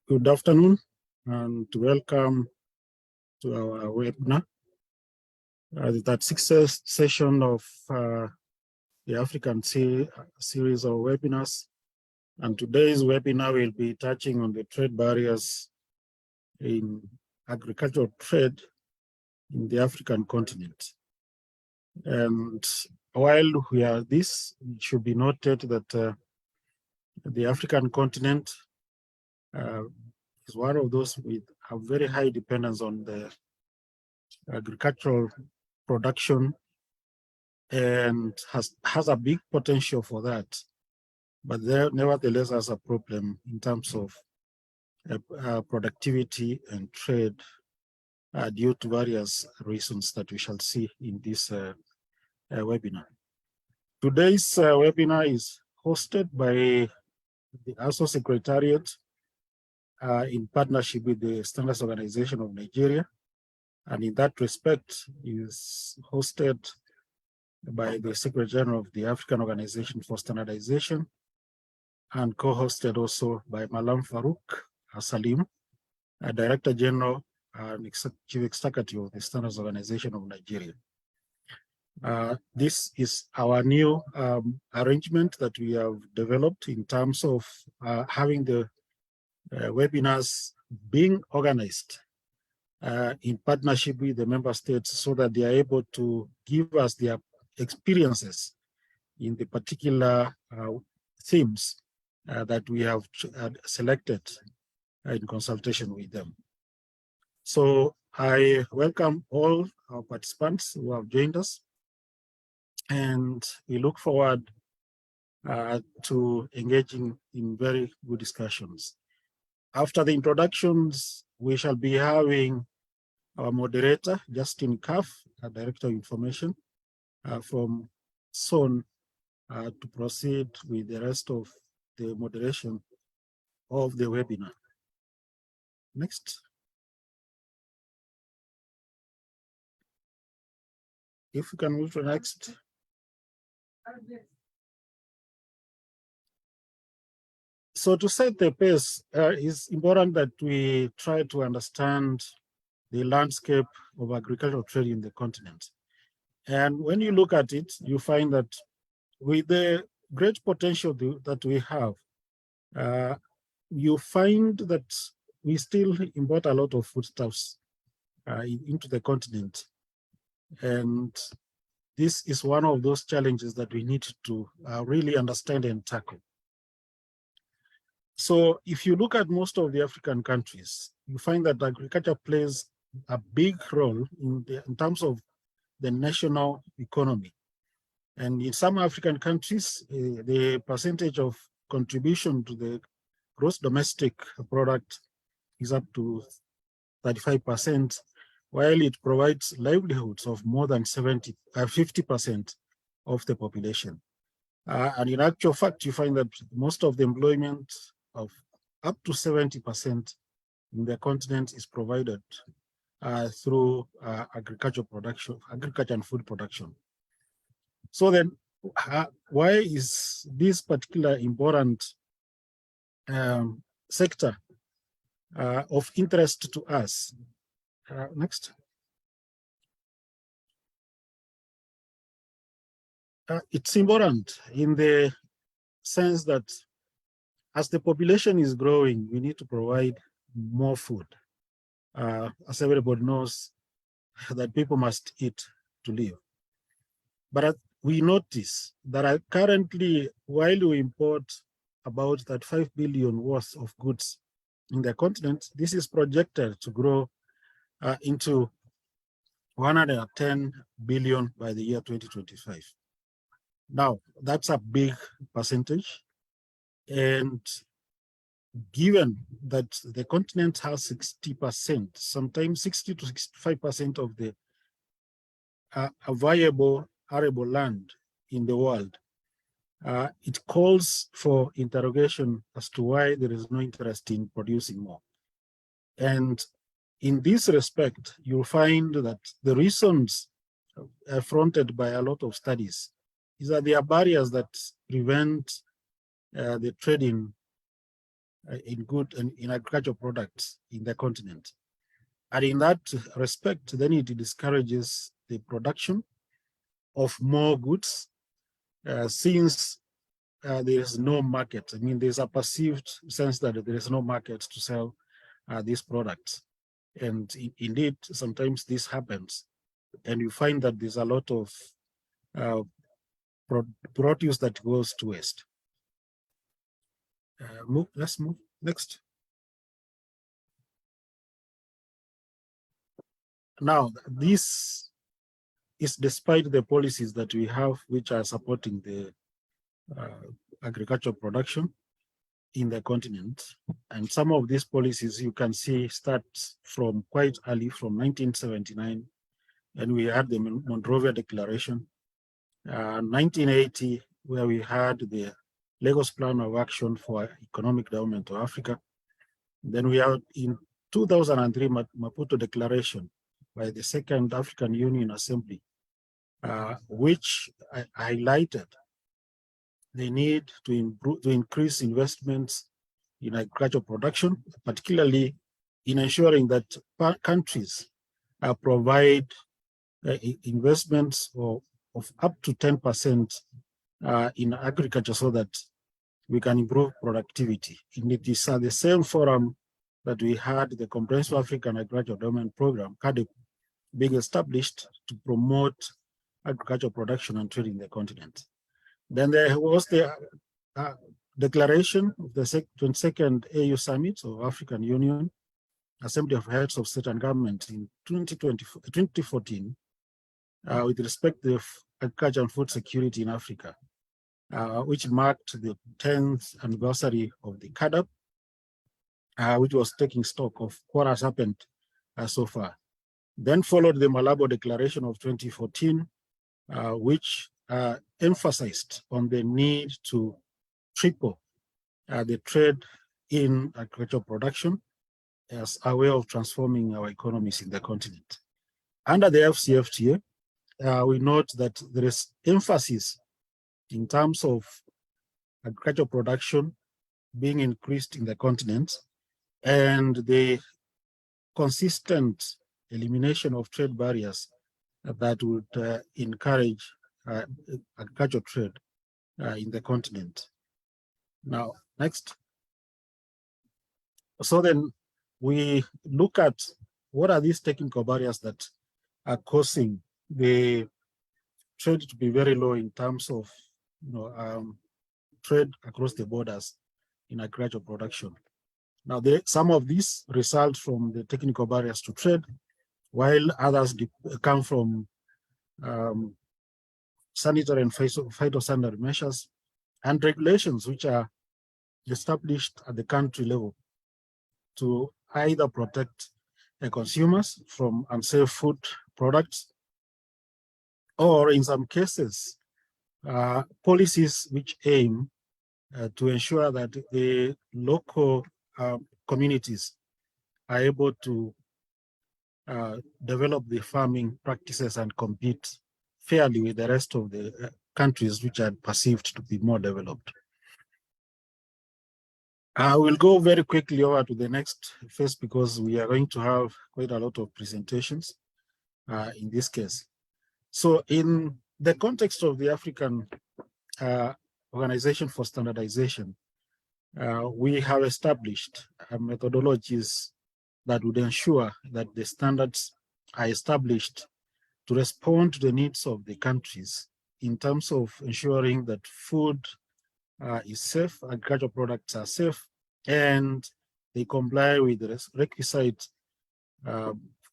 Good afternoon and welcome to our webinar. The 36th session of the African series of webinars. And today's webinar will be touching on the trade barriers in agricultural trade in the African continent. And while we are this, it should be noted that the African continent is one of those with a very high dependence on the agricultural production and has a big potential for that, but there nevertheless has a problem in terms of productivity and trade due to various reasons that we shall see in this webinar. Today's webinar is hosted by the ASO Secretariat in partnership with the Standardization Organization of Nigeria, and in that respect is hosted by the Secretary General of the African Organization for Standardization and co-hosted also by Malam Farouk Salim, Director General and Chief Executive of the Standards Organization of Nigeria. This is our new arrangement that we have developed in terms of having the webinars being organized in partnership with the member states so that they are able to give us their experiences in the particular themes that we have selected in consultation with them. So I welcome all our participants who have joined us, and we look forward to engaging in very good discussions. After the introductions, we shall be having our moderator, Justin Kaff, our Director of Information, from SON to proceed with the rest of the moderation of the webinar. Next. If we can move to next. So to set the pace, it's important that we try to understand the landscape of agricultural trade in the continent. And when you look at it, you find that with the great potential that we have, you find that we still import a lot of foodstuffs into the continent. And this is one of those challenges that we need to really understand and tackle. So if you look at most of the African countries, you find that agriculture plays a big role in terms of the national economy. And in some African countries, the percentage of contribution to the gross domestic product is up to 35%, while it provides livelihoods of more than 50% of the population. And in actual fact, you find that most of the employment of up to 70% in the continent is provided through agriculture and food production. So then, why is this particular important sector of interest to us? Next. It's important in the sense that as the population is growing, we need to provide more food. As everybody knows, that people must eat to live. But we notice that currently, while we import about 35 billion worth of goods in the continent, this is projected to grow into 110 billion by the year 2025. Now, that's a big percentage. And given that the continent has 60%, sometimes 60 to 65% of the viable arable land in the world, it calls for interrogation as to why there is no interest in producing more. And in this respect, you'll find that the reasons affronted by a lot of studies is that there are barriers that prevent the trading in agricultural products in the continent. And in that respect, then it discourages the production of more goods since there is no market. I mean, there's a perceived sense that there is no market to sell these products. And indeed, sometimes this happens. And you find that there's a lot of produce that goes to waste. Let's move next. Now, this is despite the policies that we have, which are supporting the agricultural production in the continent. And some of these policies you can see start from quite early, from 1979, and we had the Monrovia Declaration, 1980, where we had the Lagos Plan of Action for Economic Development of Africa. Then we have in 2003 Maputo Declaration by the Second African Union Assembly, which highlighted the need to increase investments in agricultural production, particularly in ensuring that countries provide investments of up to 10% in agriculture so that we can improve productivity. And it is the same forum that we had the Comprehensive African Agricultural Development Program, CAADP, being established to promote agricultural production and trade in the continent. Then there was the declaration of the 22nd AU Summit of African Union, Assembly of Heads of State and Government in 2014, with respect to agriculture and food security in Africa, which marked the 10th anniversary of the CAADP, which was taking stock of what has happened so far. Then followed the Malabo Declaration of 2014, which emphasized on the need to triple the trade in agricultural production as a way of transforming our economies in the continent. Under the AfCFTA, we note that there is emphasis in terms of agricultural production being increased in the continent and the consistent elimination of trade barriers that would encourage agricultural trade in the continent. Now, next. So then we look at what are these technical barriers that are causing the trade to be very low in terms of trade across the borders in agricultural production. Now, some of these result from the technical barriers to trade, while others come from sanitary and phytosanitary measures and regulations which are established at the country level to either protect the consumers from unsafe food products, or in some cases, policies which aim to ensure that the local communities are able to develop the farming practices and compete fairly with the rest of the countries which are perceived to be more developed. I will go very quickly over to the next phase because we are going to have quite a lot of presentations in this case. So in the context of the African Organization for Standardization, we have established methodologies that would ensure that the standards are established to respond to the needs of the countries in terms of ensuring that food is safe, agricultural products are safe, and they comply with the requisite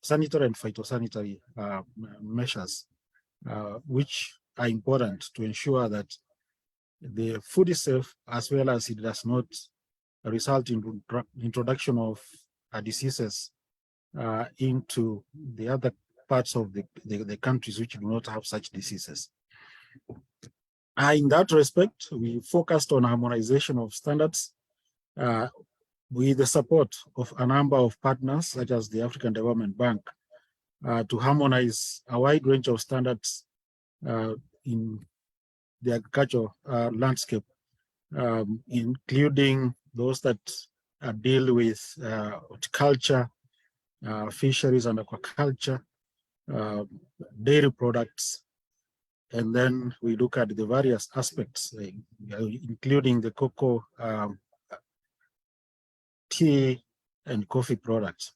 sanitary and phytosanitary measures, which are important to ensure that the food is safe, as well as it does not result in introduction of diseases into the other parts of the countries which do not have such diseases. In that respect, we focused on harmonization of standards with the support of a number of partners, such as the African Development Bank, to harmonize a wide range of standards in the agricultural landscape, including those that deal with horticulture, fisheries and aquaculture, dairy products, and then we look at the various aspects, including the cocoa, tea, and coffee products.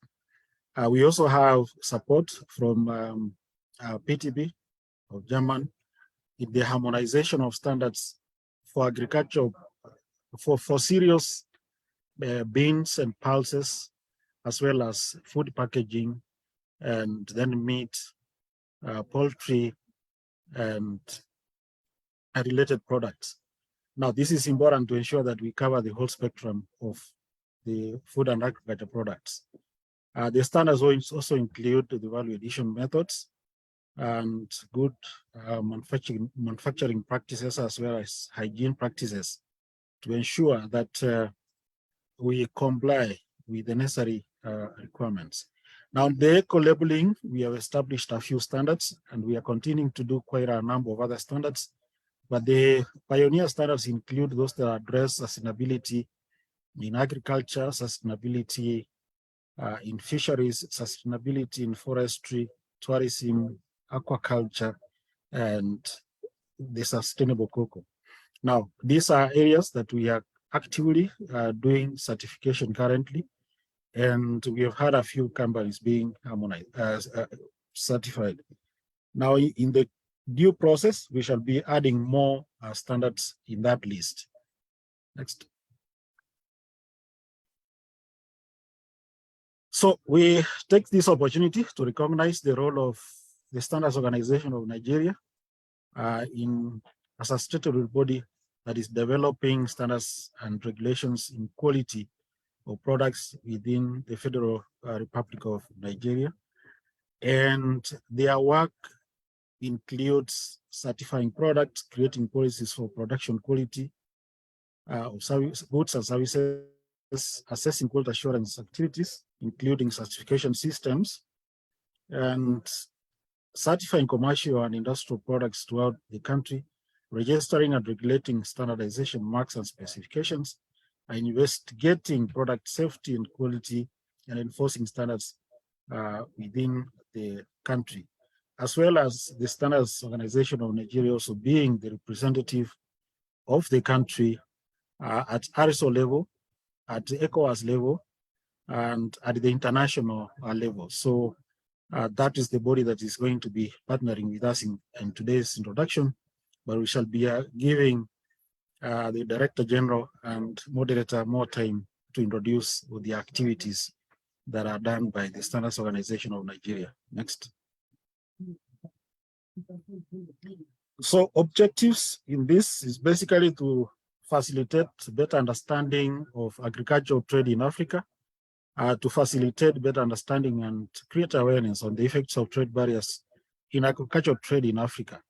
We also have support from PTB of German in the harmonization of standards for agriculture, for cereals, beans and pulses, as well as food packaging, and then meat, poultry, and related products. Now, this is important to ensure that we cover the whole spectrum of the food and agriculture products. The standards also include the value addition methods and good manufacturing practices, as well as hygiene practices, to ensure that we comply with the necessary requirements. Now, the eco-labeling, we have established a few standards, and we are continuing to do quite a number of other standards. But the pioneer standards include those that address sustainability in agriculture, sustainability in fisheries, sustainability in forestry, tourism, aquaculture, and the sustainable cocoa. Now, these are areas that we are actively doing certification currently, and we have had a few companies being certified. Now, in the due process, we shall be adding more standards in that list. Next. So we take this opportunity to recognize the role of the Standards Organization of Nigeria as a statutory body that is developing standards and regulations in quality of products within the Federal Republic of Nigeria. And their work includes certifying products, creating policies for production quality of goods and services, assessing quality assurance activities, including certification systems, and certifying commercial and industrial products throughout the country, registering and regulating standardization marks and specifications, and investigating product safety and quality, and enforcing standards within the country, as well as the Standards Organization of Nigeria also being the representative of the country at RSO level, at the ECOWAS level, and at the international level. So that is the body that is going to be partnering with us in today's introduction, but we shall be giving the Director General and Moderator more time to introduce the activities that are done by the Standards Organization of Nigeria. Next. So objectives in this is basically to facilitate better understanding of agricultural trade in Africa, to facilitate better understanding and create awareness on the effects of trade barriers in agricultural trade in Africa.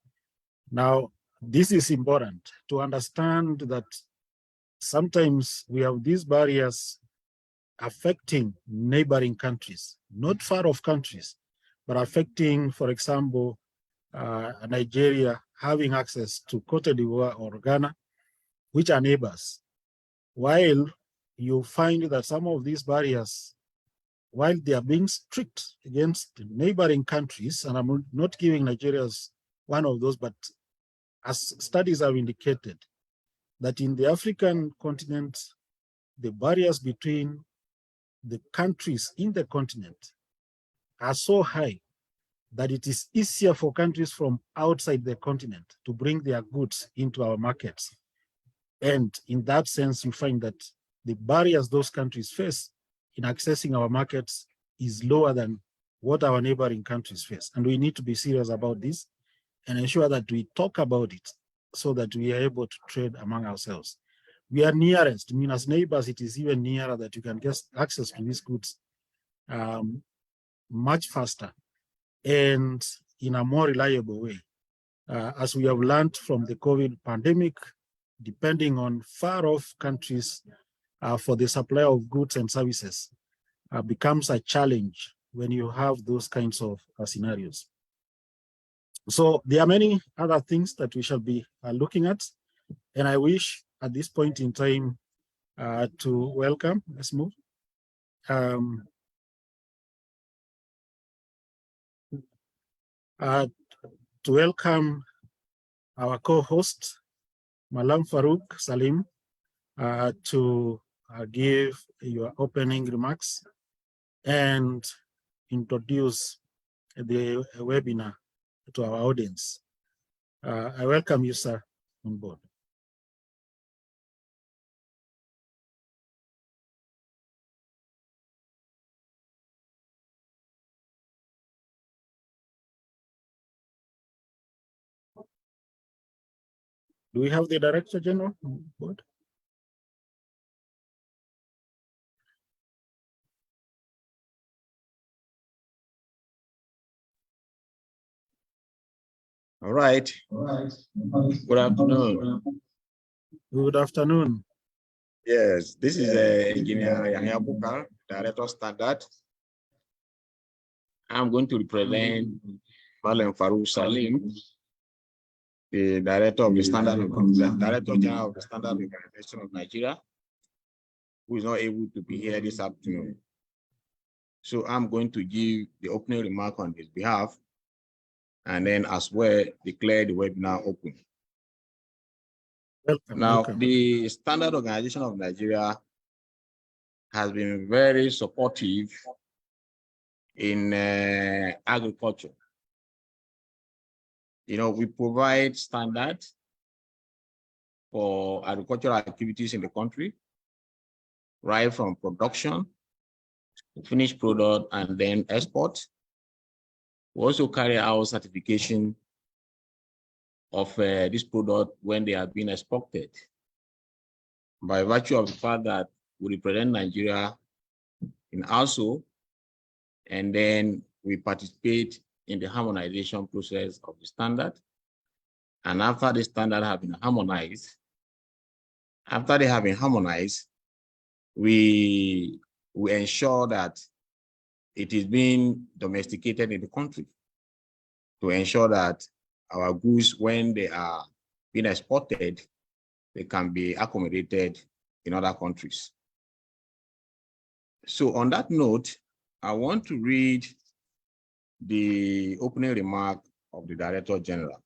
Now, this is important to understand that sometimes we have these barriers affecting neighboring countries, not far off countries, but affecting, for example, Nigeria having access to Cote d'Ivoire or Ghana, which are neighbors. While you find that some of these barriers, while they are being strict against neighboring countries, and I'm not giving Nigeria as one of those, but as studies have indicated, that in the African continent, the barriers between the countries in the continent are so high that it is easier for countries from outside the continent to bring their goods into our markets. And in that sense, you find that the barriers those countries face in accessing our markets is lower than what our neighboring countries face. And we need to be serious about this and ensure that we talk about it so that we are able to trade among ourselves. We are nearest. I mean, as neighbors, it is even nearer that you can get access to these goods much faster and in a more reliable way. As we have learned from the COVID pandemic, depending on far-off countries for the supply of goods and services becomes a challenge when you have those kinds of scenarios. So there are many other things that we shall be looking at, and I wish at this point in time to welcome, let's move, to welcome our co-host, Malam Farouk Salim, to give your opening remarks and introduce the webinar to our audience. I welcome you, sir, on board. Do we have the Director General on board? All right. Good afternoon. Good afternoon. Yes, this is Engineer Yahya Bukar, Director Standard. I'm going to represent Malam Farouk Salim, the Director of the Director General of the Standard Organization of Nigeria, who is not able to be here this afternoon. So I'm going to give the opening remark on his behalf, and then as well declare the webinar open. Welcome. The Standard Organization of Nigeria has been very supportive in agriculture. You know, we provide standards for agricultural activities in the country, right from production, finished product, and then export. We also carry out certification of this product when they have been exported. By virtue of the fact that we represent Nigeria in ALSO, and then we participate in the harmonization process of the standard. And after the standard have been harmonized, we ensure that it is being domesticated in the country to ensure that our goods, when they are being exported, they can be accommodated in other countries. So on that note, I want to read the opening remark of the Director General.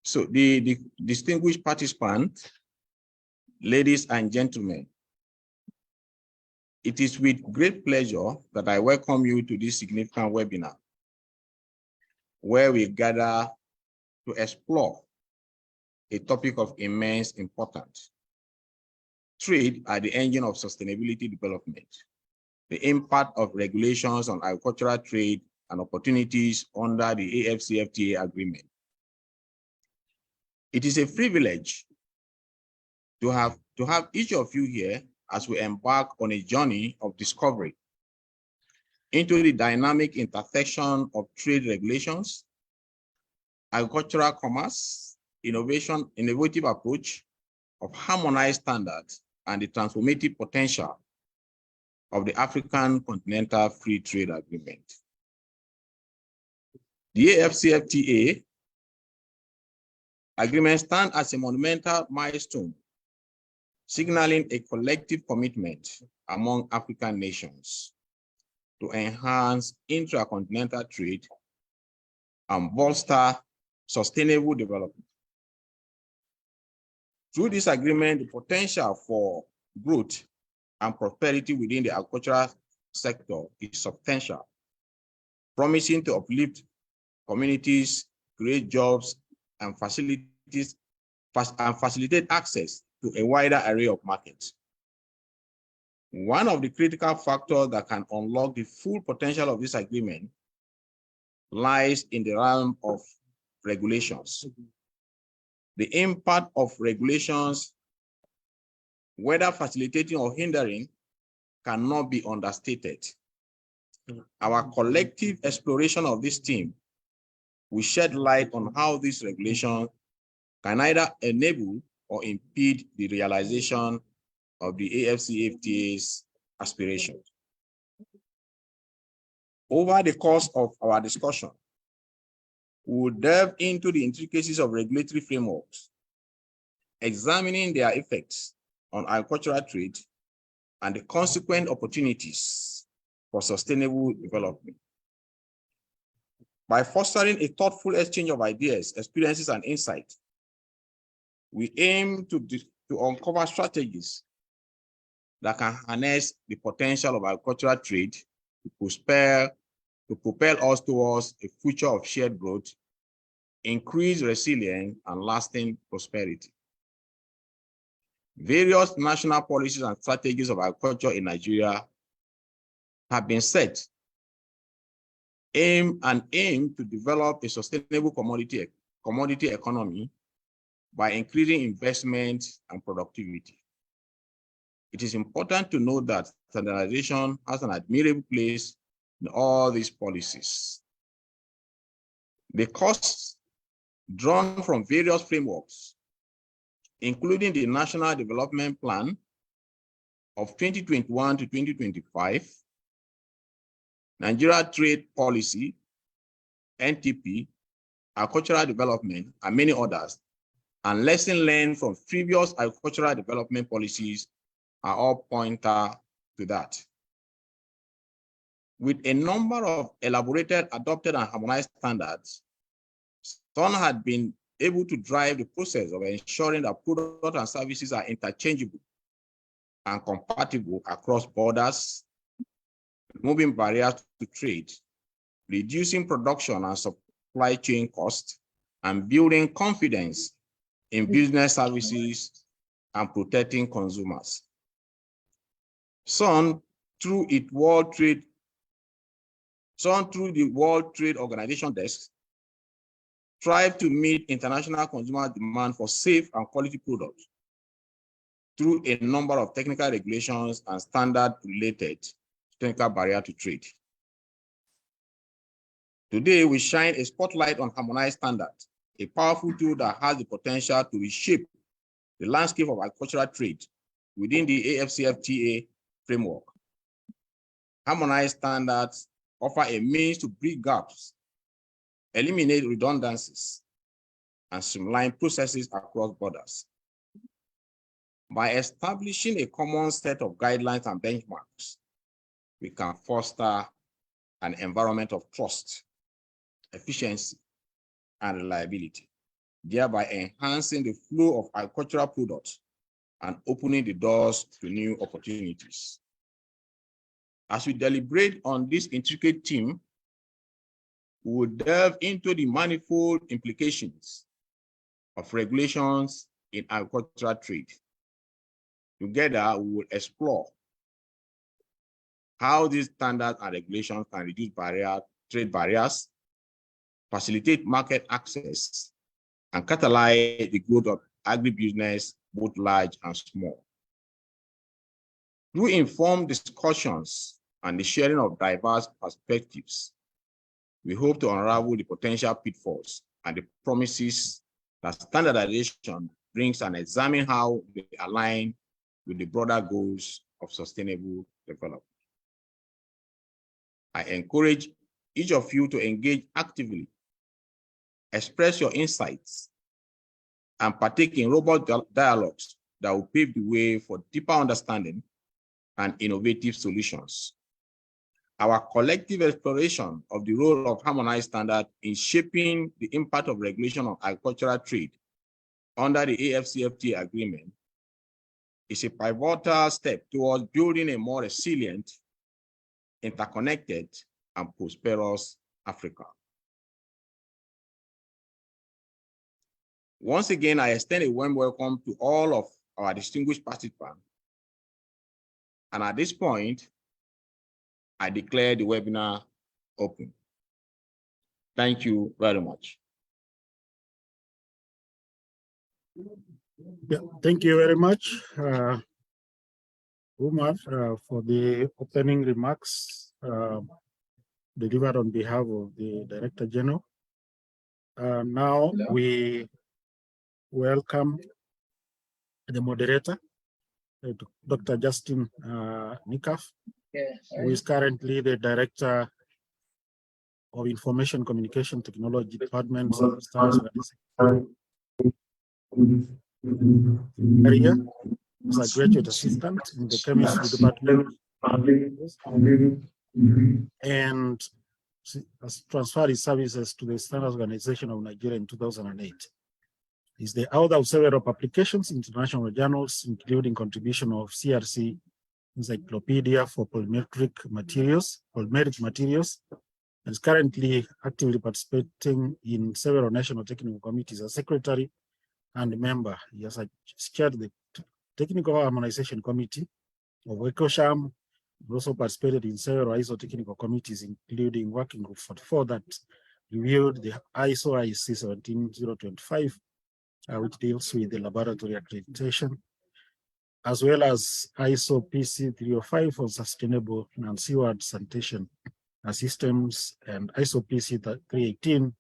So the distinguished participants, ladies and gentlemen, it is with great pleasure that I welcome you to this significant webinar, where we gather to explore a topic of immense importance: trade as the engine of sustainability development, the impact of regulations on agricultural trade and opportunities under the AfCFTA Agreement. It is a privilege to have each of you here as we embark on a journey of discovery into the dynamic intersection of trade regulations, agricultural commerce, innovative approach of harmonized standards, and the transformative potential of the African Continental Free Trade Agreement. The AfCFTA Agreement stands as a monumental milestone, signaling a collective commitment among African nations to enhance intracontinental trade and bolster sustainable development. Through this agreement, the potential for growth and prosperity within the agricultural sector is substantial, promising to uplift communities, create jobs, and facilitate access to a wider array of markets. One of the critical factors that can unlock the full potential of this agreement lies in the realm of regulations. The impact of regulations, whether facilitating or hindering, cannot be understated. Our collective exploration of this theme will shed light on how this regulation can either enable or impede the realization of the AfCFTA's aspirations. Over the course of our discussion, we will delve into the intricacies of regulatory frameworks, examining their effects on agricultural trade and the consequent opportunities for sustainable development. By fostering a thoughtful exchange of ideas, experiences, and insight, we aim to uncover strategies that can harness the potential of agricultural trade to propel us towards a future of shared growth, increased resilience, and lasting prosperity. Various national policies and strategies of agriculture in Nigeria have been set aim to develop a sustainable commodity economy by increasing investment and productivity. It is important to note that standardization has an admirable place in all these policies. The costs drawn from various frameworks, including the National Development Plan of 2021 to 2025, Nigeria Trade Policy, NTP, Agricultural Development, and many others, and lessons learned from previous agricultural development policies are all pointer to that. With a number of elaborated, adopted, and harmonized standards, SON had been able to drive the process of ensuring that products and services are interchangeable and compatible across borders, removing barriers to trade, reducing production and supply chain costs, and building confidence in business services and protecting consumers. SON, through the World Trade Organization desk, strive to meet international consumer demand for safe and quality products through a number of technical regulations and standard related to technical barrier to trade. Today, we shine a spotlight on harmonized standards, a powerful tool that has the potential to reshape the landscape of agricultural trade within the AfCFTA framework. Harmonized standards offer a means to bridge gaps, eliminate redundancies, and streamline processes across borders. By establishing a common set of guidelines and benchmarks, we can foster an environment of trust, efficiency, and reliability, thereby enhancing the flow of agricultural products and opening the doors to new opportunities. As we deliberate on this intricate theme, we will delve into the manifold implications of regulations in agricultural trade. Together, we will explore how these standards and regulations can reduce trade barriers, facilitate market access, and catalyze the growth of agribusiness, both large and small. Through informed discussions and the sharing of diverse perspectives, we hope to unravel the potential pitfalls and the promises that standardization brings and examine how they align with the broader goals of sustainable development. I encourage each of you to engage actively, express your insights, and partake in robust dialogues that will pave the way for deeper understanding and innovative solutions. Our collective exploration of the role of harmonized standards in shaping the impact of regulation on agricultural trade under the AfCFTA Agreement is a pivotal step towards building a more resilient, interconnected, and prosperous Africa. Once again, I extend a warm welcome to all of our distinguished participants. And at this point, I declare the webinar open. Thank you very much. Yeah, thank you very much, Umar, for the opening remarks delivered on behalf of the Director General. Now we welcome the moderator, Dr. Justin Nikaf, who is currently the Director of Information Communication Technology Department, Standardization. area as a graduate assistant in the chemistry department, and has transferred his services to the Standards Organization of Nigeria in 2008. He's the author of several publications in international journals, including contribution of CRC Encyclopedia for polymeric materials, and is currently actively participating in several national technical committees as secretary and member. He has chaired the Technical Harmonization Committee of EcoSham. He also participated in several ISO technical committees, including Working Group 44 that reviewed the ISO IEC 17025, which deals with the laboratory accreditation, as well as ISO PC 305 for sustainable and seaward sanitation systems, and ISO PC 318,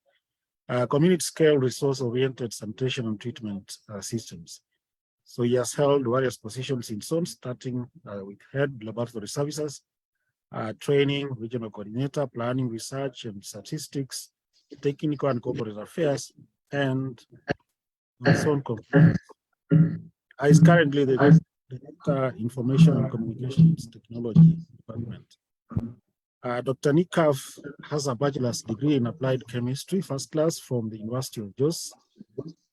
community scale resource-oriented sanitation and treatment systems. So he has held various positions in zones, starting with head laboratory services, training, regional coordinator, planning, research and statistics, technical and corporate affairs, and zone compliance. Is currently the Information and Communications Technology Department. Dr. Nikaf has a bachelor's degree in applied chemistry, first class from the University of Jos,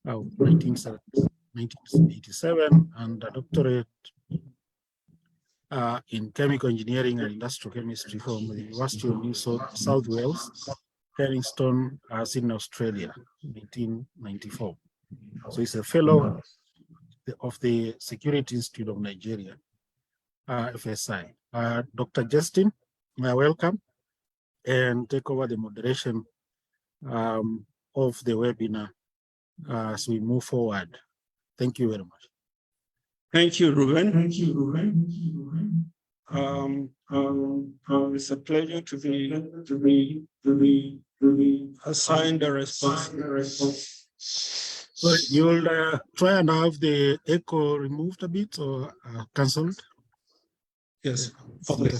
1987, and a doctorate in chemical engineering and industrial chemistry from the University of New South Wales, Penistone, Sydney, Australia, 1994. So he's a fellow of the Security Institute of Nigeria, FSI. Dr. Justin, welcome, and take over the moderation of the webinar as we move forward. Thank you very much. Thank you, Ruben. It's a pleasure to be assigned the responsibility. So you'll try and have the echo removed a bit or cancelled? Yes. Okay.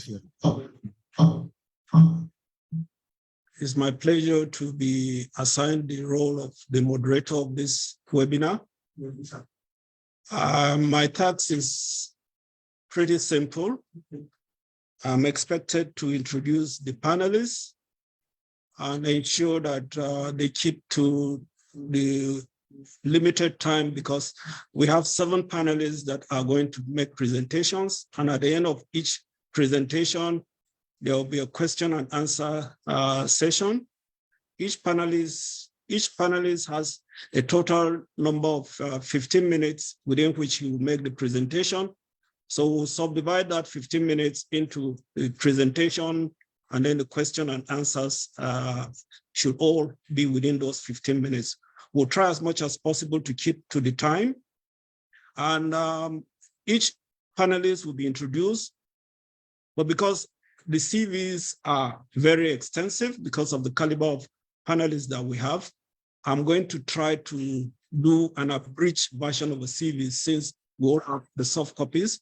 It's my pleasure to be assigned the role of the moderator of this webinar. My task is pretty simple. I'm expected to introduce the panelists and ensure that they keep to the limited time, because we have 7 panelists that are going to make presentations, and at the end of each presentation there will be a question and answer session. Each panelist has a total number of 15 minutes within which he will make the presentation. So we'll subdivide that 15 minutes into the presentation, and then the question and answers should all be within those 15 minutes. We'll try as much as possible to keep to the time. And each panelist will be introduced, but because the CVs are very extensive because of the caliber of panelists that we have, I'm going to try to do an abridged version of a CV since we all have the soft copies.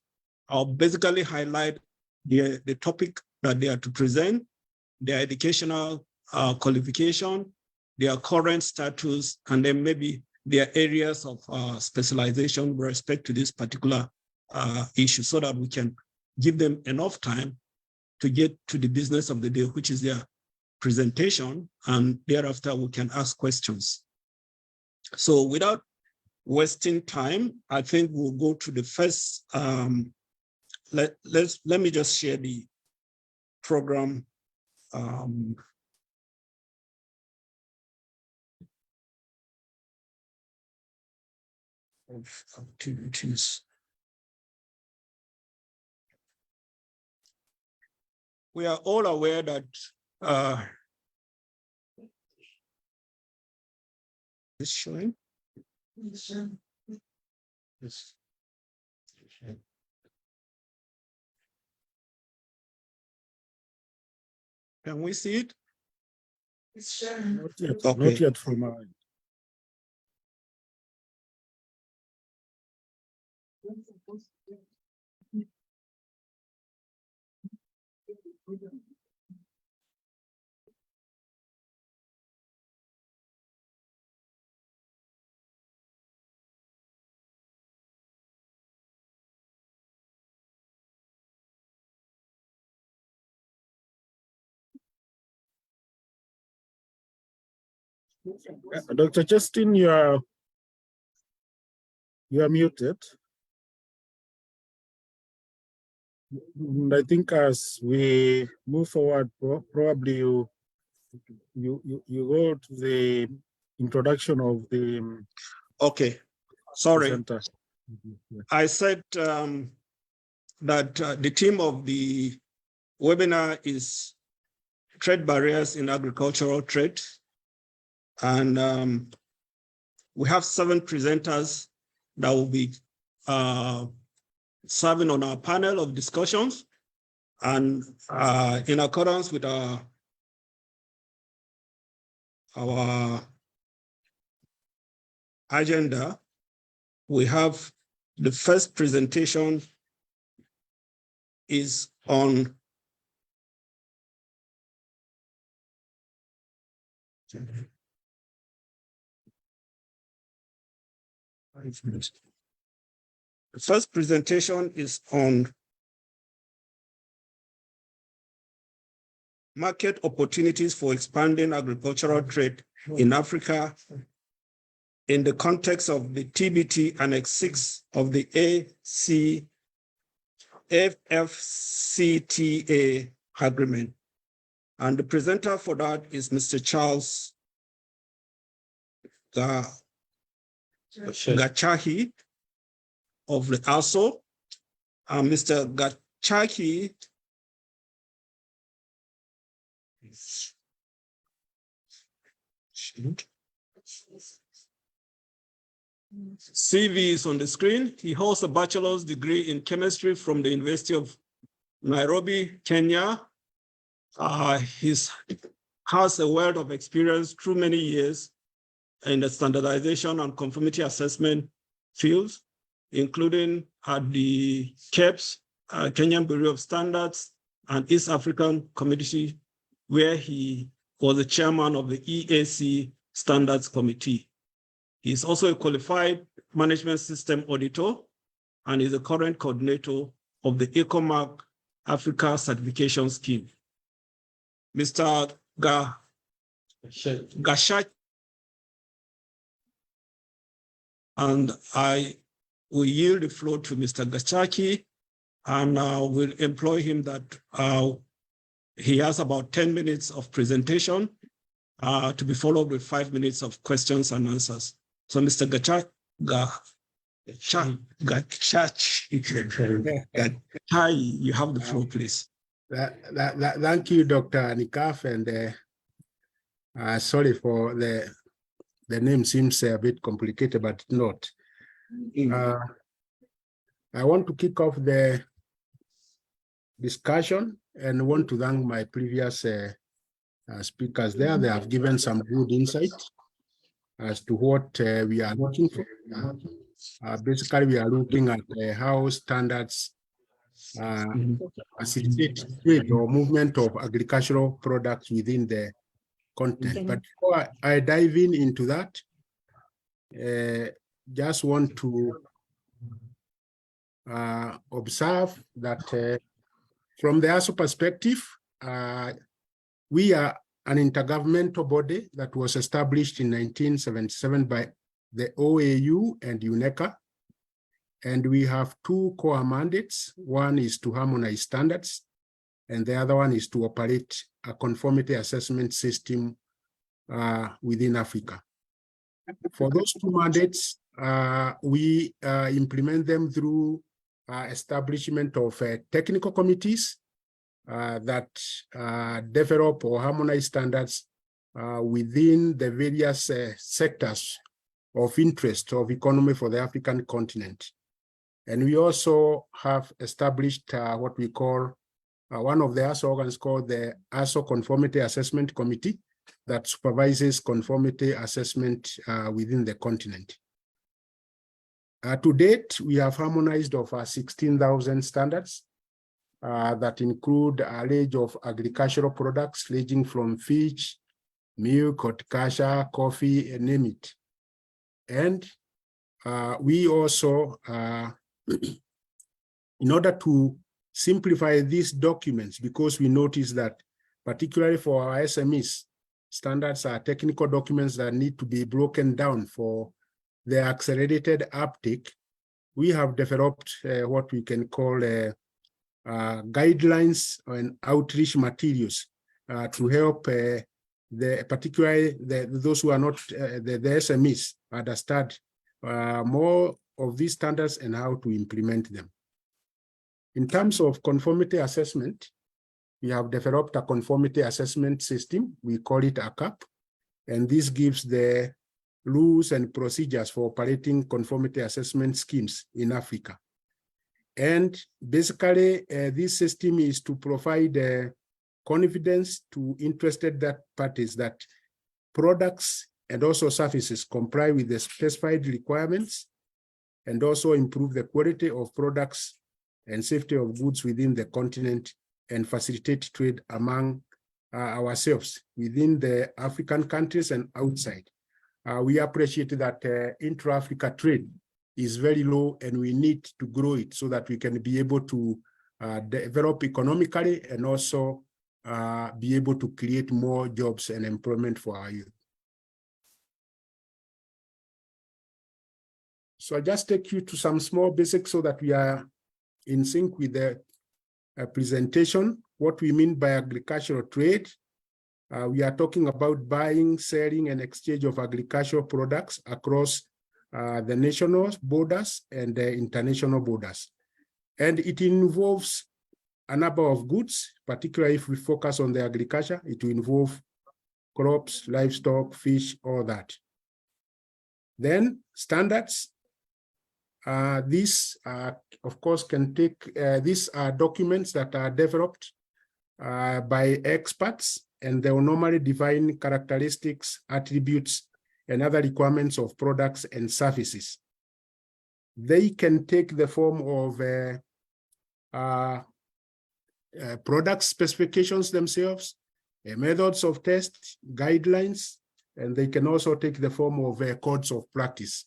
I'll basically highlight the topic that they are to present, their educational qualification, their current status, and then maybe their areas of specialization with respect to this particular issue, so that we can give them enough time to get to the business of the day, which is their presentation, and thereafter we can ask questions. So without wasting time, I think we'll go to the first. Let me just share the program. Of activities. We are all aware that is showing. Yes. Can we see it? Not yet, Okay. Not yet from our end. Dr. Justin, you are muted. And I think as we move forward, probably you go to the introduction of the Okay, sorry. presenter. I said that the theme of the webinar is trade barriers in agricultural trade. And we have 7 presenters that will be serving on our panel of discussions. And in accordance with our agenda, we have the first presentation is on the first presentation is on market opportunities for expanding agricultural trade in Africa in the context of the TBT Annex 6 of the AfCFTA Agreement. And the presenter for that is Mr. Charles Gachahi of the ASO. Mr. Gachahi CV is on the screen. He holds a bachelor's degree in chemistry from the University of Nairobi, Kenya. He has a wealth of experience through many years in the standardization and conformity assessment fields, including at the KEBS, Kenyan Bureau of Standards, and East African Community, where he was the chairman of the EAC Standards Committee. He is also a qualified management system auditor and is the current coordinator of the EcoMark Africa Certification Scheme. Mr. Gashak, and I will yield the floor to Mr. Gachaki, and will employ him that he has about 10 minutes of presentation to be followed with 5 minutes of questions and answers. So Mr. Gachaki, you have the floor, please. Thank you, Dr. Nikaf, and sorry for the name seems a bit complicated, but not. I want to kick off the discussion and want to thank my previous speakers there. They have given some good insight as to what we are looking for. Basically, we are looking at how standards facilitate trade or movement of agricultural products within the continent. But before I dive into that, just want to observe that from the ASO perspective, we are an intergovernmental body that was established in 1977 by the OAU and UNECA. And we have 2 core mandates. One is to harmonize standards, and the other one is to operate a conformity assessment system within Africa. For those 2 mandates, we implement them through establishment of technical committees that develop or harmonize standards within the various sectors of interest of economy for the African continent. And we also have established what we call one of the ASO organs called the ASO Conformity Assessment Committee that supervises conformity assessment within the continent. To date, we have harmonized over 16,000 standards that include a range of agricultural products ranging from fish, milk, horticulture, coffee, and name it. And we also, in order to simplify these documents, because we notice that particularly for our SMEs, Standards are technical documents that need to be broken down for the accelerated uptake. We have developed what we can call guidelines and outreach materials to help particularly those who are not the SMEs understand more of these standards and how to implement them. In terms of conformity assessment, we have developed a conformity assessment system. We call it ACAP, and this gives the rules and procedures for operating conformity assessment schemes in Africa. And basically, this system is to provide confidence to interested parties that products and also services comply with the specified requirements, and also improve the quality of products and safety of goods within the continent, and facilitate trade among ourselves within the African countries and outside. We appreciate that intra-Africa trade is very low, and we need to grow it so that we can be able to develop economically and also be able to create more jobs and employment for our youth. So I just take you to some small basics so that we are in sync with the presentation. What we mean by agricultural trade. We are talking about buying, selling, and exchange of agricultural products across the national borders and the international borders. And it involves a number of goods, particularly if we focus on the agriculture. It will involve crops, livestock, fish, all that. Then standards. These, of course, can take, these are documents that are developed by experts, and they will normally define characteristics, attributes, and other requirements of products and services. They can take the form of product specifications themselves, methods of test, guidelines, and they can also take the form of codes of practice.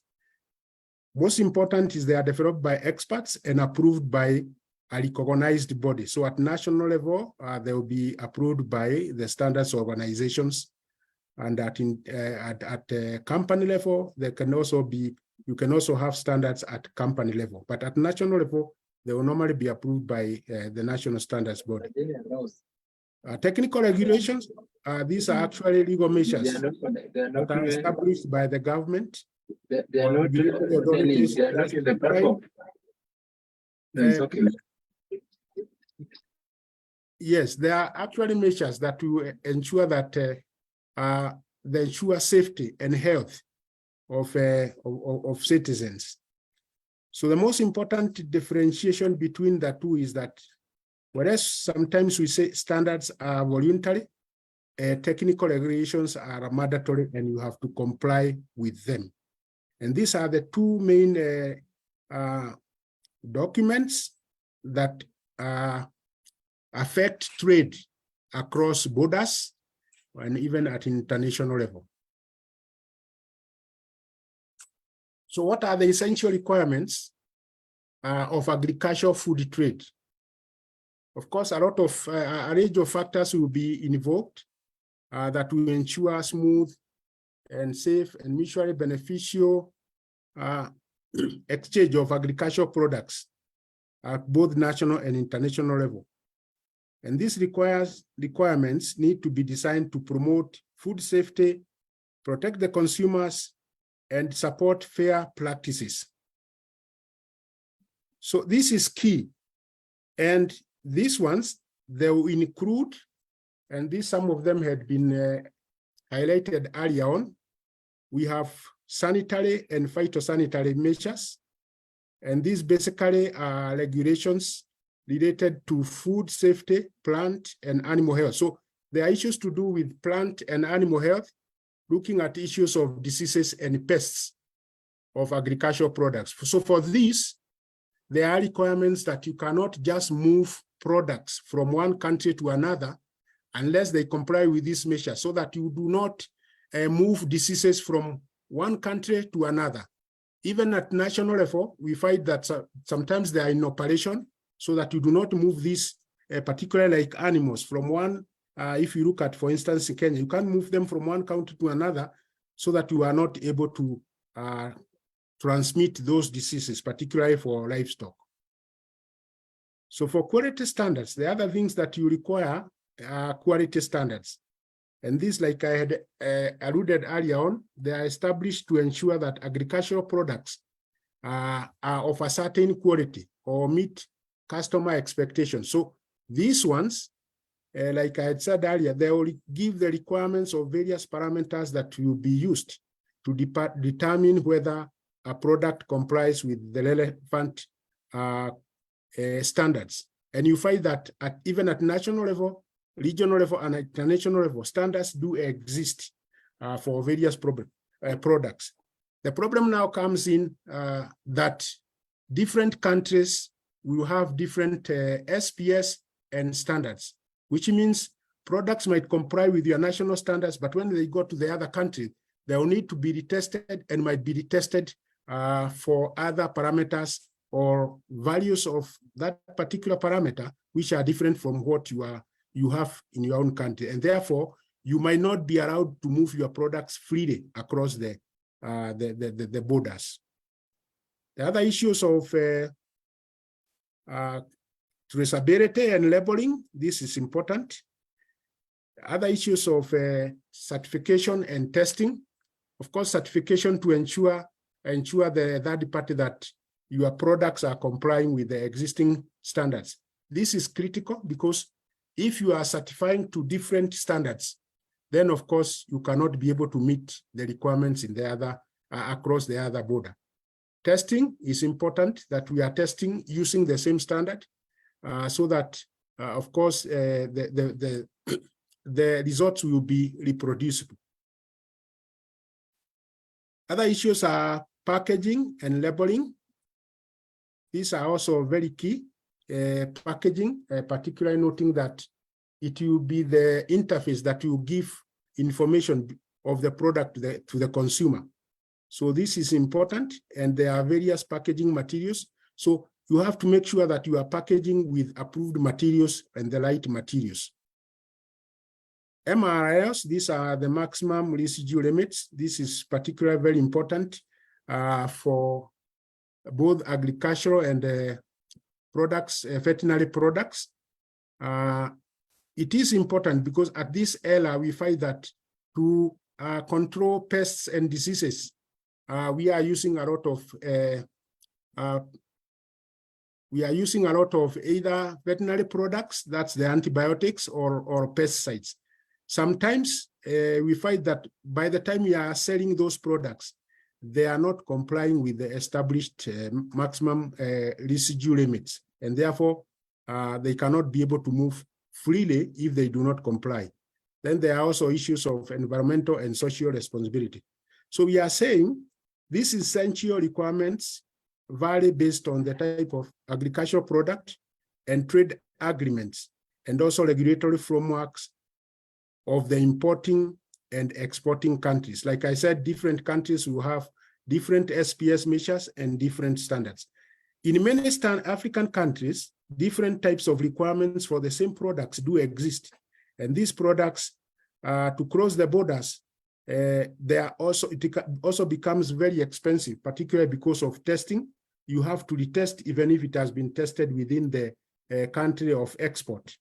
Most important is they are developed by experts and approved by a recognized body. So at national level, they will be approved by the standards organizations, and at company level, they can also be, you can also have standards at company level, but at national level, they will normally be approved by the national standards body. Technical regulations, these are actually legal measures that are established by the government. They are not in the platform. It's okay. Yes, there are actually measures that will ensure that they ensure safety and health of citizens. So the most important differentiation between the two is that whereas sometimes we say standards are voluntary, technical regulations are mandatory, and you have to comply with them. And these are the two main documents that affect trade across borders and even at international level. So what are the essential requirements of agricultural food trade? Of course, a range of factors will be involved that will ensure smooth and safe and mutually beneficial exchange of agricultural products at both national and international level. And these requirements need to be designed to promote food safety, protect the consumers, and support fair practices. So this is key. And these ones, they will include, and these, some of them had been highlighted earlier on. We have sanitary and phytosanitary measures, and these basically are regulations related to food safety, plant and animal health. So there are issues to do with plant and animal health, looking at issues of diseases and pests of agricultural products. So for this, there are requirements that you cannot just move products from one country to another unless they comply with this measure, so that you do not move diseases from one country to another. Even at national level, we find that sometimes they are in operation, so that you do not move these, particularly like animals, from one if you look at, for instance, in Kenya, you can't move them from one country to another so that you are not able to transmit those diseases, particularly for livestock. So for quality standards, the other things that you require are quality standards. And these, like I had alluded earlier on, they are established to ensure that agricultural products are of a certain quality or meet customer expectations. So these ones, like I had said earlier, they will give the requirements of various parameters that will be used to determine whether a product complies with the relevant standards. And you find that even at national level, regional level, and international level, standards do exist for various products. The problem now comes in that different countries will have different SPS and standards, which means products might comply with your national standards, but when they go to the other country, they will need to be retested and might be retested for other parameters or values of that particular parameter, which are different from what you have in your own country. And therefore, you might not be allowed to move your products freely across the borders. The other issues of traceability and labeling, this is important. Other issues of certification and testing. Of course, certification to ensure the third party that your products are complying with the existing standards. This is critical because if you are certifying to different standards, then of course you cannot be able to meet the requirements in the other across the other border. Testing is important, that we are testing using the same standard so that of course the results will be reproducible. Other issues are packaging and labeling. These are also very key. Packaging, particularly noting that it will be the interface that will give information of the product to the consumer. So this is important, and there are various packaging materials. So you have to make sure that you are packaging with approved materials and the right materials. MRLs, these are the maximum residue limits. This is particularly very important for both agricultural and products, veterinary products. It is important because at this era, we find that to control pests and diseases, we are using a lot of either veterinary products, that's the antibiotics, or pesticides. Sometimes we find that by the time we are selling those products, they are not complying with the established maximum residue limits, and therefore they cannot be able to move freely if they do not comply. Then there are also issues of environmental and social responsibility. So we are saying these essential requirements vary based on the type of agricultural product and trade agreements, and also regulatory frameworks of the importing and exporting countries. Like I said, different countries will have different SPS measures and different standards. In many African countries, different types of requirements for the same products do exist. And these products, to cross the borders, it also becomes very expensive, particularly because of testing. You have to retest even if it has been tested within the country of export.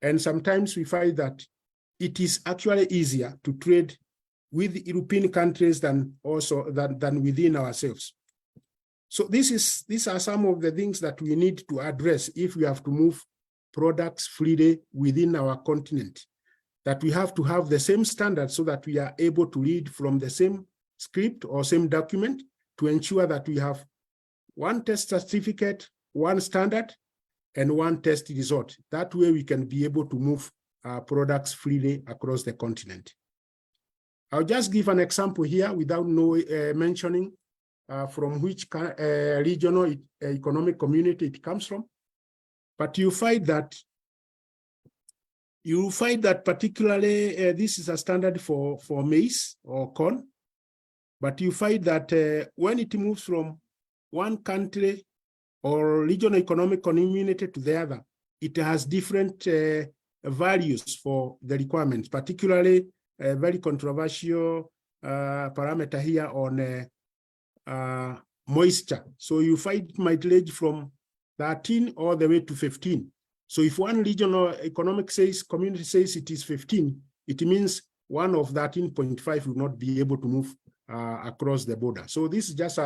And sometimes we find that it is actually easier to trade with European countries than within ourselves. So these are some of the things that we need to address if we have to move products freely within our continent, that we have to have the same standards so that we are able to read from the same script or same document to ensure that we have one test certificate, one standard, and one test result. That way we can be able to move products freely across the continent. I'll just give an example here without mentioning from which regional economic community it comes from. But you find that particularly this is a standard for maize or corn. But you find that when it moves from one country or regional economic community to the other, it has different values for the requirements, particularly a very controversial parameter here on moisture. So you find it might range from 13 all the way to 15. So if one regional economic community says it is 15, it means one of 13.5 will not be able to move across the border. So this is just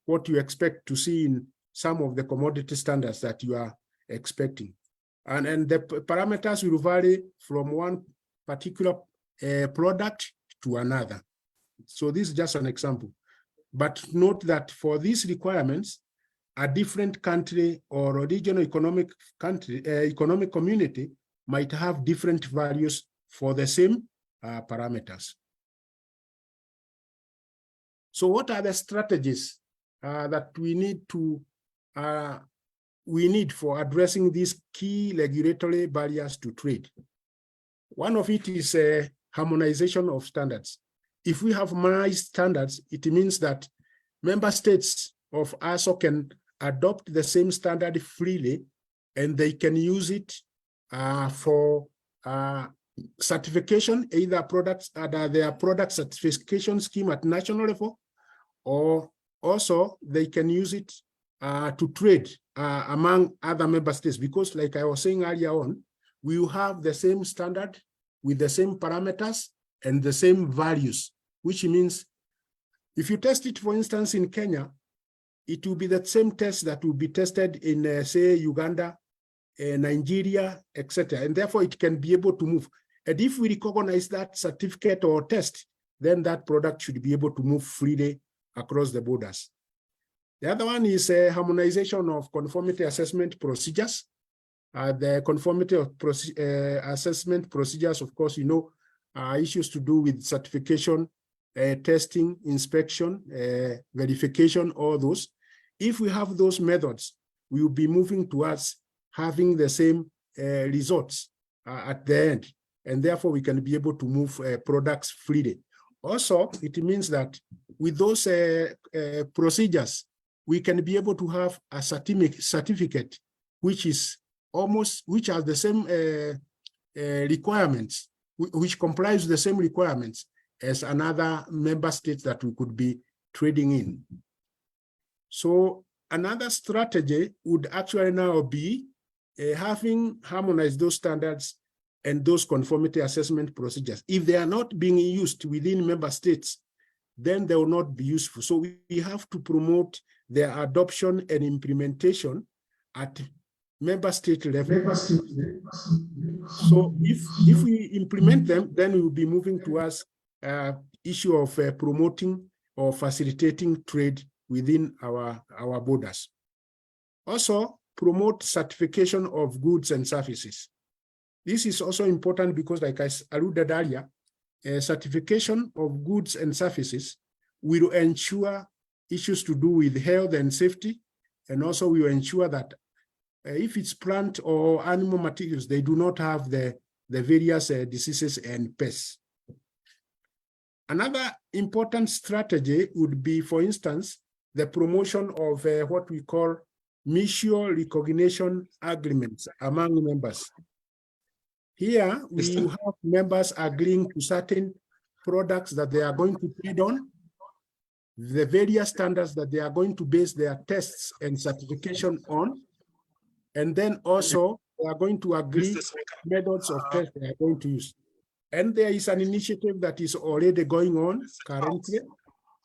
what you expect to see in some of the commodity standards that you are expecting. And the parameters will vary from one particular product to another. So this is just an example. But note that for these requirements, a different country or a regional economic community might have different values for the same parameters. So what are the strategies that we need for addressing these key regulatory barriers to trade? One of it is harmonization of standards. If we have harmonized standards, it means that member states of ASO can adopt the same standard freely, and they can use it for certification, either products under their product certification scheme at national level, or also they can use it to trade among other member states, because like I was saying earlier on, we will have the same standard with the same parameters and the same values, which means if you test it, for instance, in Kenya, it will be the same test that will be tested in, say, Uganda, Nigeria, etc. And therefore, it can be able to move. And if we recognize that certificate or test, then that product should be able to move freely across the borders. The other one is harmonization of conformity assessment procedures. The conformity of assessment procedures, of course, you know, issues to do with certification, testing, inspection, verification, all those. If we have those methods, we will be moving towards having the same results at the end, and therefore we can be able to move products freely. Also, it means that with those procedures, we can be able to have a certificate which has the same requirements, which complies with the same requirements as another member state that we could be trading in. So another strategy would actually now be having harmonized those standards and those conformity assessment procedures. If they are not being used within member states, then they will not be useful. So we have to promote their adoption and implementation at member state level. So if we implement them, then we will be moving towards issue of promoting or facilitating trade within our borders. Also, promote certification of goods and services. This is also important because, like I alluded earlier, certification of goods and services will ensure issues to do with health and safety, and also will ensure that if it's plant or animal materials, they do not have the various diseases and pests. Another important strategy would be, for instance, the promotion of what we call mutual recognition agreements among members. Here, we have members agreeing to certain products that they are going to trade on, the various standards that they are going to base their tests and certification on, and then also they are going to agree methods of test they are going to use. And there is an initiative that is already going on currently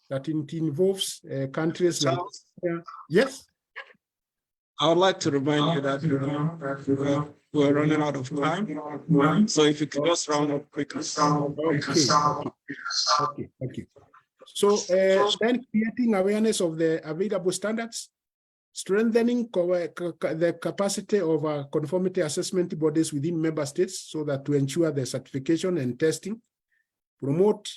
that it involves countries like, yes? I would like to remind you that we're running out of time. So if you could just round up quickly. Okay, thank you. So then creating awareness of the available standards, strengthening the capacity of conformity assessment bodies within member states so that to ensure the certification and testing, promote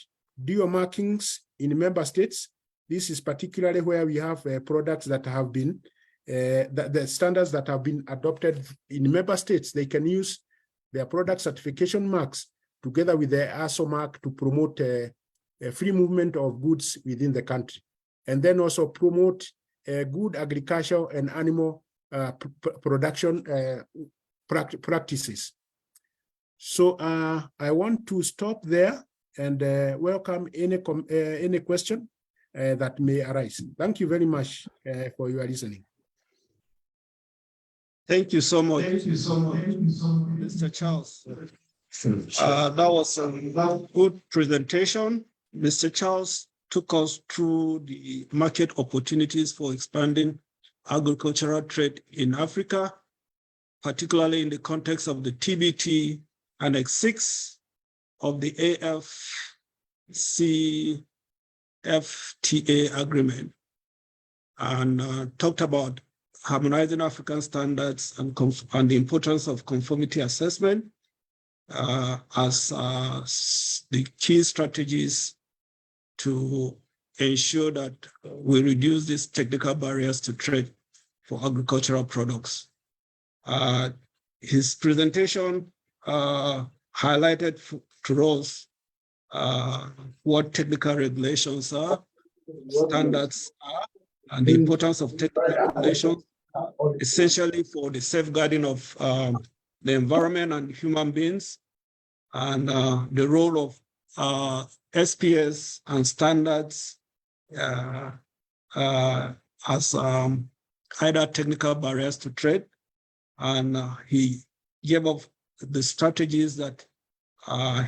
dual markings in member states. This is particularly where we have products that have been, the standards that have been adopted in member states. They can use their product certification marks together with the ASO mark to promote a free movement of goods within the country. And then also promote good agricultural and animal production practices. So I want to stop there and welcome any question that may arise. Thank you very much for your listening. Thank you so much. Thank you so much, Mr. Charles. That was a good presentation. Mr. Charles took us through the market opportunities for expanding agricultural trade in Africa, particularly in the context of the TBT Annex 6 of the AfCFTA Agreement, and talked about harmonizing African standards and the importance of conformity assessment as the key strategies to ensure that we reduce these technical barriers to trade for agricultural products. His presentation highlighted to us what technical regulations are, standards are, and the importance of technical regulations, essentially for the safeguarding of the environment and human beings, and the role of SPS and standards as either technical barriers to trade. And he gave up the strategies that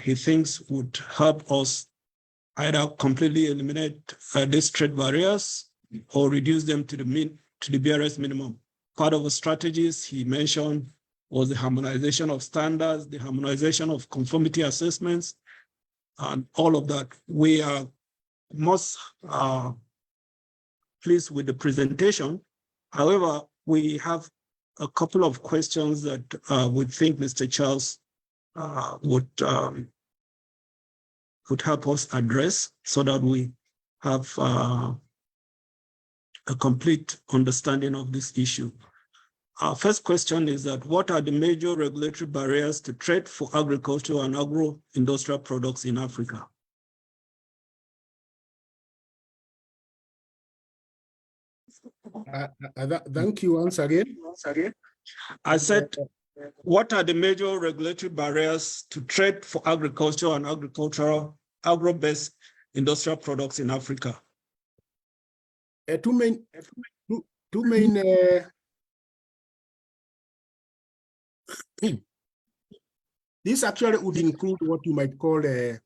he thinks would help us either completely eliminate these trade barriers or reduce them to the barest minimum. Part of the strategies he mentioned was the harmonization of standards, the harmonization of conformity assessments, and all of that. We are most pleased with the presentation. However, we have a couple of questions that we think Mr. Charles would help us address so that we have a complete understanding of this issue. Our first question is that what are the major regulatory barriers to trade for agricultural and agro-industrial products in Africa? Thank you once again. I said, what are the major regulatory barriers to trade for agricultural and agro-based industrial products in Africa? Two main this actually would include what you might call the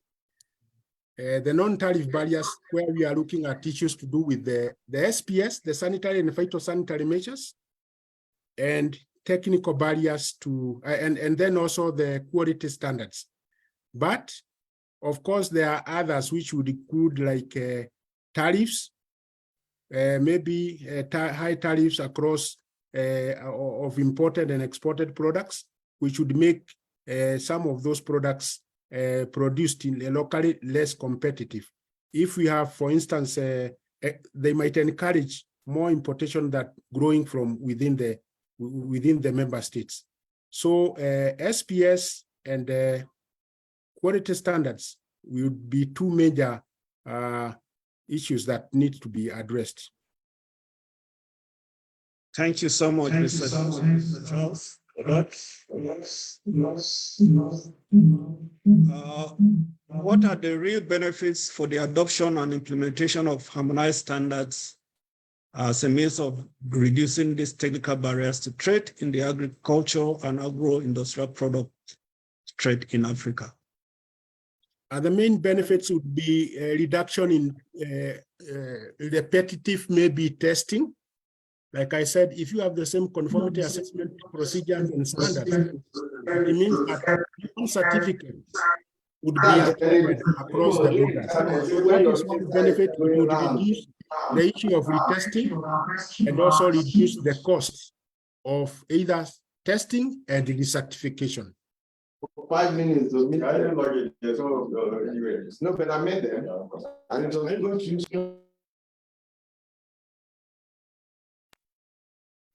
non-tariff barriers, where we are looking at issues to do with the SPS, the sanitary and phytosanitary measures, and technical barriers to, and then also the quality standards. But of course, there are others which would include like tariffs, maybe high tariffs across of imported and exported products, which would make some of those products produced in locally less competitive. If we have, for instance, they might encourage more importation that growing from within the member states. So SPS and quality standards will be two major issues that need to be addressed. Thank you so much, Mr. Charles. What are the real benefits for the adoption and implementation of harmonized standards as a means of reducing these technical barriers to trade in the agricultural and agro-industrial product trade in Africa? The main benefits would be a reduction in repetitive maybe testing. Like I said, if you have the same conformity assessment procedures and standards, it means that one certificate would be applied across the borders. So that is one benefit. It would reduce the issue of retesting and also reduce the cost of either testing and recertification. 5 minutes to meet. I didn't like it. No, but I met them. And it was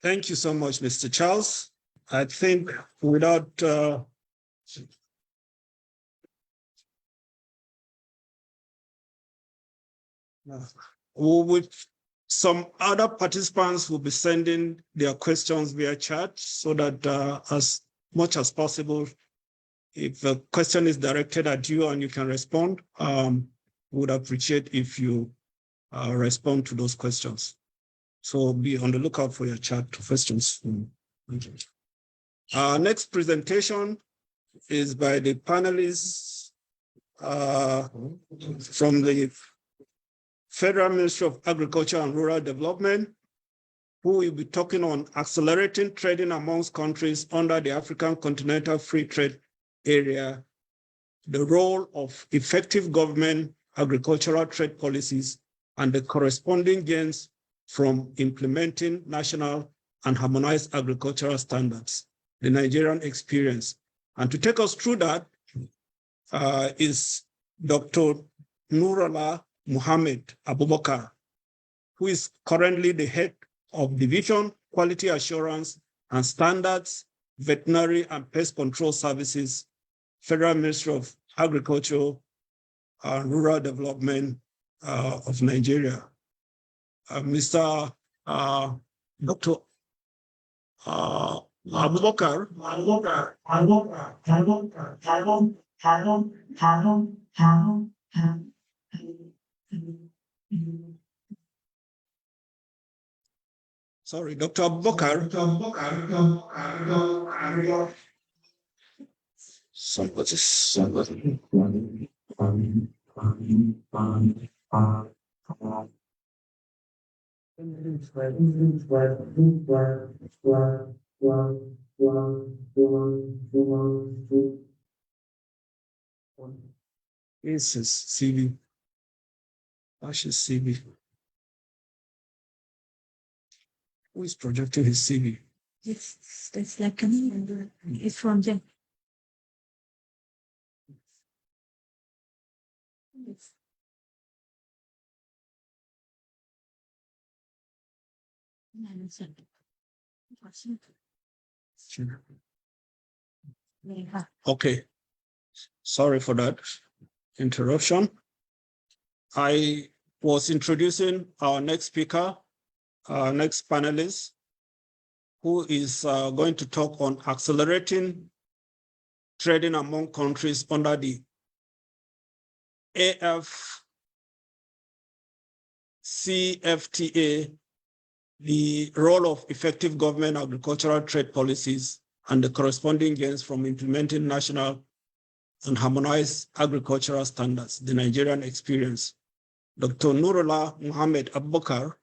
Thank you so much, Mr. Charles. I think without some other participants will be sending their questions via chat so that as much as possible, If a question is directed at you and you can respond, would appreciate if you respond to those questions. So be on the lookout for your chat questions. Our next presentation is by the panelists from the Federal Ministry of Agriculture and Rural Development, who will be talking on accelerating trading amongst countries under the African Continental Free Trade Area, the role of effective government agricultural trade policies, and the corresponding gains from implementing national and harmonized agricultural standards, the Nigerian experience. And to take us through that is Dr. Nurullah Muhammad Abubakar, who is currently the head of Division Quality Assurance and Standards, Veterinary and Pest Control Services, Federal Ministry of Agriculture and Rural Development of Nigeria. Mr. Dr. Abubakar. Sorry, Dr. Abubakar. Somebody. This is CV. That's his CV. Who is projecting his CV? It's like it's from them. Okay. Sorry for that interruption. I was introducing our next speaker, our next panelist, who is going to talk on accelerating trading among countries under the AfCFTA, the role of effective government agricultural trade policies and the corresponding gains from implementing national and harmonized agricultural standards, the Nigerian experience. Dr. Nurullah Muhammad Abubakar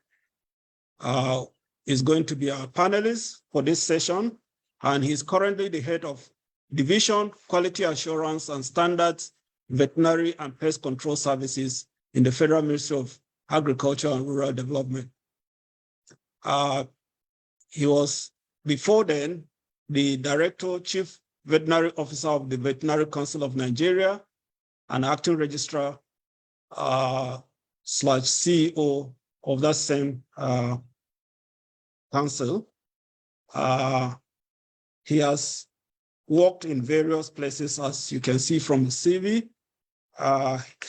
is going to be our panelist for this session, and he's currently the head of Division Quality Assurance and Standards, Veterinary and Pest Control Services in the Federal Ministry of Agriculture and Rural Development. He was, before then, the Director, Chief Veterinary Officer of the Veterinary Council of Nigeria, and acting registrar / CEO of that same council. He has worked in various places, as you can see from the CV.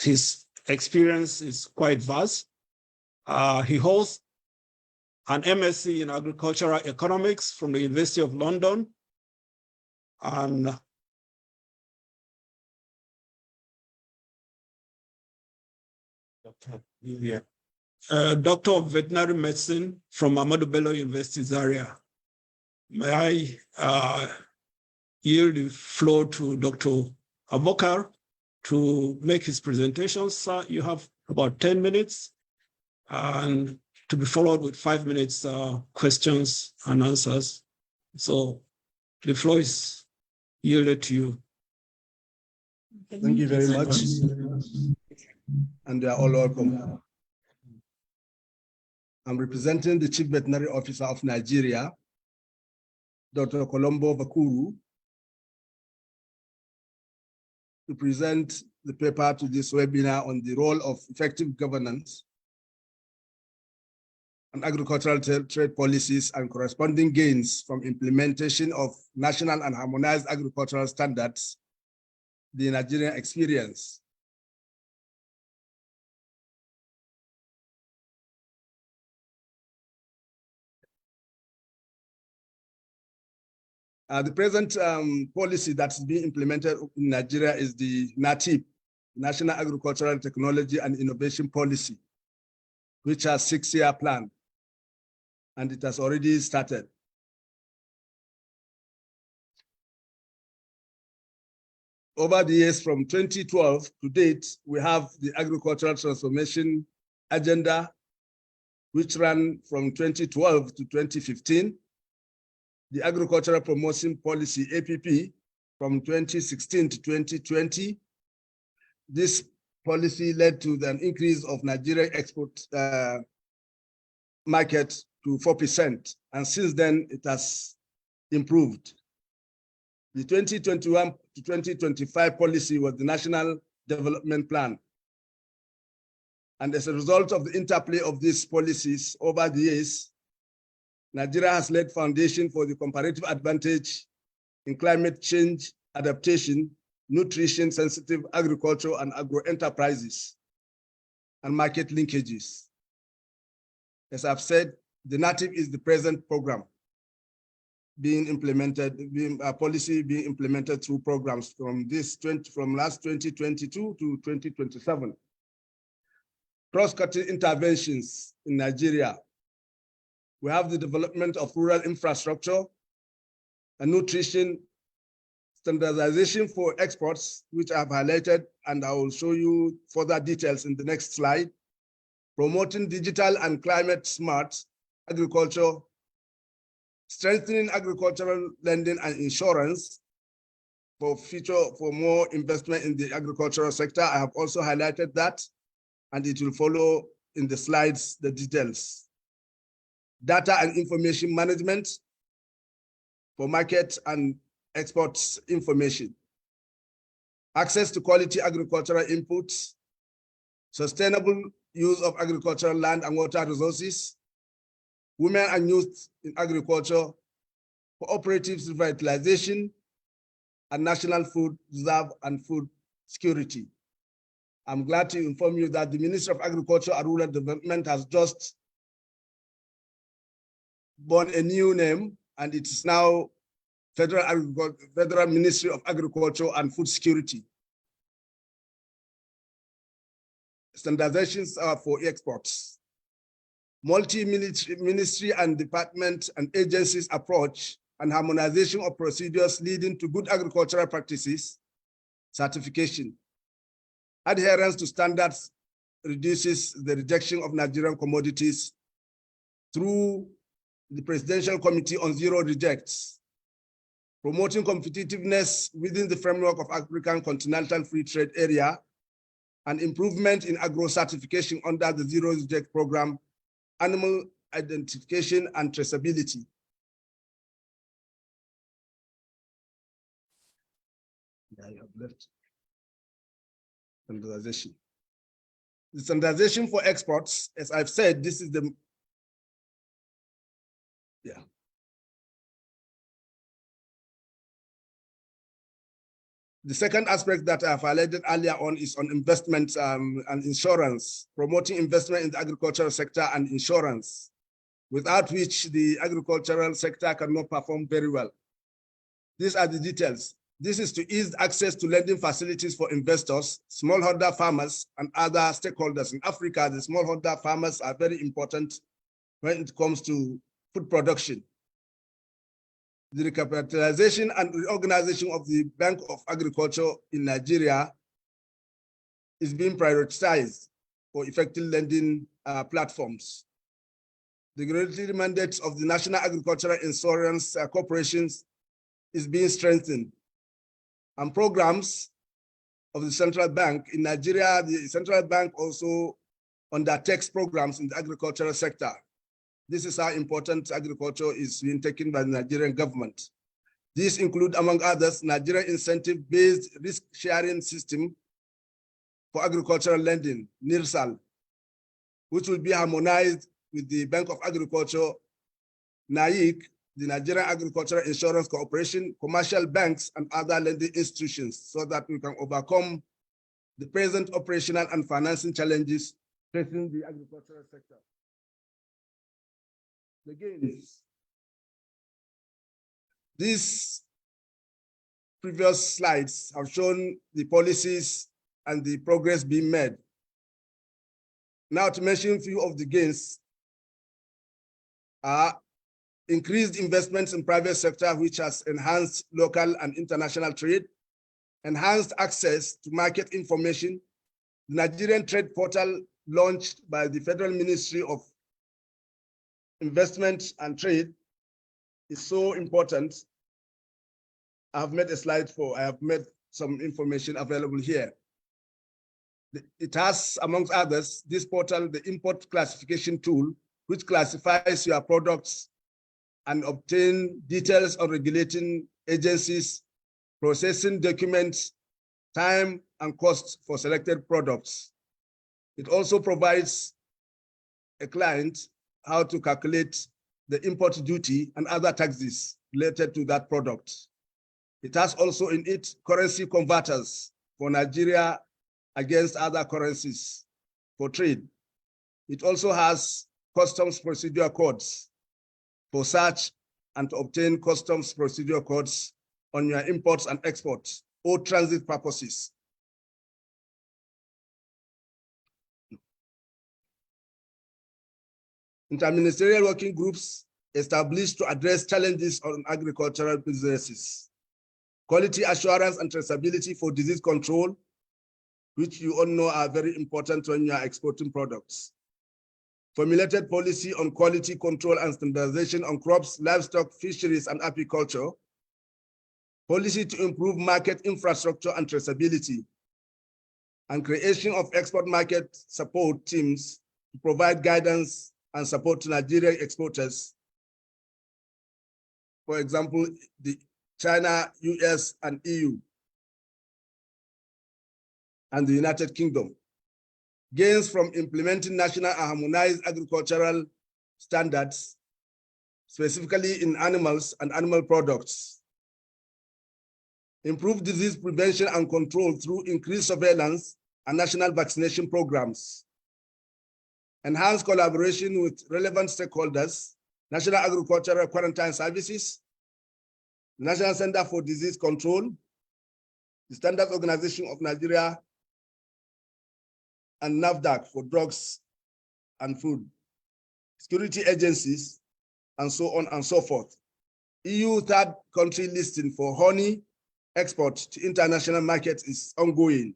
His experience is quite vast. He holds an MSc in agricultural economics from the University of London, and Doctor of Veterinary Medicine from Ahmadu Bello University, Zaria. May I yield the floor to Dr. Abubakar to make his presentation. Sir, you have about 10 minutes, and to be followed with 5 minutes questions and answers. So the floor is yielded to you. Thank you very much. And they are all welcome. I'm representing the Chief Veterinary Officer of Nigeria, Dr. Colombo Vakuru, to present the paper to this webinar on the role of effective governance and agricultural trade policies and corresponding gains from implementation of national and harmonized agricultural standards, the Nigerian experience. The present policy that's being implemented in Nigeria is the NATIP, National Agricultural Technology and Innovation Policy, which has a 6-year plan, and it has already started. Over the years from 2012 to date, we have the Agricultural Transformation Agenda, which ran from 2012 to 2015, the Agricultural Promotion Policy, APP, from 2016 to 2020. This policy led to an increase of Nigerian export market to 4%, and since then it has improved. The 2021 to 2025 policy was the National Development Plan. And as a result of the interplay of these policies over the years, Nigeria has laid foundation for the comparative advantage in climate change adaptation, nutrition-sensitive agriculture and agro-enterprises, and market linkages. As I've said, the NATIP is the present program being implemented, a policy being implemented through programs from last 2022 to 2027. Cross-cutting interventions in Nigeria. We have the development of rural infrastructure and nutrition, standardization for exports, which I've highlighted, and I will show you further details in the next slide. Promoting digital and climate smart agriculture, strengthening agricultural lending and insurance for more investment in the agricultural sector. I have also highlighted that, and it will follow in the slides, the details. Data and information management for market and exports information. Access to quality agricultural inputs, sustainable use of agricultural land and water resources, women and youth in agriculture, cooperatives revitalization, and national food reserve and food security. I'm glad to inform you that the Ministry of Agriculture and Rural Development has just born a new name, and it is now Federal Ministry of Agriculture and Food Security. Standardizations are for exports. Multi-ministry and department and agencies approach and harmonization of procedures leading to good agricultural practices, certification. Adherence to standards reduces the rejection of Nigerian commodities through the Presidential Committee on Zero Rejects. Promoting competitiveness within the framework of African Continental Free Trade Area, and improvement in agro-certification under the Zero Reject Program, animal identification and traceability. I have left standardization. The standardization for exports, as I've said, this is the, The second aspect that I've highlighted earlier on is on investment and insurance, promoting investment in the agricultural sector and insurance, without which the agricultural sector cannot perform very well. These are the details. This is to ease access to lending facilities for investors, smallholder farmers, and other stakeholders. In Africa, the smallholder farmers are very important when it comes to food production. The recapitalization and reorganization of the Bank of Agriculture in Nigeria is being prioritized for effective lending platforms. The regulatory mandates of the National Agricultural Insurance Corporations is being strengthened. And programs of the central bank in Nigeria, the central bank also undertakes programs in the agricultural sector. This is how important agriculture is being taken by the Nigerian government. These include, among others, Nigerian incentive-based risk-sharing system for agricultural lending, NIRSAL, which will be harmonized with the Bank of Agriculture, NAIC, the Nigerian Agricultural Insurance Corporation, commercial banks, and other lending institutions, so that we can overcome the present operational and financing challenges facing the agricultural sector. The gains. These previous slides have shown the policies and the progress being made. Now, to mention a few of the gains are increased investments in private sector, which has enhanced local and international trade, enhanced access to market information. The Nigerian Trade Portal launched by the Federal Ministry of Investment and Trade is so important. I have made some information available here. It has, amongst others, this portal, the import classification tool, which classifies your products and obtain details on regulating agencies, processing documents, time and costs for selected products. It also provides a client how to calculate the import duty and other taxes related to that product. It has also in it currency converters for Nigeria against other currencies for trade. It also has customs procedure codes for search and to obtain customs procedure codes on your imports and exports or transit purposes. Interministerial working groups established to address challenges on agricultural businesses. Quality assurance and traceability for disease control, which you all know are very important when you are exporting products. Formulated policy on quality control and standardization on crops, livestock, fisheries, and apiculture. Policy to improve market infrastructure and traceability. And creation of export market support teams to provide guidance and support to Nigerian exporters. For example, the China, US, and EU, and the United Kingdom. Gains from implementing national and harmonized agricultural standards, specifically in animals and animal products. Improved disease prevention and control through increased surveillance and national vaccination programs. Enhanced collaboration with relevant stakeholders, National Agricultural Quarantine Services, National Center for Disease Control, the Standards Organization of Nigeria, and NAFDAC for drugs and food, security agencies, and so on and so forth. EU third country listing for honey export to international markets is ongoing.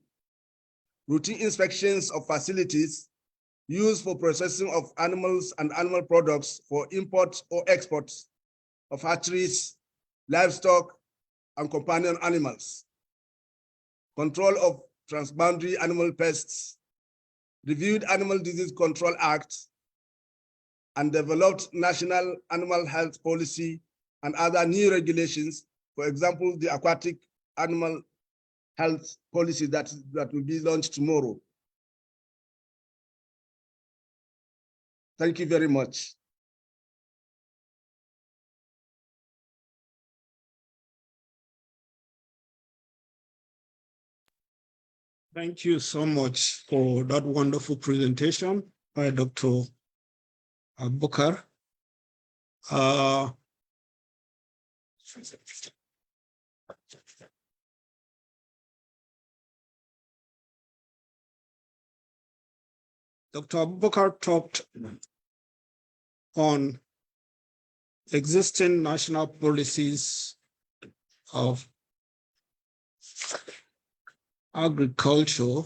Routine inspections of facilities used for processing of animals and animal products for import or export of hatcheries, livestock, and companion animals. Control of transboundary animal pests, reviewed Animal Disease Control Act, and developed National Animal Health Policy and other new regulations, for example, the Aquatic Animal Health Policy that will be launched tomorrow. Thank you very much. Thank you so much for that wonderful presentation by Dr. Abubakar. Dr. Abubakar talked on existing national policies of agriculture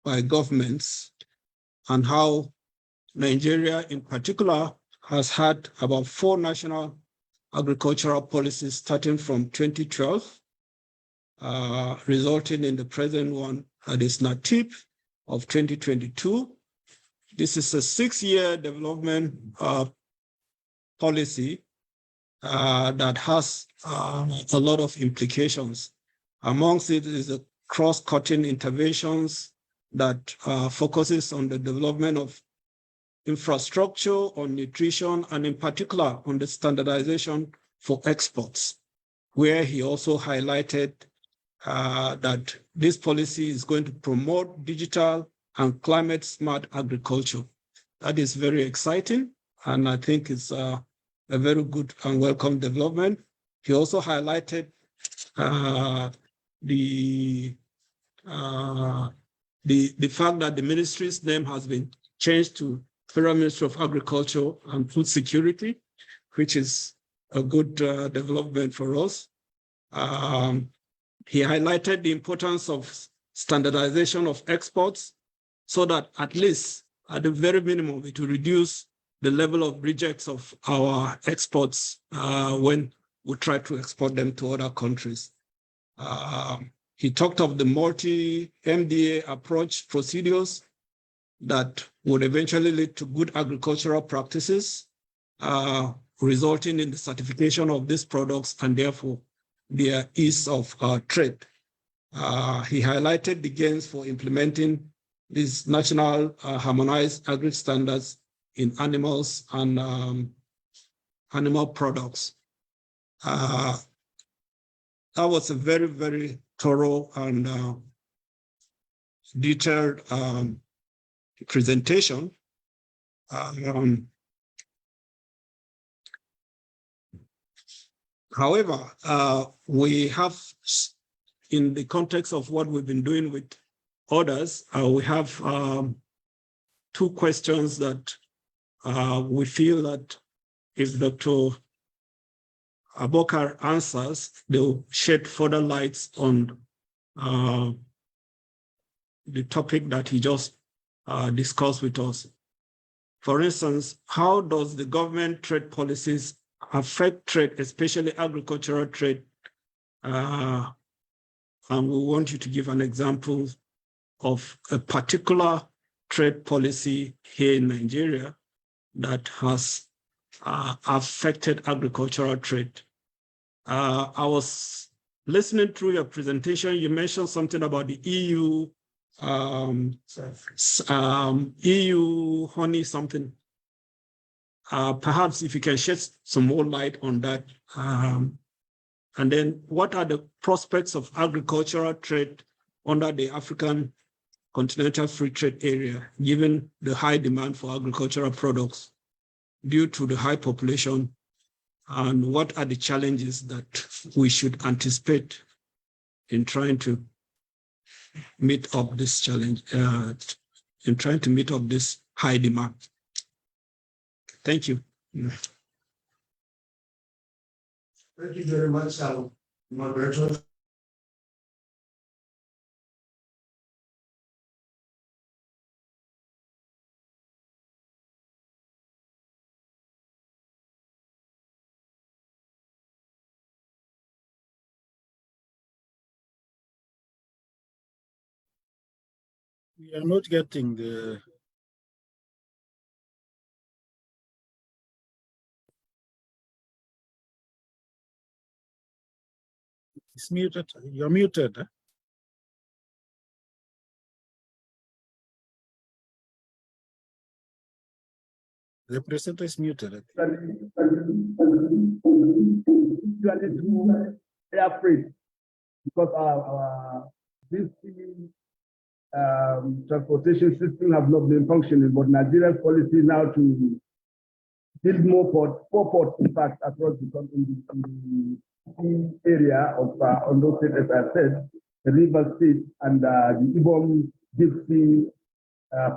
by governments and how Nigeria in particular has had about 4 national agricultural policies starting from 2012, resulting in the present one that is NATIP of 2022. This is a 6-year development policy that has a lot of implications. Amongst it is the cross-cutting interventions that focuses on the development of infrastructure, on nutrition, and in particular on the standardization for exports, where he also highlighted that this policy is going to promote digital and climate-smart agriculture. That is very exciting, and I think it's a very good and welcome development. He also highlighted the fact that the ministry's name has been changed to Federal Ministry of Agriculture and Food Security, which is a good development for us. He highlighted the importance of standardization of exports so that at least at the very minimum, it will reduce the level of rejects of our exports when we try to export them to other countries. He talked of the multi-MDA approach procedures that would eventually lead to good agricultural practices, resulting in the certification of these products and therefore their ease of trade. He highlighted the gains for implementing these national harmonized agri standards in animals and animal products. That was a very, very thorough and detailed presentation. However, we have, in the context of what we've been doing with others, we have two questions that we feel that if Dr. Abokar answers, they'll shed further lights on the topic that he just discussed with us. For instance, how does the government trade policies affect trade, especially agricultural trade? And we want you to give an example of a particular trade policy here in Nigeria that has affected agricultural trade. I was listening through your presentation. You mentioned something about the EU, EU honey something. Perhaps if you can shed some more light on that. And then what are the prospects of agricultural trade under the African Continental Free Trade Area, given the high demand for agricultural products due to the high population, and what are the challenges that we should anticipate in trying to meet up this challenge, in trying to meet up this high demand? Thank you. Thank you very much, Moderator. We are not getting the. It's muted. You're muted. Huh? The presenter is muted. Air freight, because our this transportation system have not been functioning, but Nigeria's policy now to build more ports, 4 ports, in fact, across the area of Ondo State, as I said, the River State and the Ibom Deep Sea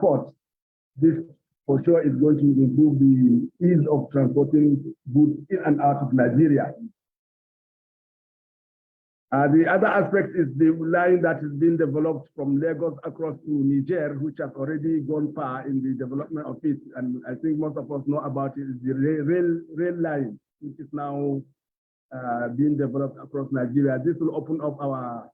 port. This for sure is going to improve the ease of transporting goods in and out of Nigeria. The other aspect is the line that is being developed from Lagos across to Niger, which has already gone far in the development of it. And I think most of us know about it, is the rail line, which is now being developed across Nigeria. This will open up our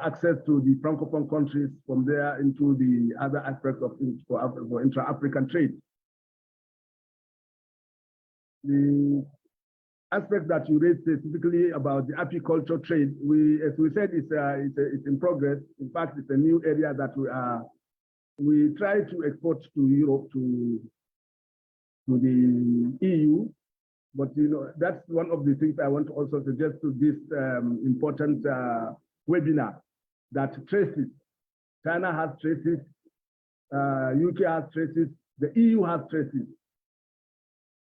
access to the Francophone countries from there into the other aspects of for intra-African trade. The aspect that you raised specifically about the apiculture trade, as we said, it's in progress. In fact, it's a new area that we try to export to Europe, to the EU. But that's one of the things I want to also suggest to this important webinar, that traces. China has traces, UK has traces, the EU has traces.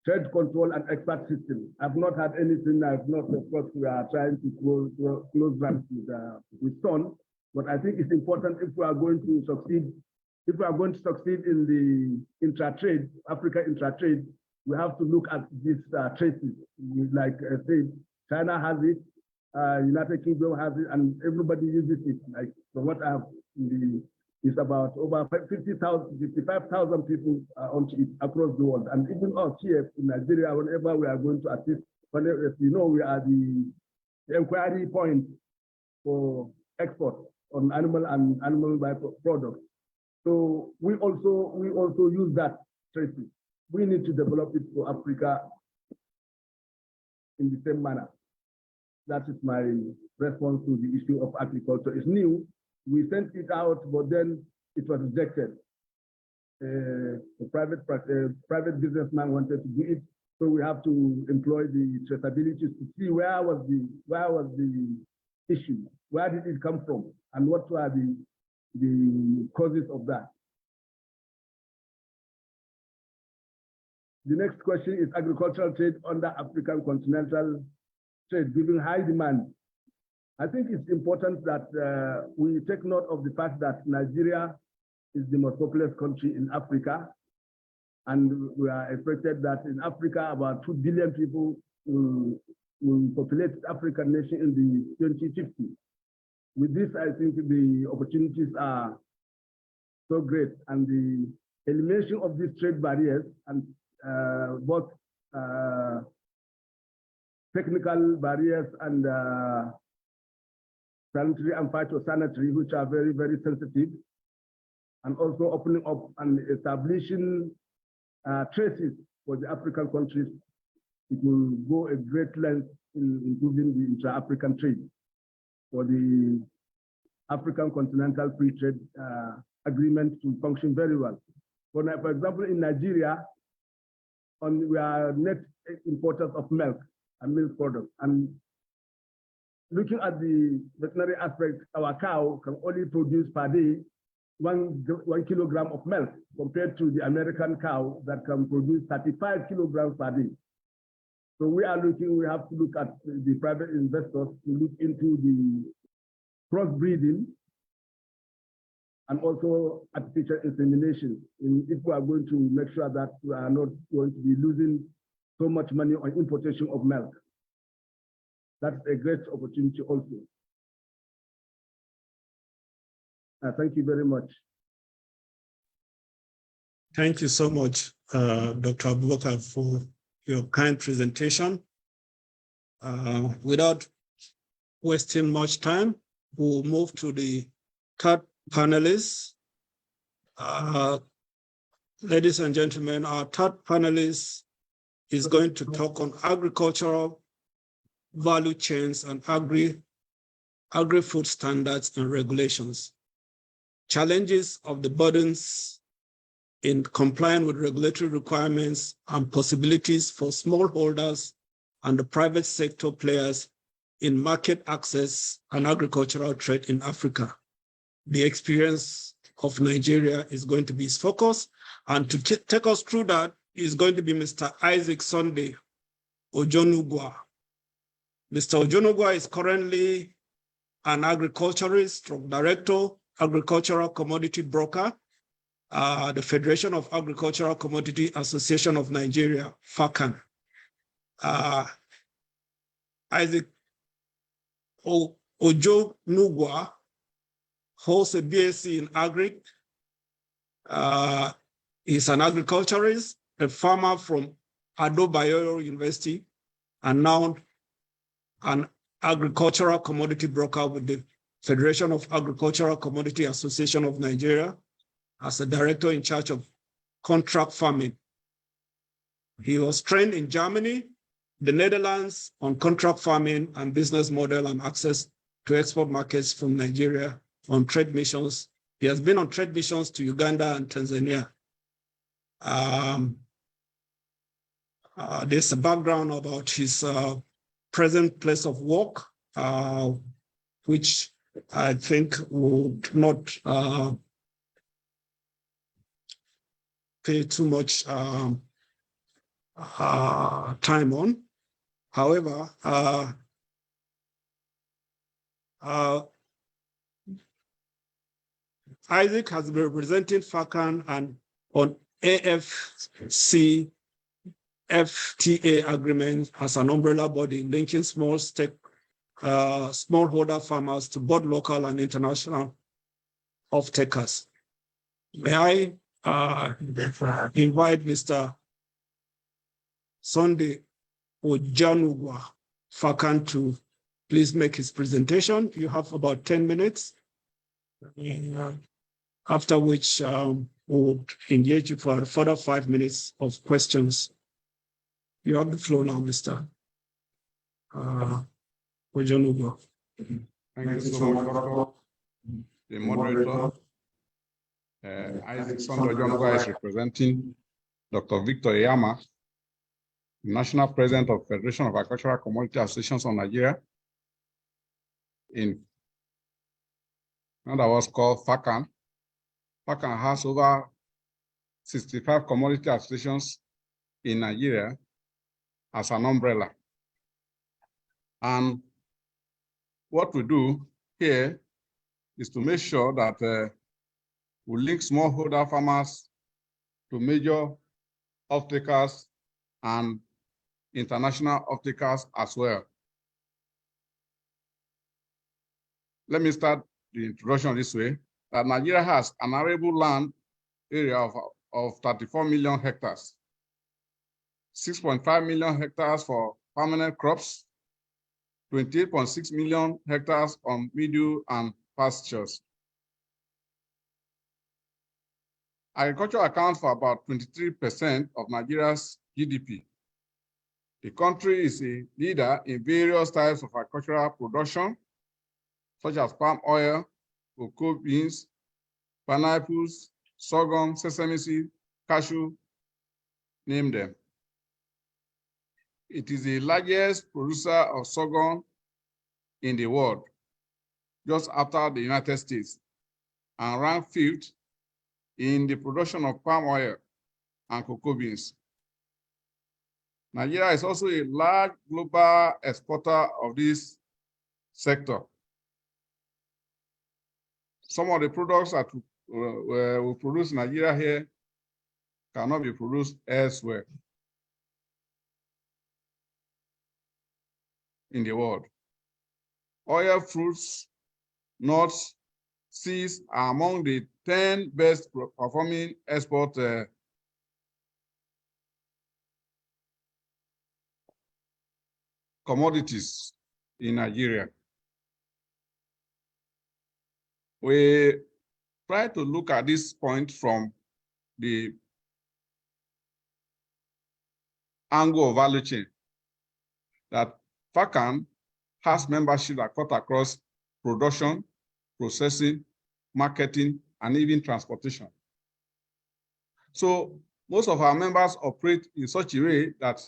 trade control and export system. I've not had anything. I've not, of course, we are trying to close ranks with Stone, but I think it's important if we are going to succeed. If we are going to succeed in the intra-trade, Africa intra-trade, we have to look at these traces. Like I said, China has it, United Kingdom has it, and everybody uses it. Like from what I have, it's about over 55,000 people on it across the world. And even us here in Nigeria, whenever we are going to assist, whenever, you know, we are the inquiry point for export on animal and animal byproducts. So we also use that traces. We need to develop it for Africa in the same manner. That is my response to the issue of agriculture. It's new. We sent it out, but then it was rejected. The private businessman wanted to do it, so we have to employ the traceability to see where was the issue, where did it come from, and what were the causes of that. The next question is agricultural trade under African continental trade, given high demand. I think it's important that we take note of the fact that Nigeria is the most populous country in Africa. And we are expected that in Africa, about 2 billion people will populate African nation in the 2050. With this, I think the opportunities are so great, and the elimination of these trade barriers and both technical barriers and sanitary and phytosanitary, which are very, very sensitive, and also opening up and establishing traces for the African countries. It will go a great length in improving the intra-African trade for the African Continental Free Trade Agreement to function very well. For example, in Nigeria, we are net importers of milk and milk products. And looking at the veterinary aspect, our cow can only produce per day 1 kilogram of milk compared to the American cow that can produce 35 kilograms per day. So we have to look at the private investors to look into the crossbreeding and also artificial insemination. If we are going to make sure that we are not going to be losing so much money on importation of milk. That's a great opportunity also. Thank you very much. Thank you so much, Dr. Abubakar, for your kind presentation. Without wasting much time, we'll move to the third panelist. Ladies and gentlemen, our third panelist is going to talk on agricultural value chains and agri-food standards and regulations, challenges of the burdens in complying with regulatory requirements and possibilities for smallholders and the private sector players in market access and agricultural trade in Africa. The experience of Nigeria is going to be its focus, and to take us through that is going to be Mr. Isaac Sunday Ojonugwa. Mr. Ojonugwa is currently an agriculturist, director, agricultural commodity broker, the Federation of Agricultural Commodity Association of Nigeria, FACAN. Isaac Ojonugwa holds a BSc in Agric. He's an agriculturist, a farmer from Ado Bayero University, and now an agricultural commodity broker with the Federation of Agricultural Commodity Association of Nigeria as a director in charge of contract farming. He was trained in Germany, the Netherlands on contract farming and business model and access to export markets from Nigeria on trade missions. He has been on trade missions to Uganda and Tanzania. There's a background about his present place of work, which I think would not pay too much time on. However, Isaac has been representing FACAN and on AfCFTA Agreement as an umbrella body linking smallholder farmers to both local and international off-takers. May I invite Mr. Sunday Ojanugwa FACAN to please make his presentation. You have about 10 minutes. After which we'll engage you for a further 5 minutes of questions. You have the floor now, Mr. Ojanugo. Thank you so much, Doctor. The moderator, Isaac Ojanugo, is representing Dr. Victor Eyama, National President of Federation of Agricultural Commodity Associations of Nigeria, in other words called FACAN. FACAN has over 65 commodity associations in Nigeria as an umbrella. And what we do here is to make sure that we link smallholder farmers to major off-takers and international off-takers as well. Let me start the introduction this way, that Nigeria has an arable land area of 34 million hectares, 6.5 million hectares for permanent crops, 28.6 million hectares on meadow and pastures. Agriculture accounts for about 23% of Nigeria's GDP. The country is a leader in various types of agricultural production, such as palm oil, cocoa beans, pineapples, sorghum, sesame seed, cashew, name them. It is the largest producer of sorghum in the world, just after the United States, and ranked 5th in the production of palm oil and cocoa beans. Nigeria is also a large global exporter of this sector. Some of the products that we produce in Nigeria here cannot be produced elsewhere in the world. Oil, fruits, nuts, seeds are among the 10 best performing export commodities in Nigeria. We try to look at this point from the angle of value chain, that FACAN has membership that cut across production, processing, marketing, and even transportation. So most of our members operate in such a way that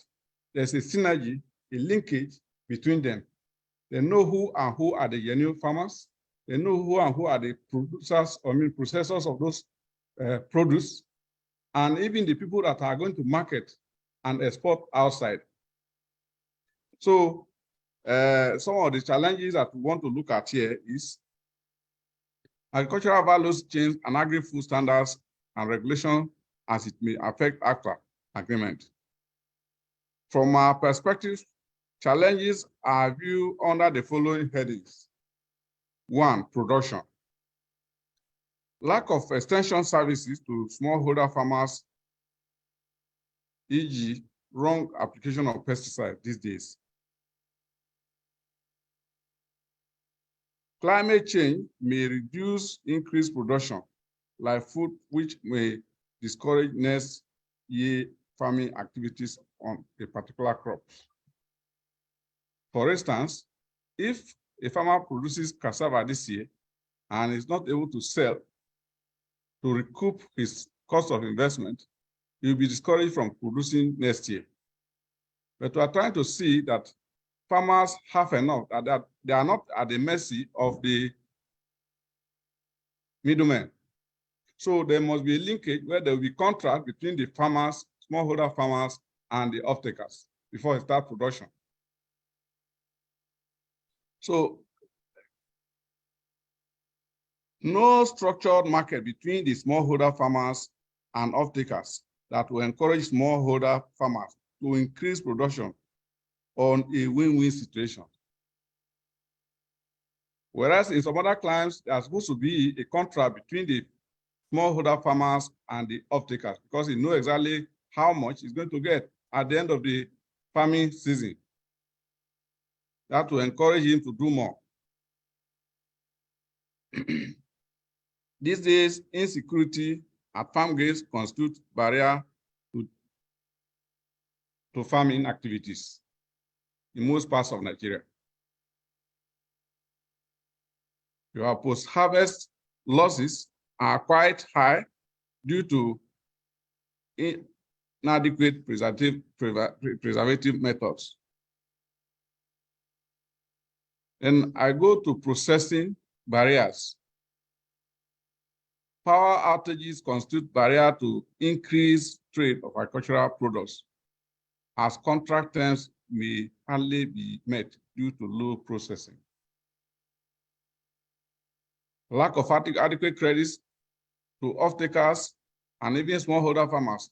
there's a synergy, a linkage between them. They know who are the genuine farmers. They know who are the producers, processors of those produce, and even the people that are going to market and export outside. So some of the challenges that we want to look at here is agricultural values chains and agri-food standards and regulation as it may affect AfCFTA agreement. From our perspective, challenges are viewed under the following headings. 1, production. Lack of extension services to smallholder farmers, e.g., wrong application of pesticides these days. Climate change may reduce increased production, like food, which may discourage next year farming activities on a particular crop. For instance, if a farmer produces cassava this year and is not able to sell to recoup his cost of investment, he will be discouraged from producing next year. But we are trying to see that farmers have enough, that they are not at the mercy of the middlemen. So there must be a linkage where there will be contract between the farmers, smallholder farmers, and the off-takers before it starts production. So no structured market between the smallholder farmers and off-takers that will encourage smallholder farmers to increase production on a win-win situation. Whereas in some other climes, there's supposed to be a contract between the smallholder farmers and the off-takers because they know exactly how much he's going to get at the end of the farming season. That will encourage him to do more. These days, insecurity at farm gates constitutes barrier to farming activities in most parts of Nigeria. Your post-harvest losses are quite high due to inadequate preservative methods. Then I go to processing barriers. Power outages constitute barrier to increase trade of agricultural products, as contract terms may hardly be met due to low processing. Lack of adequate credits to off-takers and even smallholder farmers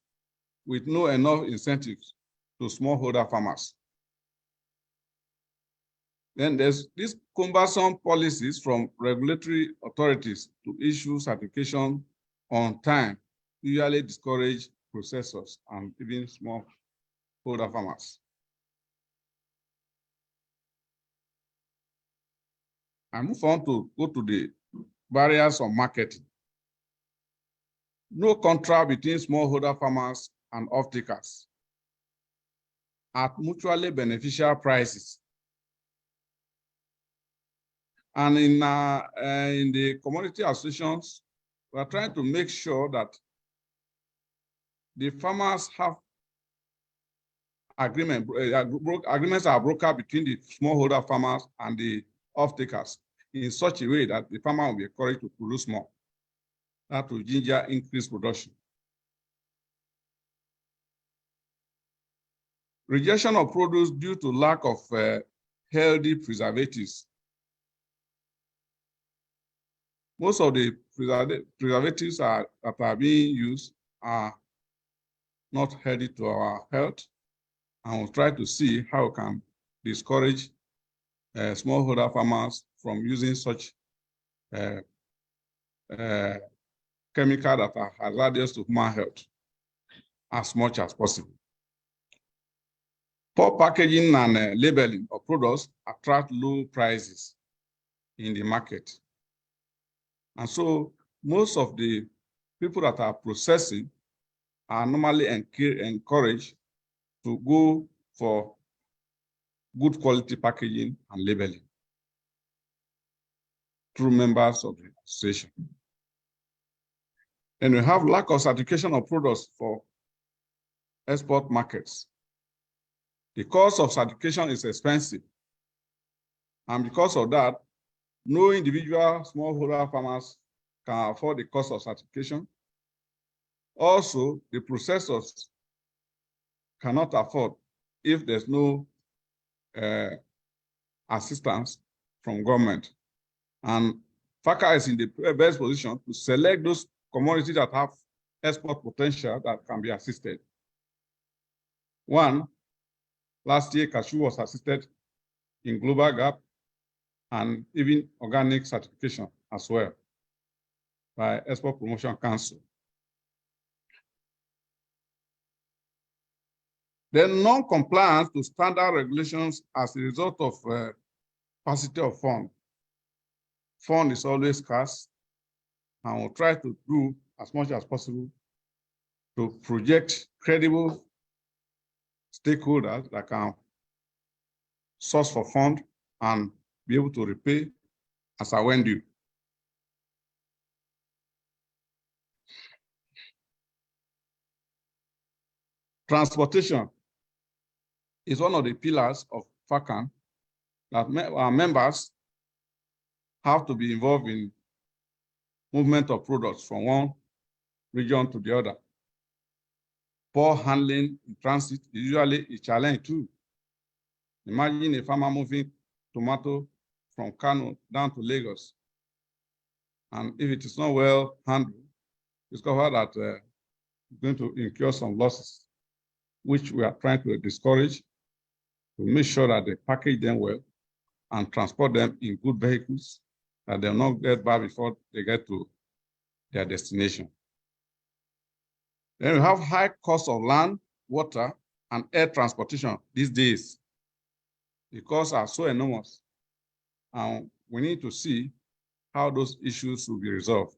with no enough incentives to smallholder farmers. Then there's these cumbersome policies from regulatory authorities to issue certification on time, usually discourage processors and even smallholder farmers. I move on to go to the barriers on marketing. No contract between smallholder farmers and off-takers at mutually beneficial prices. And in the commodity associations, we are trying to make sure that the farmers have agreements are brokered between the smallholder farmers and the off-takers in such a way that the farmer will be encouraged to produce more. That will ginger increased production. Rejection of produce due to lack of healthy preservatives. Most of the preservatives that are being used are not healthy to our health, and we'll try to see how we can discourage smallholder farmers from using such chemicals that are hazardous to human health as much as possible. Poor packaging and labeling of products attract low prices in the market. And so most of the people that are processing are normally encouraged to go for good quality packaging and labeling through members of the association. And we have lack of certification of products for export markets. The cost of certification is expensive. And because of that, no individual smallholder farmers can afford the cost of certification. Also, the processors cannot afford if there's no assistance from government. And FACA is in the best position to select those commodities that have export potential that can be assisted. One, last year, cashew was assisted in Global Gap and even organic certification as well by Export Promotion Council. Then non-compliance to standard regulations as a result of paucity of fund. Fund is always scarce, and we'll try to do as much as possible to project credible stakeholders that can source for fund and be able to repay as and when due. Transportation is one of the pillars of FACAN that our members have to be involved in movement of products from one region to the other. Poor handling in transit is usually a challenge too. Imagine a farmer moving tomato from Kano down to Lagos. And if it is not well handled, discover that it's going to incur some losses, which we are trying to discourage, to make sure that they package them well and transport them in good vehicles, that they'll not get bad before they get to their destination. Then we have high cost of land, water, and air transportation these days. The costs are so enormous, and we need to see how those issues will be resolved.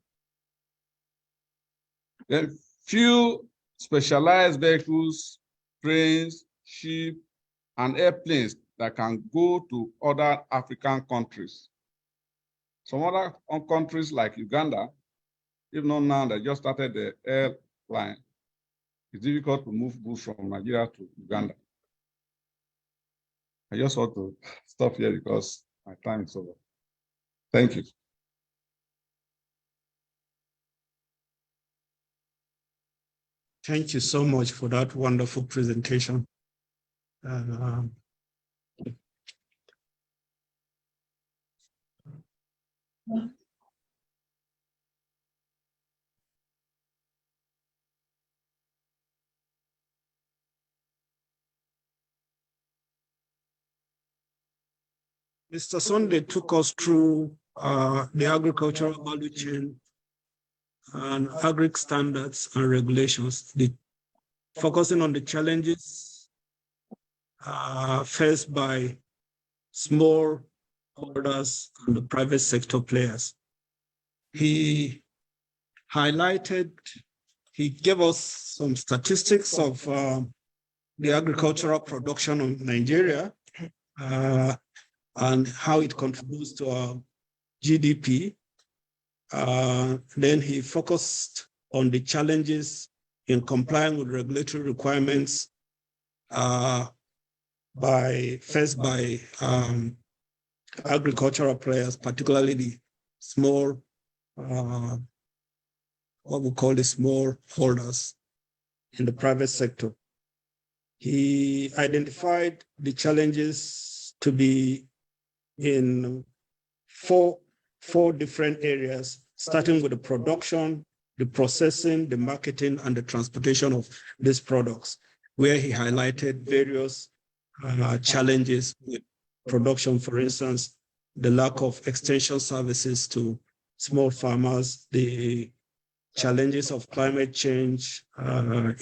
Then few specialized vehicles, trains, ships, and airplanes that can go to other African countries. Some other countries like Uganda, if not now, they just started the airline. It's difficult to move goods from Nigeria to Uganda. I just want to stop here because my time is over. Thank you. Thank you so much for that wonderful presentation. Mr. Sunday took us through the agricultural value chain and agri standards and regulations, focusing on the challenges faced by small holders and the private sector players. He gave us some statistics of the agricultural production of Nigeria and how it contributes to our GDP. Then he focused on the challenges in complying with regulatory requirements faced by agricultural players, particularly the small, what we call the small holders in the private sector. He identified the challenges to be in four different areas, starting with the production, the processing, the marketing, and the transportation of these products, where he highlighted various challenges with production, for instance, the lack of extension services to small farmers, the challenges of climate change,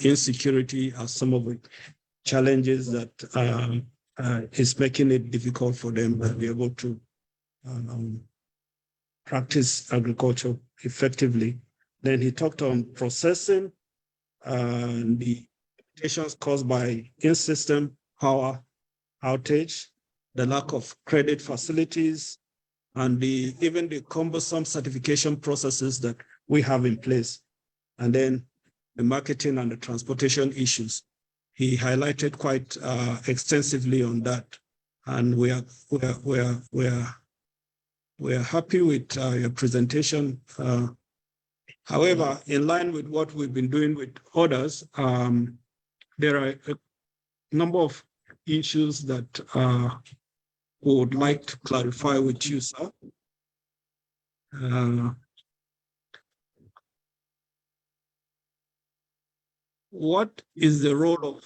insecurity are some of the challenges that is making it difficult for them to be able to practice agriculture effectively. Then he talked on processing and the limitations caused by in-system power outage, the lack of credit facilities, and even the cumbersome certification processes that we have in place. And then the marketing and the transportation issues. He highlighted quite extensively on that. And we are happy with your presentation. However, in line with what we've been doing with others, there are a number of issues that we would like to clarify with you, sir. What is the role of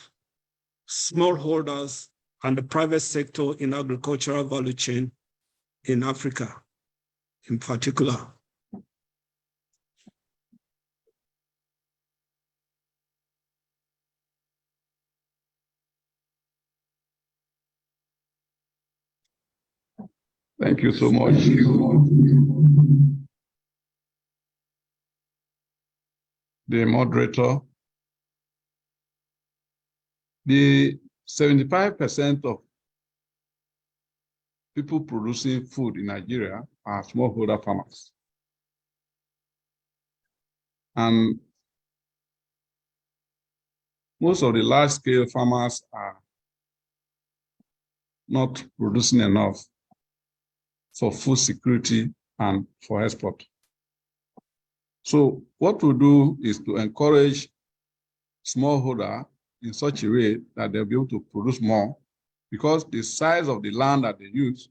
smallholders and the private sector in agricultural value chain in Africa in particular? Thank you so much. The moderator. The 75% of people producing food in Nigeria are smallholder farmers. And most of the large-scale farmers are not producing enough for food security and for export. So what we do is to encourage smallholder in such a way that they'll be able to produce more, because the size of the land that they use,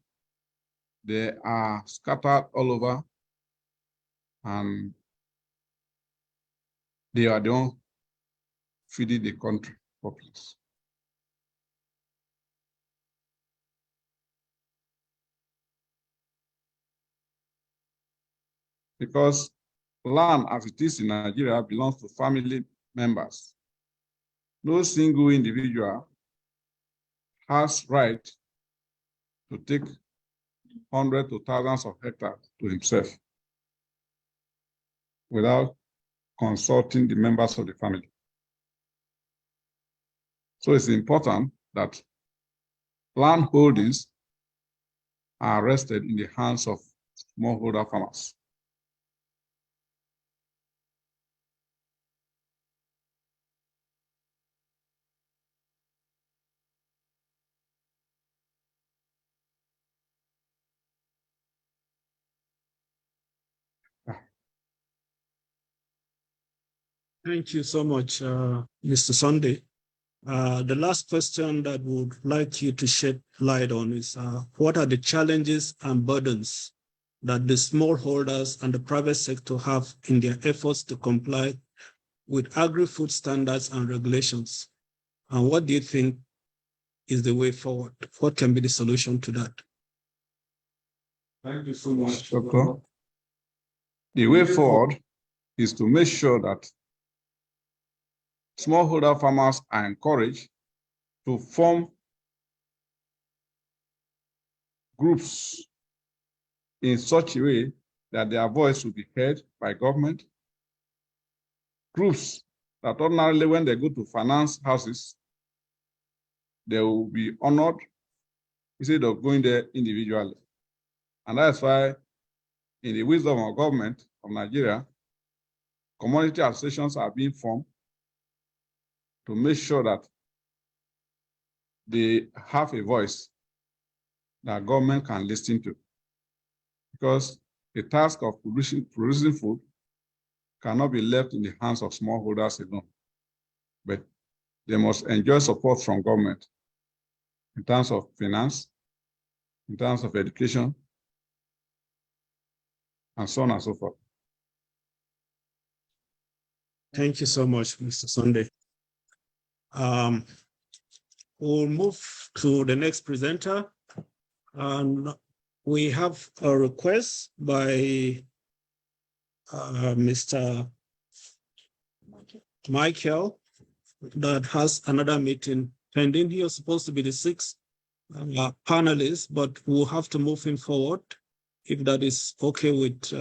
they are scattered all over, and they are the ones feeding the country populace. Because land as it is in Nigeria belongs to family members. No single individual has right to take hundreds to thousands of hectares to himself without consulting the members of the family. So it's important that land holdings are rested in the hands of smallholder farmers. Thank you so much, Mr. Sunday. The last question that we would like you to shed light on is what are the challenges and burdens that the smallholders and the private sector have in their efforts to comply with agri-food standards and regulations? And what do you think is the way forward? What can be the solution to that? Thank you so much, Doctor. The way forward is to make sure that smallholder farmers are encouraged to form groups in such a way that their voice will be heard by government. Groups that ordinarily, when they go to finance houses, they will be honored instead of going there individually. And that's why, in the wisdom of government of Nigeria, community associations are being formed to make sure that they have a voice that government can listen to. Because the task of producing food cannot be left in the hands of smallholders alone, but they must enjoy support from government in terms of finance, in terms of education, and so on and so forth. Thank you so much, Mr. Sunday. We'll move to the next presenter. We have a request by Mr. Michael that has another meeting pending. He was supposed to be the sixth panelist, but we'll have to move him forward if that is okay with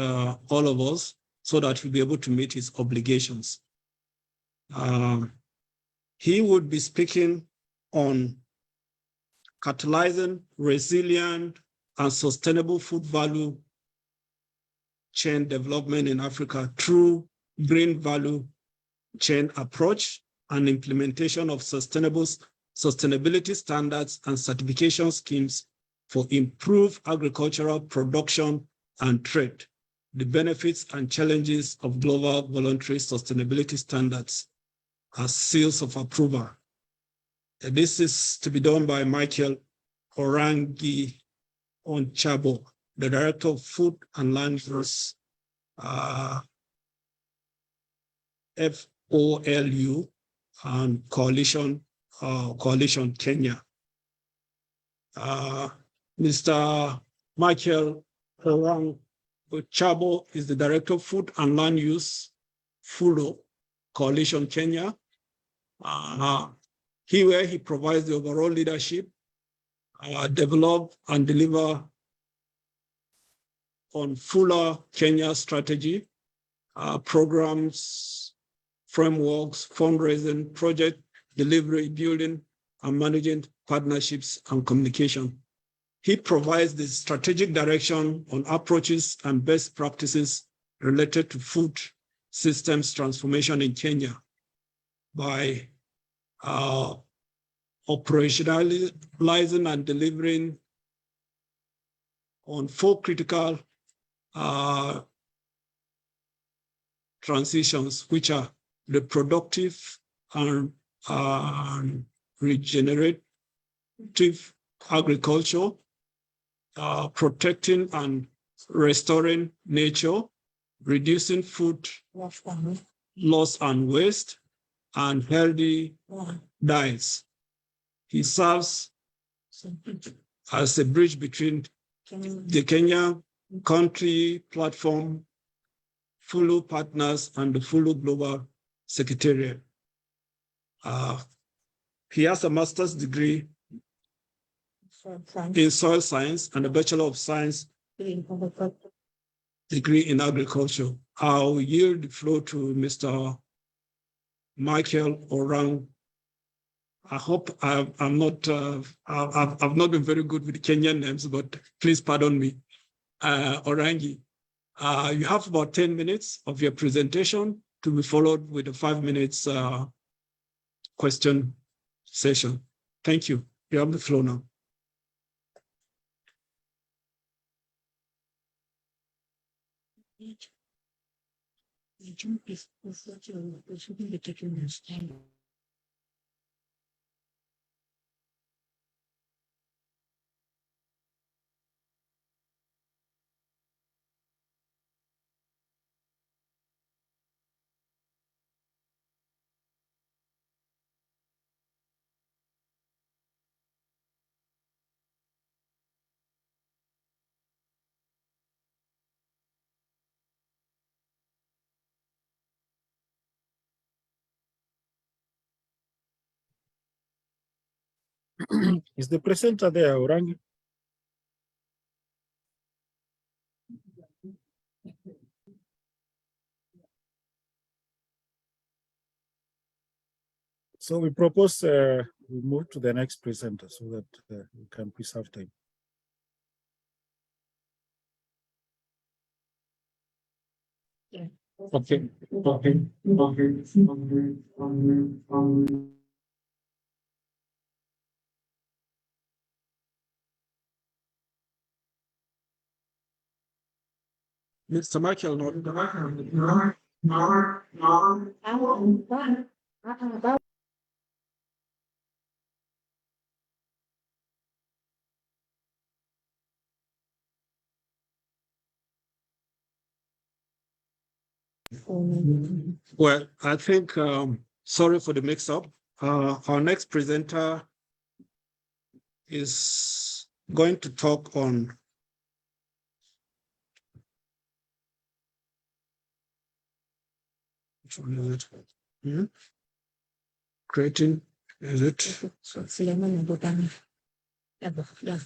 all of us, so that he'll be able to meet his obligations. He would be speaking on catalyzing resilient and sustainable food value chain development in Africa through green value chain approach and implementation of sustainability standards and certification schemes for improved agricultural production and trade, the benefits and challenges of global voluntary sustainability standards as seals of approval. This is to be done by Michael Orangi Onchabo, the Director of Food and Land Use, FOLU, and Coalition Kenya. Mr. Michael Orang Chabo is the Director of Food and Land Use, FULO, Coalition Kenya. Here he provides the overall leadership, develop and deliver on fuller Kenya strategy, programs, frameworks, fundraising, project delivery, building, and managing partnerships and communication. He provides the strategic direction on approaches and best practices related to food systems transformation in Kenya by operationalizing and delivering on 4 critical transitions, which are reproductive and regenerative agriculture, protecting and restoring nature, reducing food loss and waste, and healthy diets. He serves as a bridge between the Kenya Country Platform, Fulu Partners, and the Fulu Global Secretariat. He has a master's degree in soil science and a Bachelor of Science degree in agriculture. I'll yield the floor to Mr. Michael Orang. I hope I've not been very good with Kenyan names, but please pardon me. Orangi, you have about 10 minutes of your presentation to be followed with a 5 minutes question session. Thank you. You have the floor now. Is the presenter there, Orangi? So we propose we move to the next presenter so that we can preserve time. Yeah. Okay. Mr. Michael, well, I think, sorry for the mix-up. Our next presenter is going to talk on which one is it? Creating, is it?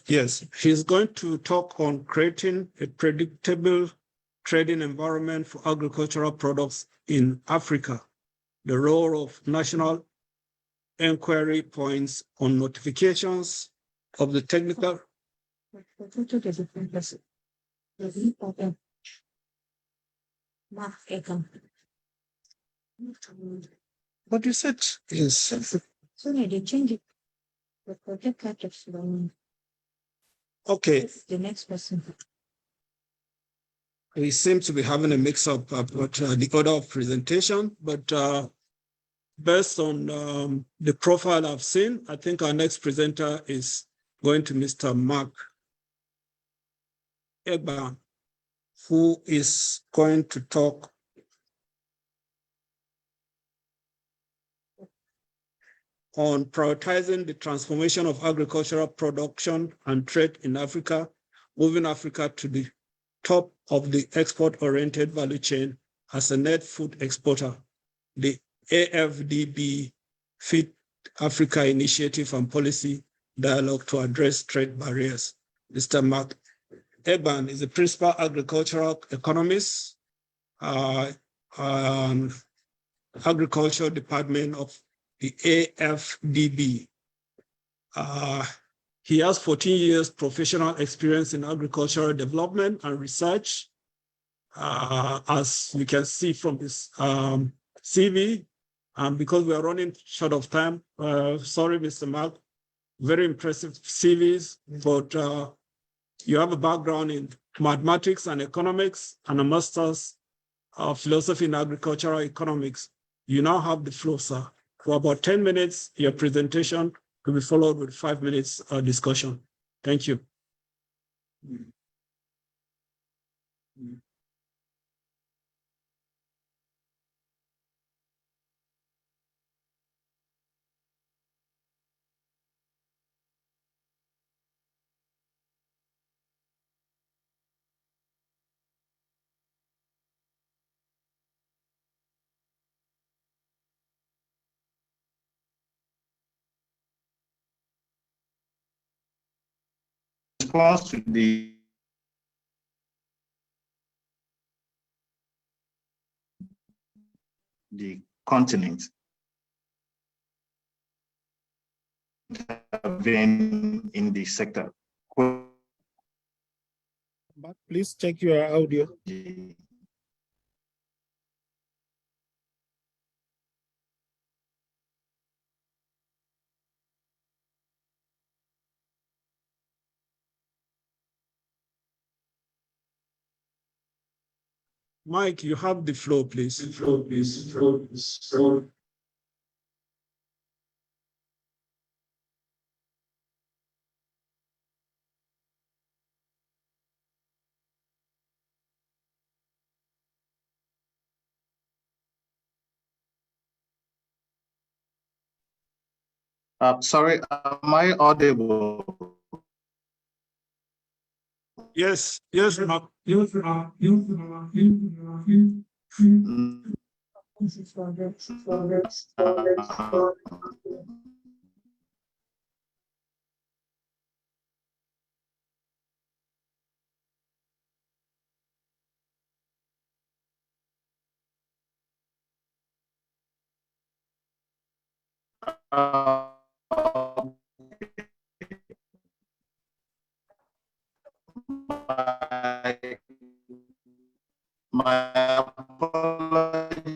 Yes, he's going to talk on creating a predictable trading environment for agricultural products in Africa, the role of national inquiry points on notifications of the technical. What you said is. So they change it. Okay. The next person. We seem to be having a mix-up about the order of presentation, but based on the profile I've seen, I think our next presenter is going to Mr. Mark Egban, who is going to talk on prioritizing the transformation of agricultural production and trade in Africa, moving Africa to the top of the export-oriented value chain as a net food exporter. The AfDB Feed Africa Initiative and Policy Dialogue to address trade barriers. Mr. Mark Egban is a principal agricultural economist, agriculture department of the AfDB. He has 14 years professional experience in agricultural development and research. As you can see from his CV, because we are running short of time, sorry, Mr. Mark, very impressive CVs, but you have a background in mathematics and economics and a master's of philosophy in agricultural economics. You now have the floor, sir. for about 10 minutes, your presentation to be followed with 5 minutes discussion. Thank you. Response to the continent in the sector. But please check your audio. Mike, you have the floor, please. Sorry, am I audible? Yes. Mark. My apologies.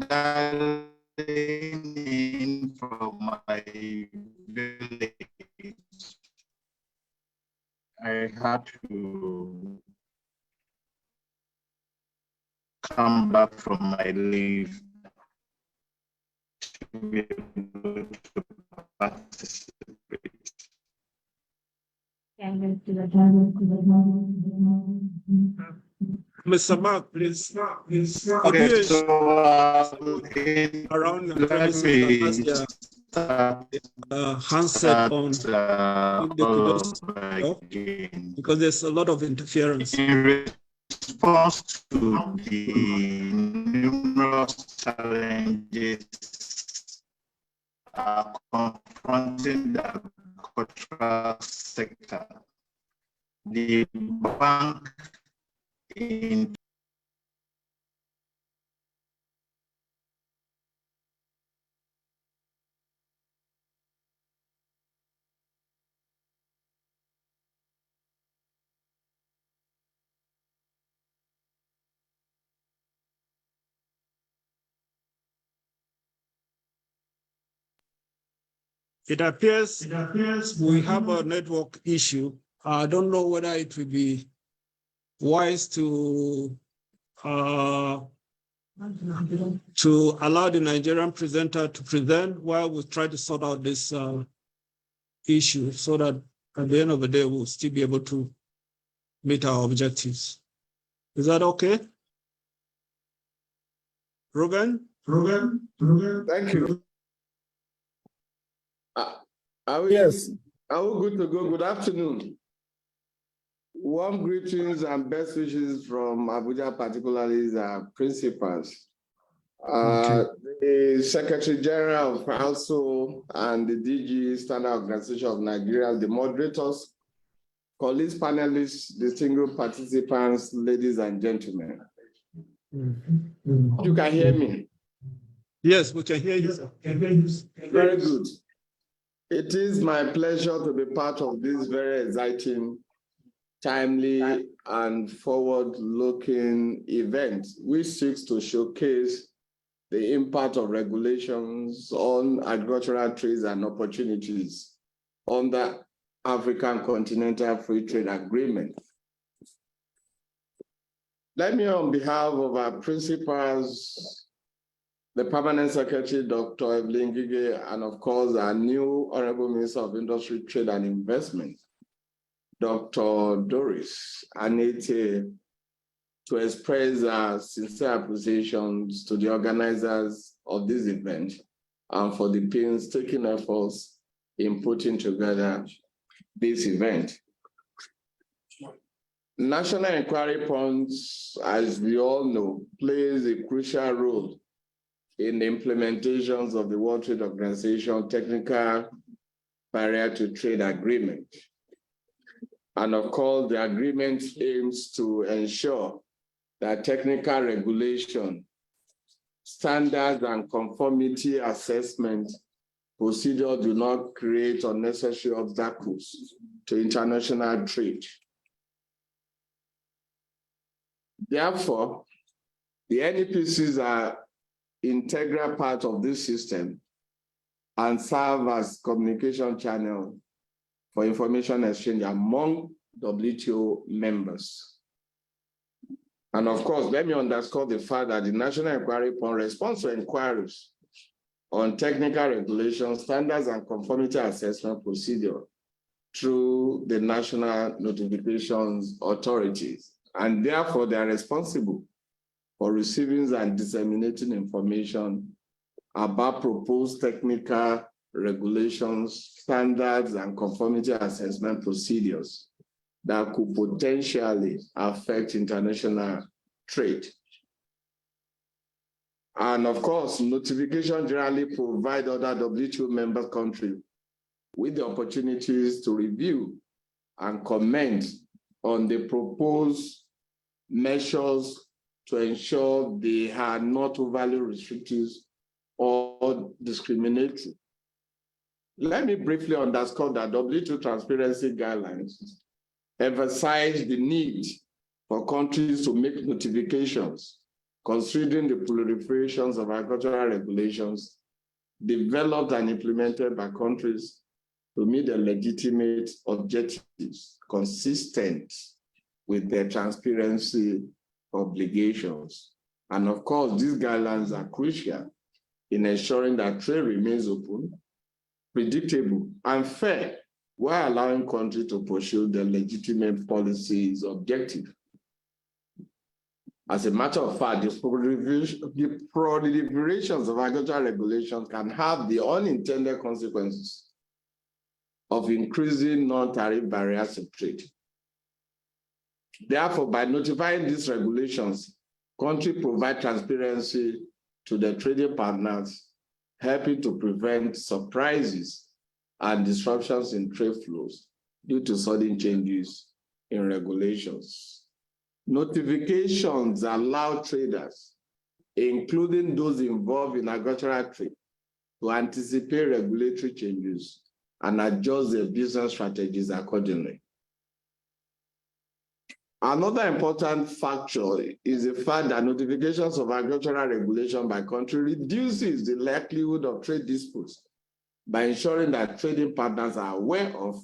Dialing in from my village. I had to come back from my leave to be able to participate. Mr. Mark, please. Okay, so around your premises that has handset on, because there's a lot of interference. In response to the numerous challenges confronting the agricultural sector, the bank in It appears we have a network issue. I don't know whether it would be wise to allow the Nigerian presenter to present while we try to sort out this issue, so that at the end of the day, we'll still be able to meet our objectives. Is that okay? Ruben? Thank you. Yes. Are we good to go? Good afternoon. Warm greetings and best wishes from Abuja, particularly the principals. The Secretary General of Council and the DG Standard Organization of Nigeria, the moderators, colleagues, panelists, distinguished participants, ladies and gentlemen. You can hear me? Yes, we can hear you, sir. Very good. It is my pleasure to be part of this very exciting, timely, and forward-looking event, which seeks to showcase the impact of regulations on agricultural trades and opportunities under African Continental Free Trade Agreement. Let me, on behalf of our principals, the Permanent Secretary, Dr. Evelyn Gige, and of course, our new Honorable Minister of Industry, Trade and Investment, Dr. Doris Anete, to express our sincere appreciations to the organizers of this event and for the painstaking efforts in putting together this event. National Inquiry Points, as we all know, plays a crucial role in the implementations of the World Trade Organization Technical Barrier to Trade Agreement. And of course, the agreement aims to ensure that technical regulation, standards, and conformity assessment procedures do not create unnecessary obstacles to international trade. Therefore, the NEPCs are integral part of this system and serve as communication channel for information exchange among WTO members. And of course, let me underscore the fact that the National Inquiry Point responds to inquiries on technical regulations, standards, and conformity assessment procedure through the national notifications authorities. And therefore, they are responsible for receiving and disseminating information about proposed technical regulations, standards, and conformity assessment procedures that could potentially affect international trade. And of course, notification generally provide other WTO member countries with the opportunities to review and comment on the proposed measures to ensure they are not overly restrictive or discriminatory. Let me briefly underscore that WTO transparency guidelines emphasize the need for countries to make notifications considering the proliferations of agricultural regulations developed and implemented by countries to meet their legitimate objectives consistent with their transparency obligations. And of course, these guidelines are crucial in ensuring that trade remains open, predictable, and fair, while allowing countries to pursue their legitimate policies objectives. As a matter of fact, the proliferations of agricultural regulations can have the unintended consequences of increasing non-tariff barriers to trade. Therefore, by notifying these regulations, countries provide transparency to their trading partners, helping to prevent surprises and disruptions in trade flows due to sudden changes in regulations. Notifications allow traders, including those involved in agricultural trade, to anticipate regulatory changes and adjust their business strategies accordingly. Another important factor is the fact that notifications of agricultural regulation by country reduces the likelihood of trade disputes by ensuring that trading partners are aware of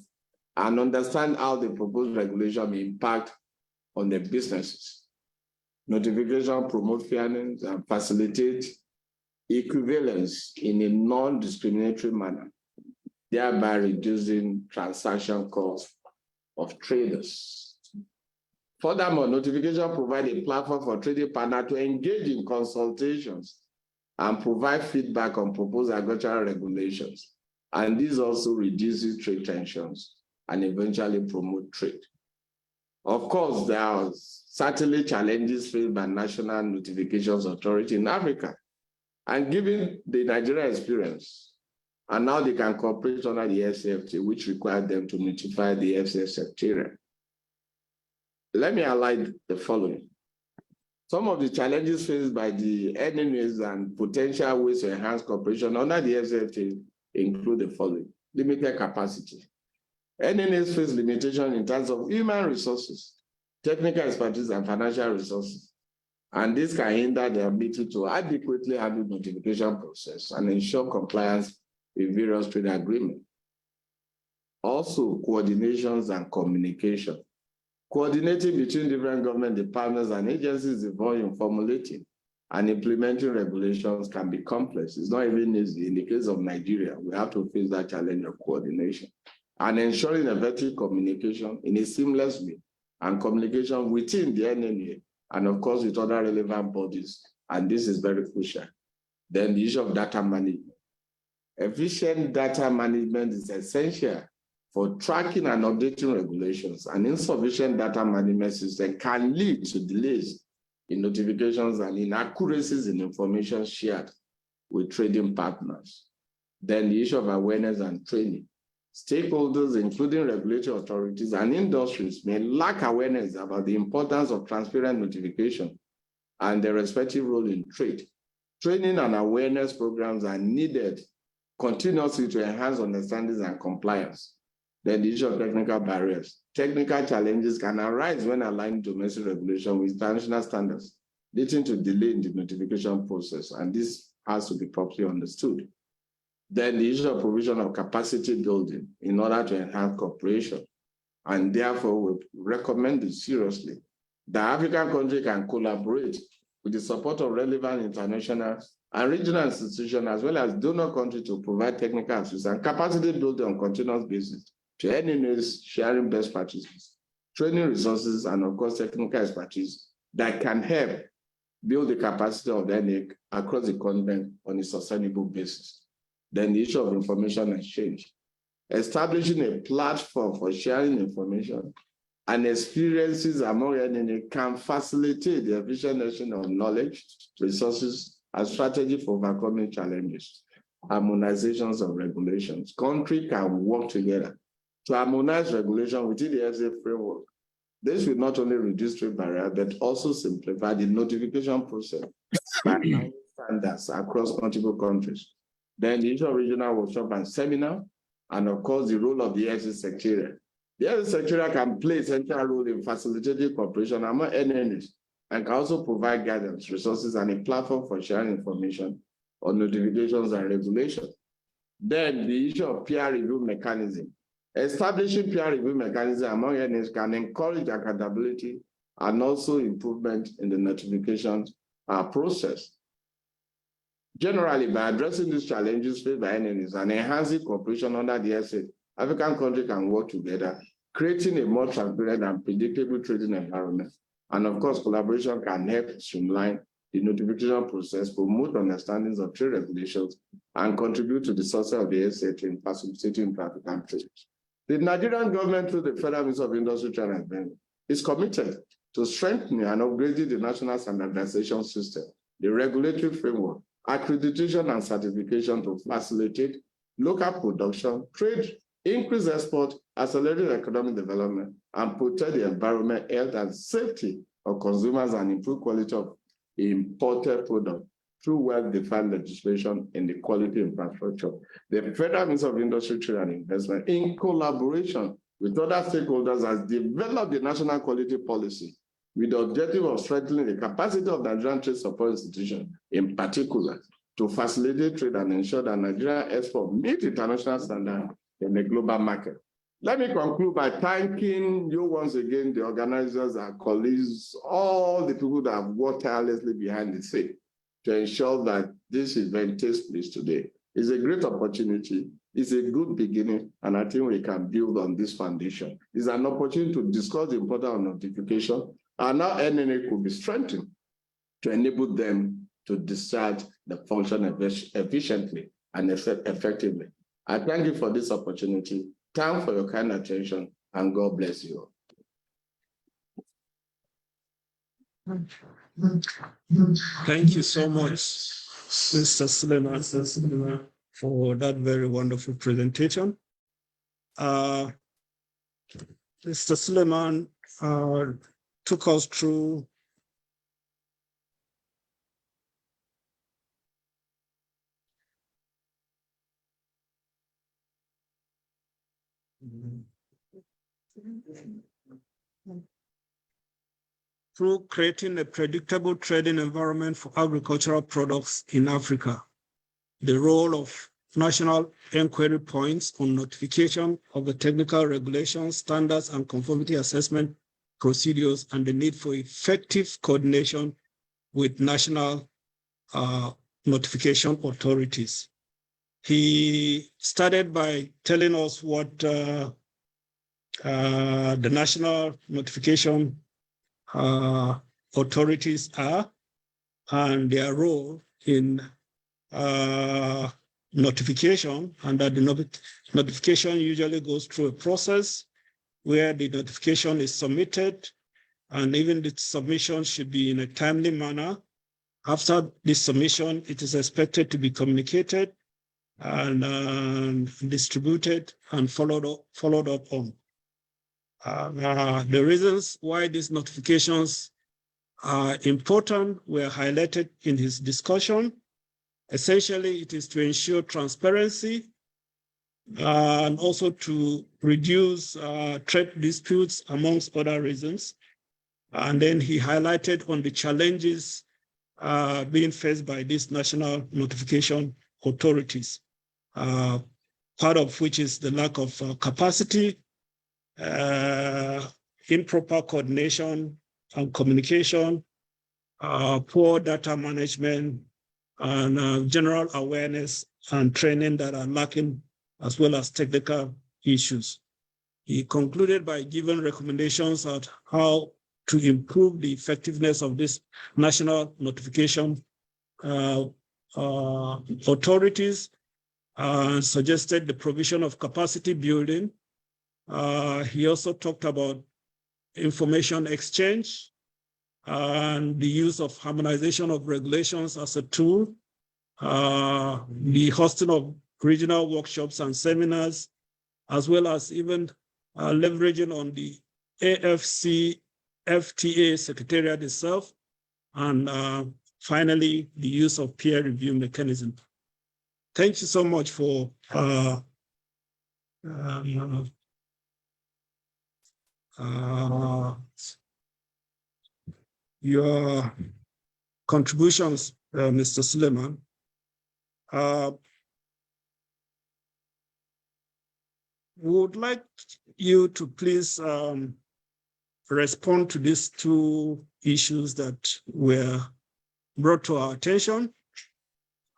and understand how the proposed regulation may impact on their businesses. Notification promotes fairness and facilitates equivalence in a non-discriminatory manner, thereby reducing transaction costs of traders. Furthermore, notification provides a platform for trading partners to engage in consultations and provide feedback on proposed agricultural regulations. And this also reduces trade tensions and eventually promote trade. Of course, there are certainly challenges faced by national notifications authority in Africa. And given the Nigerian experience, and now they can cooperate under the AfCFTA, which requires them to notify the AfCFTA. Let me highlight the following. Some of the challenges faced by the enemies and potential ways to enhance cooperation under the AfCFTA include the following: limited capacity. NNAs face limitations in terms of human resources, technical expertise, and financial resources. And this can hinder their ability to adequately handle the notification process and ensure compliance with various trade agreements. Also, coordinations and communication. Coordinating between different government departments and agencies involved in formulating and implementing regulations can be complex. It's not even easy. In the case of Nigeria, we have to face that challenge of coordination and ensuring effective communication in a seamless way and communication within the NNA and of course with other relevant bodies. And this is very crucial. Then the issue of data management. Efficient data management is essential for tracking and updating regulations. An insufficient data management system can lead to delays in notifications and inaccuracies in information shared with trading partners. Then the issue of awareness and training. Stakeholders, including regulatory authorities and industries, may lack awareness about the importance of transparent notification and their respective role in trade. Training and awareness programs are needed continuously to enhance understanding and compliance. Then the issue of technical barriers. Technical challenges can arise when aligning domestic regulation with international standards, leading to delay in the notification process, and this has to be properly understood. Then the issue of provision of capacity building in order to enhance cooperation, and therefore we recommend it seriously. The African country can collaborate with the support of relevant international and regional institutions, as well as donor countries, to provide technical assistance and capacity building on continuous basis to NNAs, sharing best practices, training resources, and of course, technical expertise that can help build the capacity of the NNA across the continent on a sustainable basis. Then the issue of information exchange. Establishing a platform for sharing information and experiences among NNA can facilitate the efficient exchange of knowledge, resources, and strategy for overcoming challenges. Harmonizations of regulations. Countries can work together to harmonize regulation within the FTA framework. This will not only reduce trade barriers, but also simplify the notification process by aligning standards across multiple countries. Then the issue of regional workshop and seminar, and of course, the role of the FTA Secretariat. The FTA Secretariat can play a central role in facilitating cooperation among NNAs and can also provide guidance, resources, and a platform for sharing information on notifications and regulations. Then the issue of peer review mechanism. Establishing peer review mechanism among NNAs can encourage accountability and also improvement in the notification process. Generally, by addressing these challenges faced by NNAs and enhancing cooperation under the FTA, African countries can work together, creating a more transparent and predictable trading environment. And of course, collaboration can help streamline the notification process, promote understandings of trade regulations, and contribute to the success of the FTA in facilitating African trade. The Nigerian government, through the Federal Ministry of Industry, Trade and Investment, is committed to strengthening and upgrading the national standardization system, the regulatory framework, accreditation and certification to facilitate local production, trade, increase export, accelerate economic development, and protect the environment, health, and safety of consumers and improve quality of imported products through well-defined legislation in the quality infrastructure. The Federal Ministry of Industry, Trade and Investment, in collaboration with other stakeholders, has developed the national quality policy with the objective of strengthening the capacity of Nigerian trade support institutions, in particular, to facilitate trade and ensure that Nigerian exports meet international standards in the global market. Let me conclude by thanking you once again, the organizers, our colleagues, all the people that have worked tirelessly behind the scene to ensure that this event takes place today. It's a great opportunity. It's a good beginning, and I think we can build on this foundation. It's an opportunity to discuss the importance of notification, and now NNA could be strengthened to enable them to discharge the function efficiently and effectively. I thank you for this opportunity. Thank you for your kind attention, and God bless you. Thank you so much, Mr. Suleiman, for that very wonderful presentation. Mr. Suleiman took us through creating a predictable trading environment for agricultural products in Africa, the role of national inquiry points on notification of the technical regulations, standards, and conformity assessment procedures, and the need for effective coordination with national notification authorities. He started by telling us what the national notification authorities are and their role in notification, and that the notification usually goes through a process where the notification is submitted, and even the submission should be in a timely manner. After this submission, it is expected to be communicated and distributed and followed up on. The reasons why these notifications are important were highlighted in his discussion. Essentially, it is to ensure transparency and also to reduce trade disputes, amongst other reasons. And then he highlighted on the challenges being faced by these national notification authorities, part of which is the lack of capacity, improper coordination and communication, poor data management, and general awareness and training that are lacking, as well as technical issues. He concluded by giving recommendations on how to improve the effectiveness of this national notification authorities, suggested the provision of capacity building. He also talked about information exchange and the use of harmonization of regulations as a tool, the hosting of regional workshops and seminars, as well as even leveraging on the AfCFTA Secretariat itself, and finally, the use of peer review mechanism. Thank you so much for your contributions, Mr. Suleiman. We would like you to please respond to these two issues that were brought to our attention.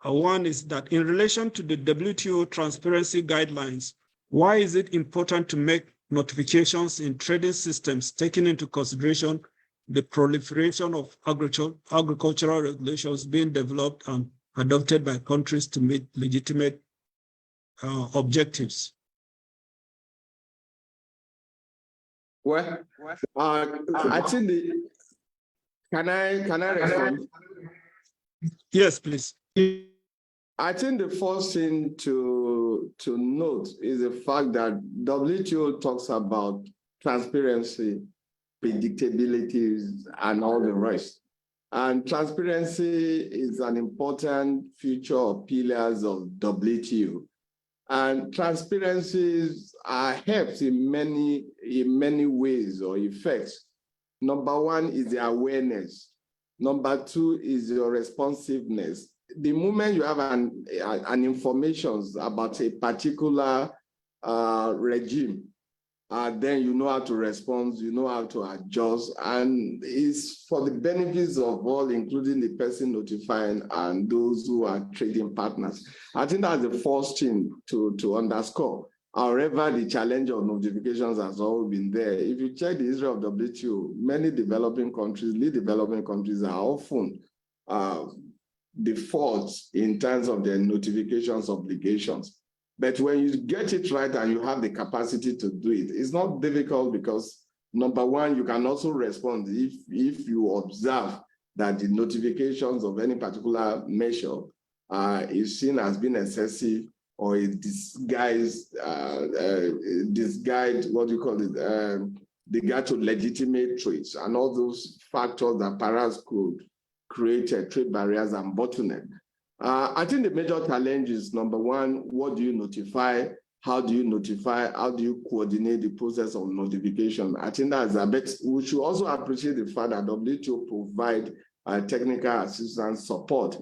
One is that in relation to the WTO transparency guidelines, why is it important to make notifications in trading systems taking into consideration the proliferation of agricultural regulations being developed and adopted by countries to meet legitimate objectives? Well, I think can I respond? Yes, please. I think the first thing to note is the fact that WTO talks about transparency, predictability, and all the rest. And transparency is an important feature or pillars of WTO. And transparencies are helped in many ways or effects. Number one is the awareness. Number two is your responsiveness. The moment you have an information about a particular regime, then you know how to respond, you know how to adjust, and it's for the benefits of all, including the person notifying and those who are trading partners. I think that's the first thing to underscore. However, the challenge of notifications has always been there. If you check the history of WTO, many developing countries, lead developing countries are often defaults in terms of their notifications obligations. But when you get it right and you have the capacity to do it, it's not difficult because, number one, you can also respond if you observe that the notifications of any particular measure is seen as being excessive or a disguised, what do you call it, the guide to legitimate trades and all those factors that perhaps could create trade barriers and bottleneck. I think the major challenge is, number one, what do you notify? How do you notify? How do you coordinate the process of notification? I think that's a bit, we should also appreciate the fact that WTO provide technical assistance support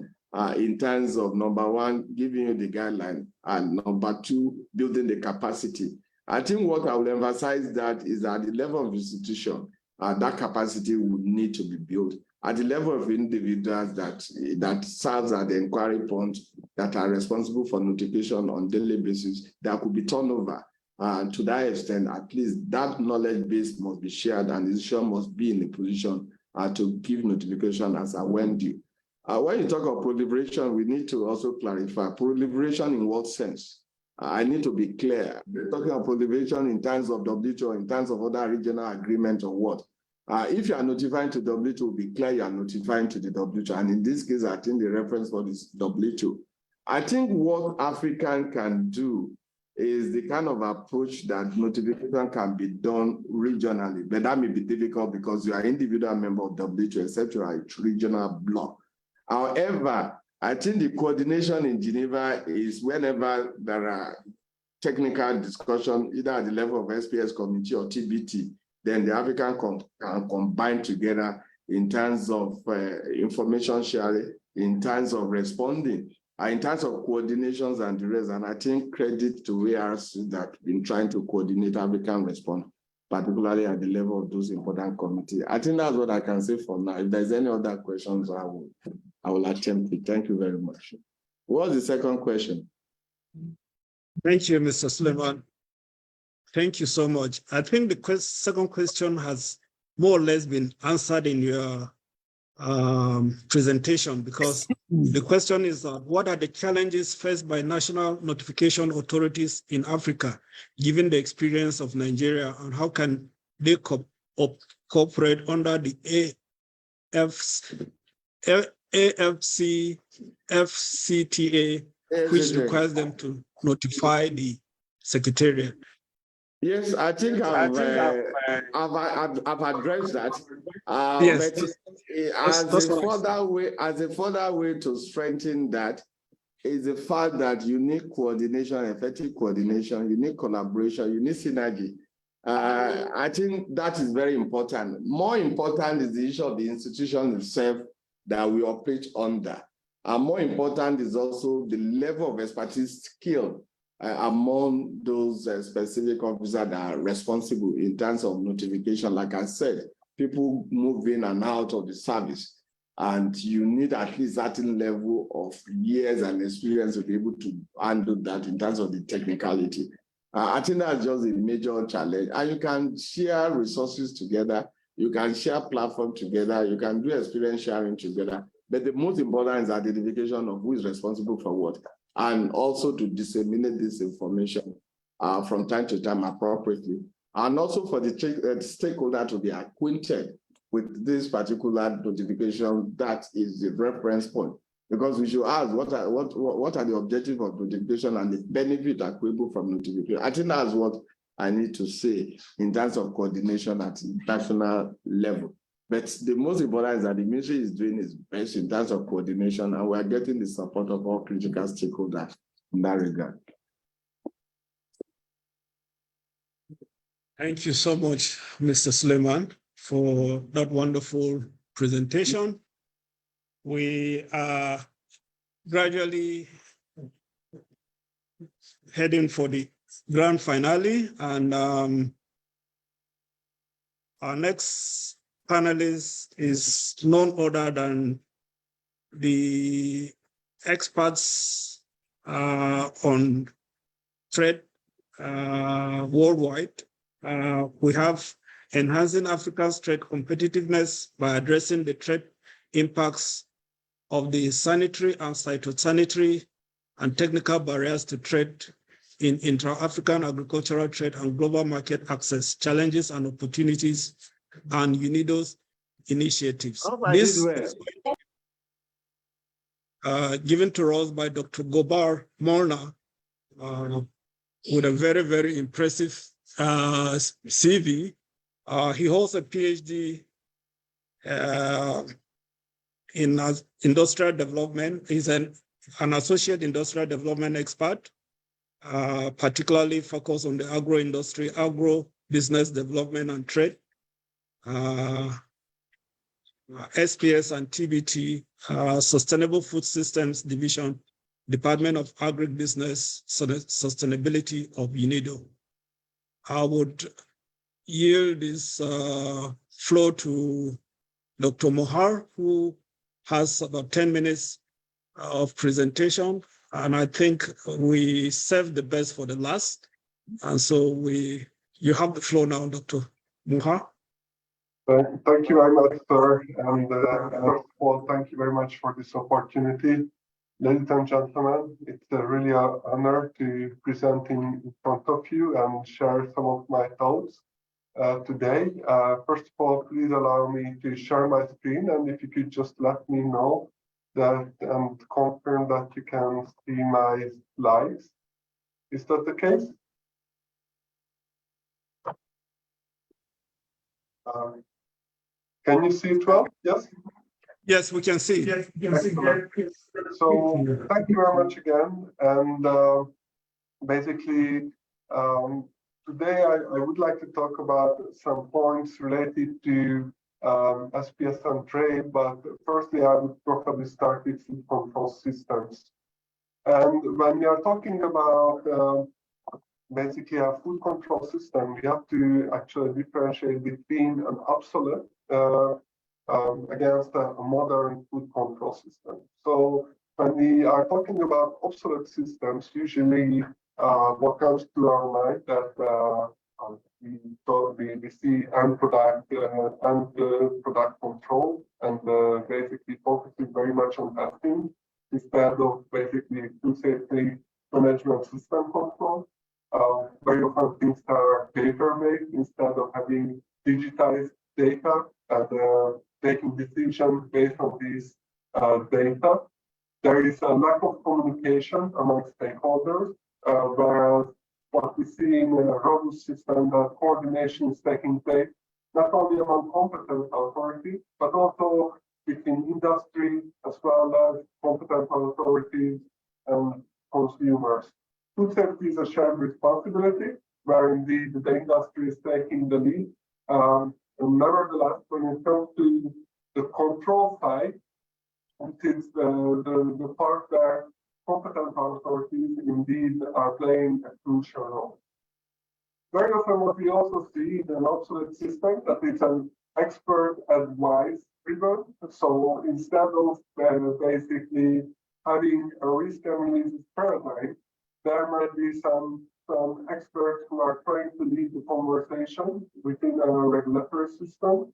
in terms of, number one, giving you the guideline, and number two, building the capacity. I think what I will emphasize that is at the level of institution, that capacity would need to be built at the level of individuals that serves at the inquiry point, that are responsible for notification on daily basis. There could be turnover. To that extent, at least that knowledge base must be shared, and the institution must be in a position to give notification as and when due. When you talk of proliferation, we need to also clarify proliferation in what sense? I need to be clear. We're talking of proliferation in terms of WTO, in terms of other regional agreements, or what? If you are notifying to WTO, be clear you are notifying to the WTO. And in this case, I think the reference for this WTO. I think what African can do is the kind of approach that notification can be done regionally, but that may be difficult because you are an individual member of WTO, except you are a regional bloc. However, I think the coordination in Geneva is whenever there are technical discussion, either at the level of SPS committee or TBT, then the African can combine together in terms of information sharing, in terms of responding, in terms of coordinations and the rest. And I think credit to ARC that have been trying to coordinate African response, particularly at the level of those important committees. I think that's what I can say for now. If there's any other questions, I will attempt it. Thank you very much. What was the second question? Thank you, Mr. Suleiman. Thank you so much. I think the second question has more or less been answered in your presentation, because the question is what are the challenges faced by national notification authorities in Africa, given the experience of Nigeria, and how can they cooperate under the AfCFTA, which requires them to notify the Secretariat? Yes, I think I've addressed that. Yes, but as a further way to strengthen that is the fact that you need coordination, effective coordination, you need collaboration, you need synergy. I think that is very important. More important is the issue of the institution itself that we operate under. And more important is also the level of expertise, skill among those specific officers that are responsible in terms of notification. Like I said, people move in and out of the service, and you need at least a certain level of years and experience to be able to handle that in terms of the technicality. I think that's just a major challenge. And you can share resources together, you can share platform together, you can do experience sharing together. But the most important is identification of who is responsible for what, and also to disseminate this information from time to time appropriately. And also for the stakeholder to be acquainted with this particular notification that is the reference point. Because we should ask what are the objectives of notification and the benefit accruable from notification. I think that's what I need to say in terms of coordination at international level. But the most important is that the ministry is doing its best in terms of coordination, and we are getting the support of all critical stakeholders in that regard. Thank you so much, Mr. Suleiman, for that wonderful presentation. We are gradually heading for the grand finale, and our next panelist is none other than the experts on trade worldwide. We have enhancing Africa's trade competitiveness by addressing the trade impacts of the sanitary and phytosanitary and technical barriers to trade in intra-African agricultural trade and global market access, challenges and opportunities, and UNIDO's initiatives. This is given to us by Dr. Gobar Molnar with a very, very impressive CV. He holds a PhD in industrial development. He's an associate industrial development expert, particularly focused on the agro industry, agro business development and trade. SPS and TBT, Sustainable Food Systems Division, Department of Agribusiness Sustainability of UNIDO. I would yield this floor to Dr. Mohar, who has about 10 minutes of presentation. And I think we saved the best for the last. And so you have the floor now, Dr. Mohar. Thank you very much, sir. And first of all, thank you very much for this opportunity. Ladies and gentlemen, it's really an honor to present in front of you and share some of my thoughts today. First of all, please allow me to share my screen, and if you could just let me know that and confirm that you can see my slides. Is that the case? Can you see it well? Yes? Yes, we can see. Yes, excellent. So thank you very much again. And basically, today I would like to talk about some points related to SPS and trade, but firstly, I would probably start with food control systems. And when we are talking about basically a food control system, we have to actually differentiate between an obsolete against a modern food control system. So when we are talking about obsolete systems, usually what comes to our mind that we see end product control and basically focusing very much on testing instead of basically food safety management system control. Very often things are paper-based instead of having digitized data and taking decisions based on these data. There is a lack of communication among stakeholders, whereas what we see in a robust system, that coordination is taking place not only among competent authorities, but also between industry as well as competent authorities and consumers. Food safety is a shared responsibility, where indeed the industry is taking the lead. And nevertheless, when it comes to the control side, it is the part where competent authorities indeed are playing a crucial role. Very often what we also see in an obsolete system that it's an expert advice driven. So instead of basically having a risk analysis paradigm, there might be some experts who are trying to lead the conversation within a regulatory system.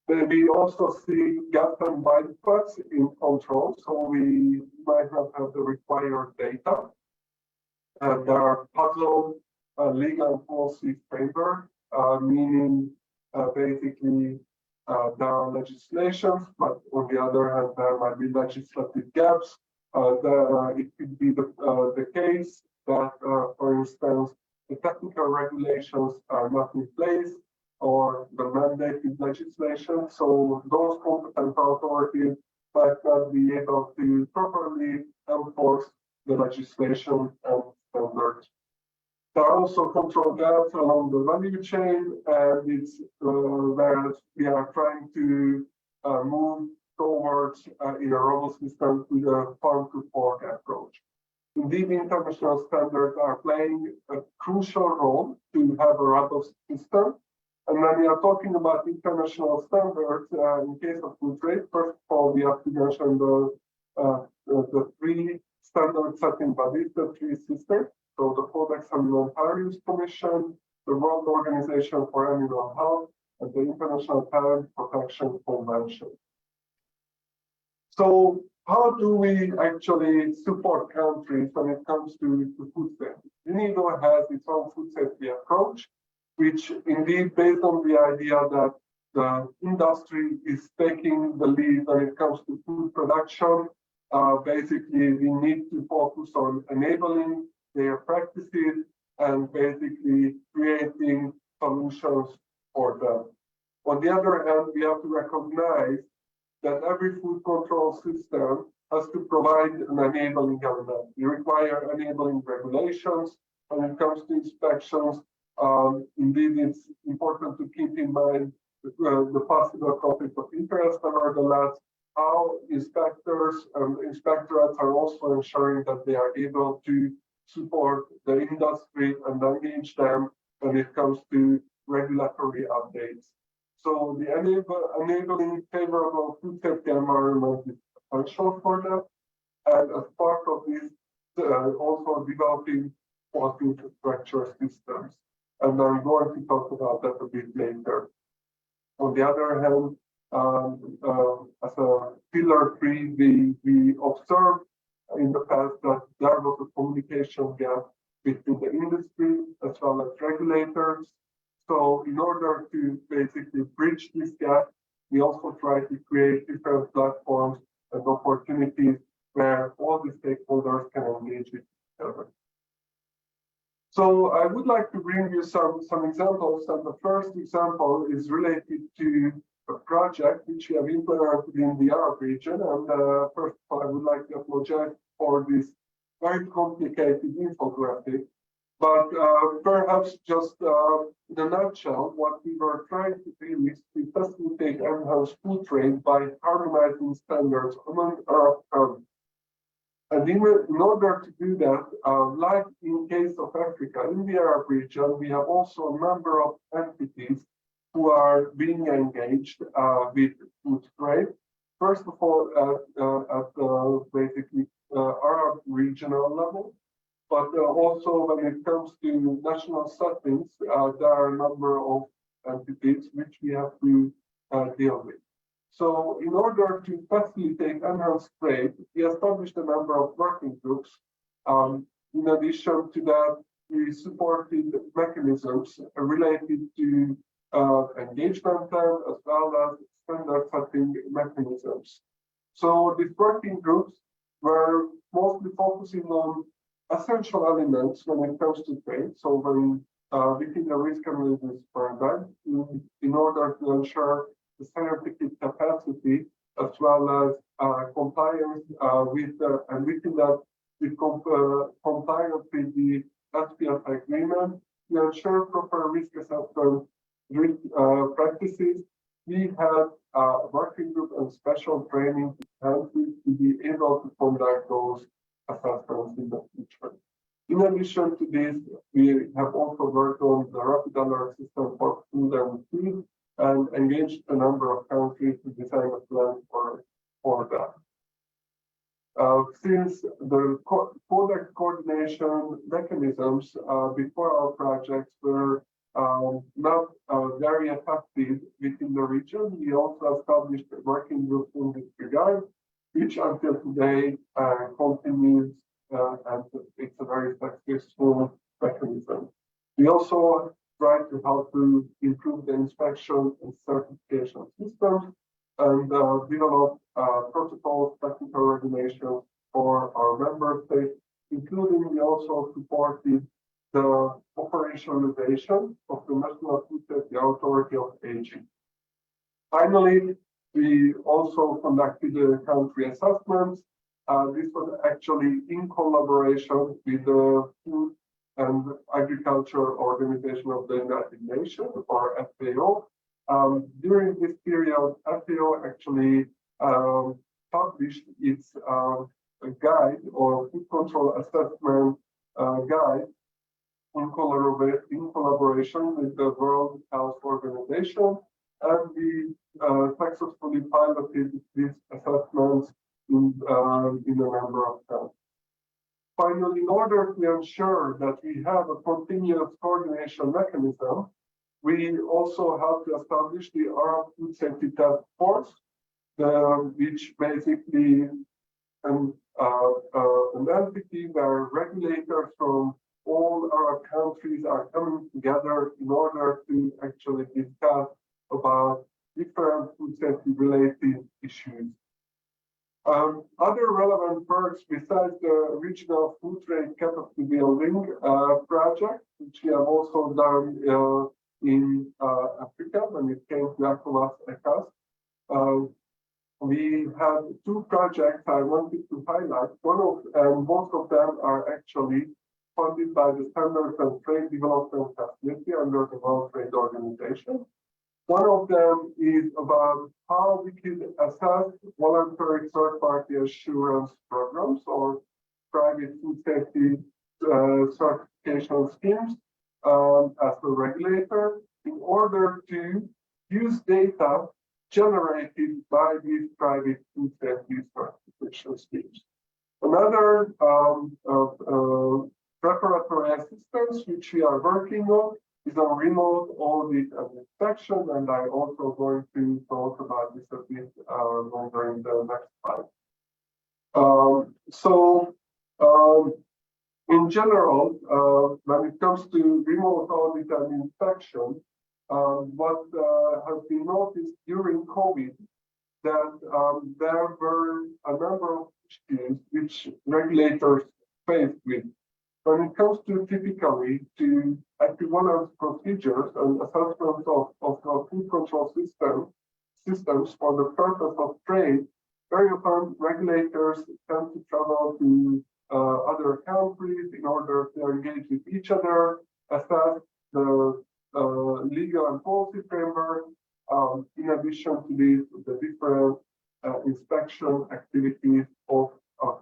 We also see gaps and blind spots in control, so we might not have the required data. There are puzzled legal and policy framework, meaning basically there are legislations, but on the other hand, there might be legislative gaps. It could be the case that, for instance, the technical regulations are not in place or the mandated legislation. So those competent authorities might not be able to properly enforce the legislation and standards. There are also control gaps along the value chain, and it's where we are trying to move towards in a robust system with a farm-to-fork approach. Indeed, international standards are playing a crucial role to have a robust system. And when we are talking about international standards, in case of food trade, first of all, we have to mention the three standard setting bodies, the three sisters. So the Codex Alimentarius Commission, the World Organization for Animal Health, and the International Parent Protection Convention. So how do we actually support countries when it comes to food safety? UNIDO has its own food safety approach, which indeed based on the idea that the industry is taking the lead when it comes to food production. Basically, we need to focus on enabling their practices and basically creating solutions for them. On the other hand, we have to recognize that every food control system has to provide an enabling element. We require enabling regulations when it comes to inspections. Indeed, it's important to keep in mind the possible conflict of interest, nevertheless, how inspectors and inspectorates are also ensuring that they are able to support the industry and engage them when it comes to regulatory updates. So the enabling favorable food safety environment is essential for that. And as part of this, also developing quality infrastructure systems. And I'm going to talk about that a bit later. On the other hand, as a pillar 3, we observed in the past that there was a communication gap between the industry as well as regulators. So in order to basically bridge this gap, we also try to create different platforms and opportunities where all the stakeholders can engage with each other. So I would like to bring you some examples, and the first example is related to a project which we have implemented in the Arab region. And first of all, I would like to apologize for this very complicated infographic. But perhaps just in a nutshell, what we were trying to do is to facilitate enhanced food trade by harmonizing standards among Arab countries. And in order to do that, like in case of Africa, in the Arab region, we have also a number of entities who are being engaged with food trade. First of all, at basically Arab regional level, but also when it comes to national settings, there are a number of entities which we have to deal with. So in order to facilitate enhanced trade, we established a number of working groups. In addition to that, we supported mechanisms related to engagement plan as well as standard setting mechanisms. So these working groups were mostly focusing on essential elements when it comes to trade. So when within the risk analysis paradigm, in order to ensure the scientific capacity as well as compliance with and within that with compliance with the AfCFTA Agreement to ensure proper risk assessment practices. We had a working group and special training to be able to conduct those assessments in the future. In addition to this, we have also worked on the rapid alert system for food and feed and engaged a number of countries to design a plan for that. Since the product coordination mechanisms before our projects were not very effective within the region, we also established a working group in this regard, which until today continues and it's a very successful mechanism. We also try to help to improve the inspection and certification systems and develop protocols, technical regulations for our member states, including we also supported the operationalization of the National Food Safety Authority of AG. Finally, we also conducted country assessments. This was actually in collaboration with the Food and Agriculture Organization of the United Nations, or FAO. During this period, FAO actually published its guide or food control assessment guide in collaboration with the World Health Organization, and we successfully piloted these assessments in a number of countries. Finally, in order to ensure that we have a continuous coordination mechanism, we also have to establish the Arab Food Safety Task Force, which basically an entity where regulators from all Arab countries are coming together in order to actually discuss about different food safety related issues. Other relevant works besides the regional food trade capacity building project, which we have also done in Africa when it came to ECOWAS. We have two projects I wanted to highlight. Most of them are actually funded by the Standards and Trade Development Facility under the World Trade Organization. One of them is about how we can assess voluntary third-party assurance programs or private food safety certification schemes as a regulator in order to use data generated by these private food safety certification schemes. Another preparatory assistance which we are working on is on remote audit and inspection, and I'm also going to talk about this a bit longer in the next slide. In general, when it comes to remote audit and inspection, what has been noticed during COVID that there were a number of issues which regulators faced with. When it comes to typically to equivalence procedures and assessment of food control systems for the purpose of trade, very often regulators tend to travel to other countries in order to engage with each other, assess the legal and policy framework. In addition to this, the different inspection activities of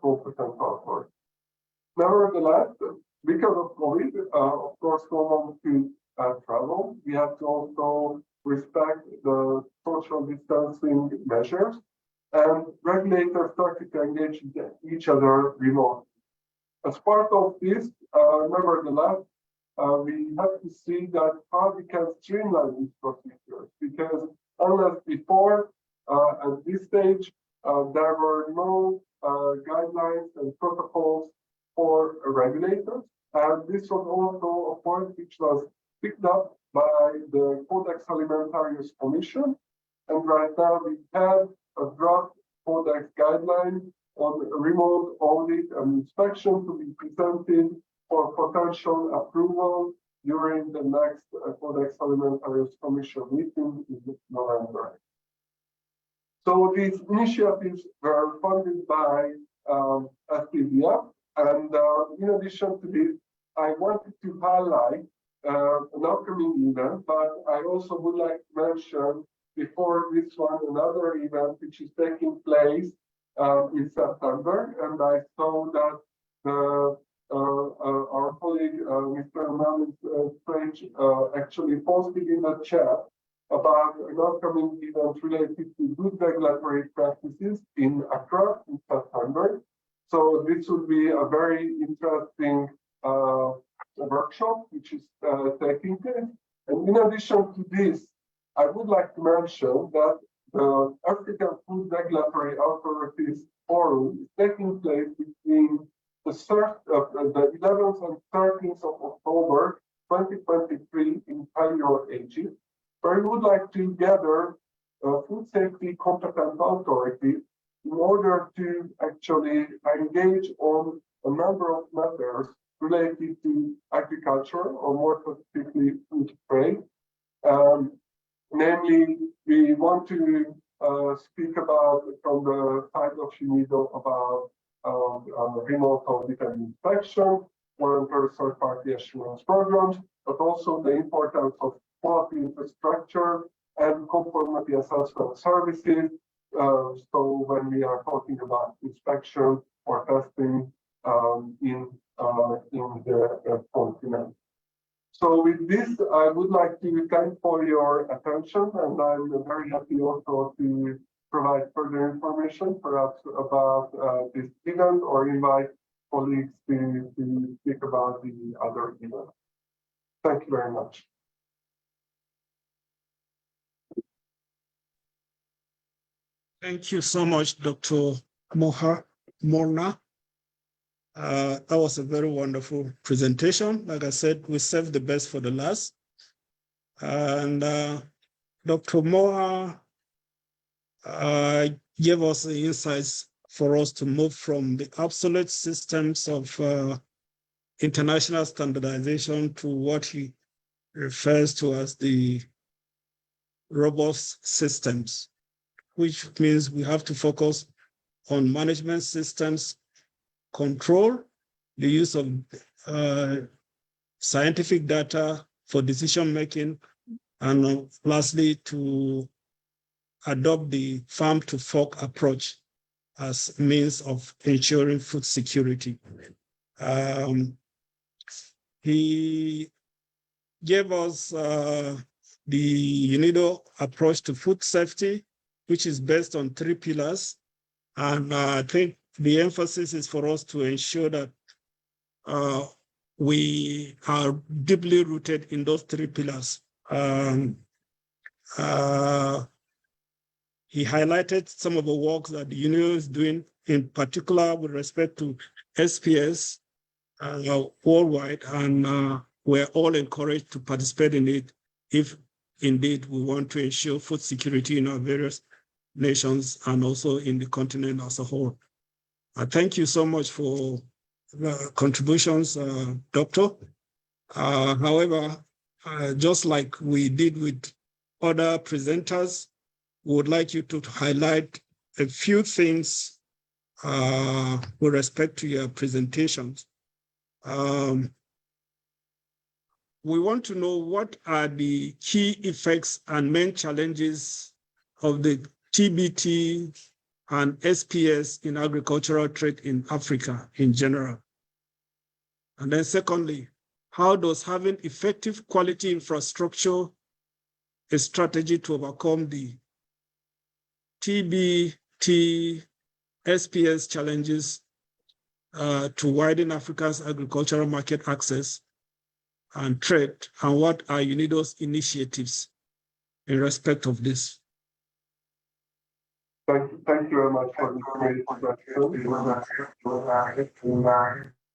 competent authorities. Nevertheless, because of COVID, of course, no one could travel. We have to also respect the social distancing measures, and regulators started to engage each other remotely. As part of this, nevertheless, we have to see that how we can streamline these procedures, because unless before, at this stage, there were no guidelines and protocols for regulators, and this was also a point which was picked up by the Codex Alimentarius Commission, and right now we have a draft Codex guideline on remote audit and inspection to be presented for potential approval during the next Codex Alimentarius Commission meeting in November. So these initiatives were funded by AfCFTA, and in addition to this, I wanted to highlight an upcoming event, but I also would like to mention before this one another event which is taking place in September, and I saw that our colleague Mr. Mamet French actually posted in the chat about an upcoming event related to good regulatory practices in Accra in September. So this would be a very interesting workshop which is taking place. And in addition to this, I would like to mention that the African Food Regulatory Authorities Forum is taking place between the 11th and 13th of October 2023 in Cairo, Egypt, where we would like to gather food safety competent authorities in order to actually engage on a number of matters related to agriculture, or more specifically food trade. Namely, we want to speak about, from the side of UNIDO, about remote audit and inspection, voluntary third-party assurance programs, but also the importance of quality infrastructure and conformity assessment services. So when we are talking about inspection or testing in the continent. So with this, I would like to thank for your attention, and I'm very happy also to provide further information, perhaps about this event, or invite colleagues to speak about the other event. Thank you very much. Thank you so much, Dr. Morna. That was a very wonderful presentation. Like I said, we saved the best for the last. And Dr. Moha gave us the insights for us to move from the obsolete systems of international standardization to what he refers to as the robust systems, which means we have to focus on management systems, control, the use of scientific data for decision-making, and lastly, to adopt the farm-to-fork approach as means of ensuring food security. He gave us the UNIDO approach to food safety, which is based on 3 pillars. And I think the emphasis is for us to ensure that we are deeply rooted in those 3 pillars. He highlighted some of the work that the union is doing, in particular with respect to SPS worldwide, and we're all encouraged to participate in it if indeed we want to ensure food security in our various nations and also in the continent as a whole. Thank you so much for the contributions, Doctor. However, just like we did with other presenters, we would like you to highlight a few things with respect to your presentations. We want to know what are the key effects and main challenges of the TBT and SPS in agricultural trade in Africa in general. And then secondly, how does having effective quality infrastructure a strategy to overcome the TBT SPS challenges to widen Africa's agricultural market access and trade, and what are UNIDO's initiatives in respect of this? Thank you very much for this great question.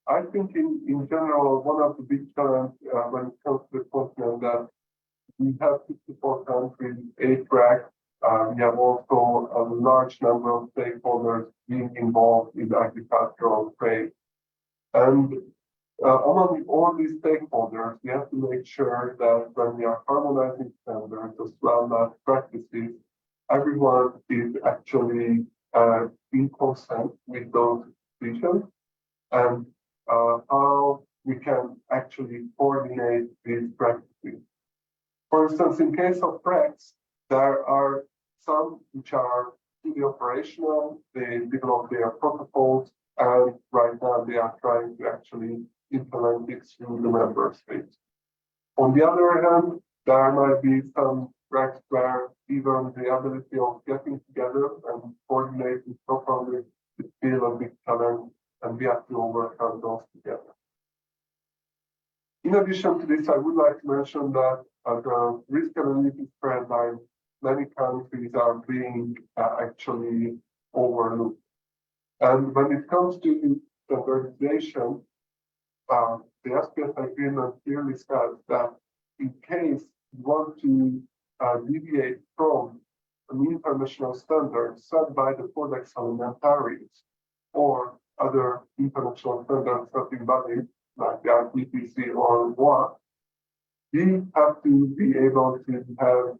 I think in general, one of the big challenges when it comes to the continent that we have 64 countries, 8 tracks. We have also a large number of stakeholders being involved in agricultural trade. And among all these stakeholders, we have to make sure that when we are harmonizing standards as well as practices, everyone is actually in consent with those decisions and how we can actually coordinate these practices. For instance, in case of PREX, there are some which are fully operational, they develop their protocols, and right now they are trying to actually implement it through the member states. On the other hand, there might be some PREX where even the ability of getting together and coordinating properly is still a big challenge, and we have to overcome those together. In addition to this, I would like to mention that the risk analytics paradigm, many countries are being actually overlooked. And when it comes to standardization, the AfCFTA Agreement clearly says that in case you want to deviate from an international standard set by the Codex Alimentarius or other international standards setting bodies like the IPPC or WA, we have to be able to have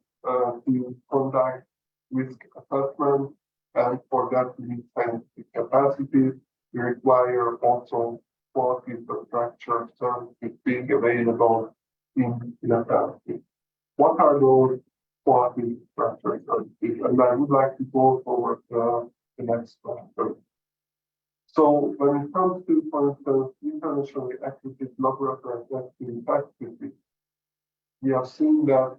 to conduct risk assessment, and for that we need scientific capacity. We require also quality infrastructure services being available in a country. What are those quality infrastructure services? And I would like to go forward the next slide. So when it comes to, for instance, internationally accredited laboratory testing practices, we have seen that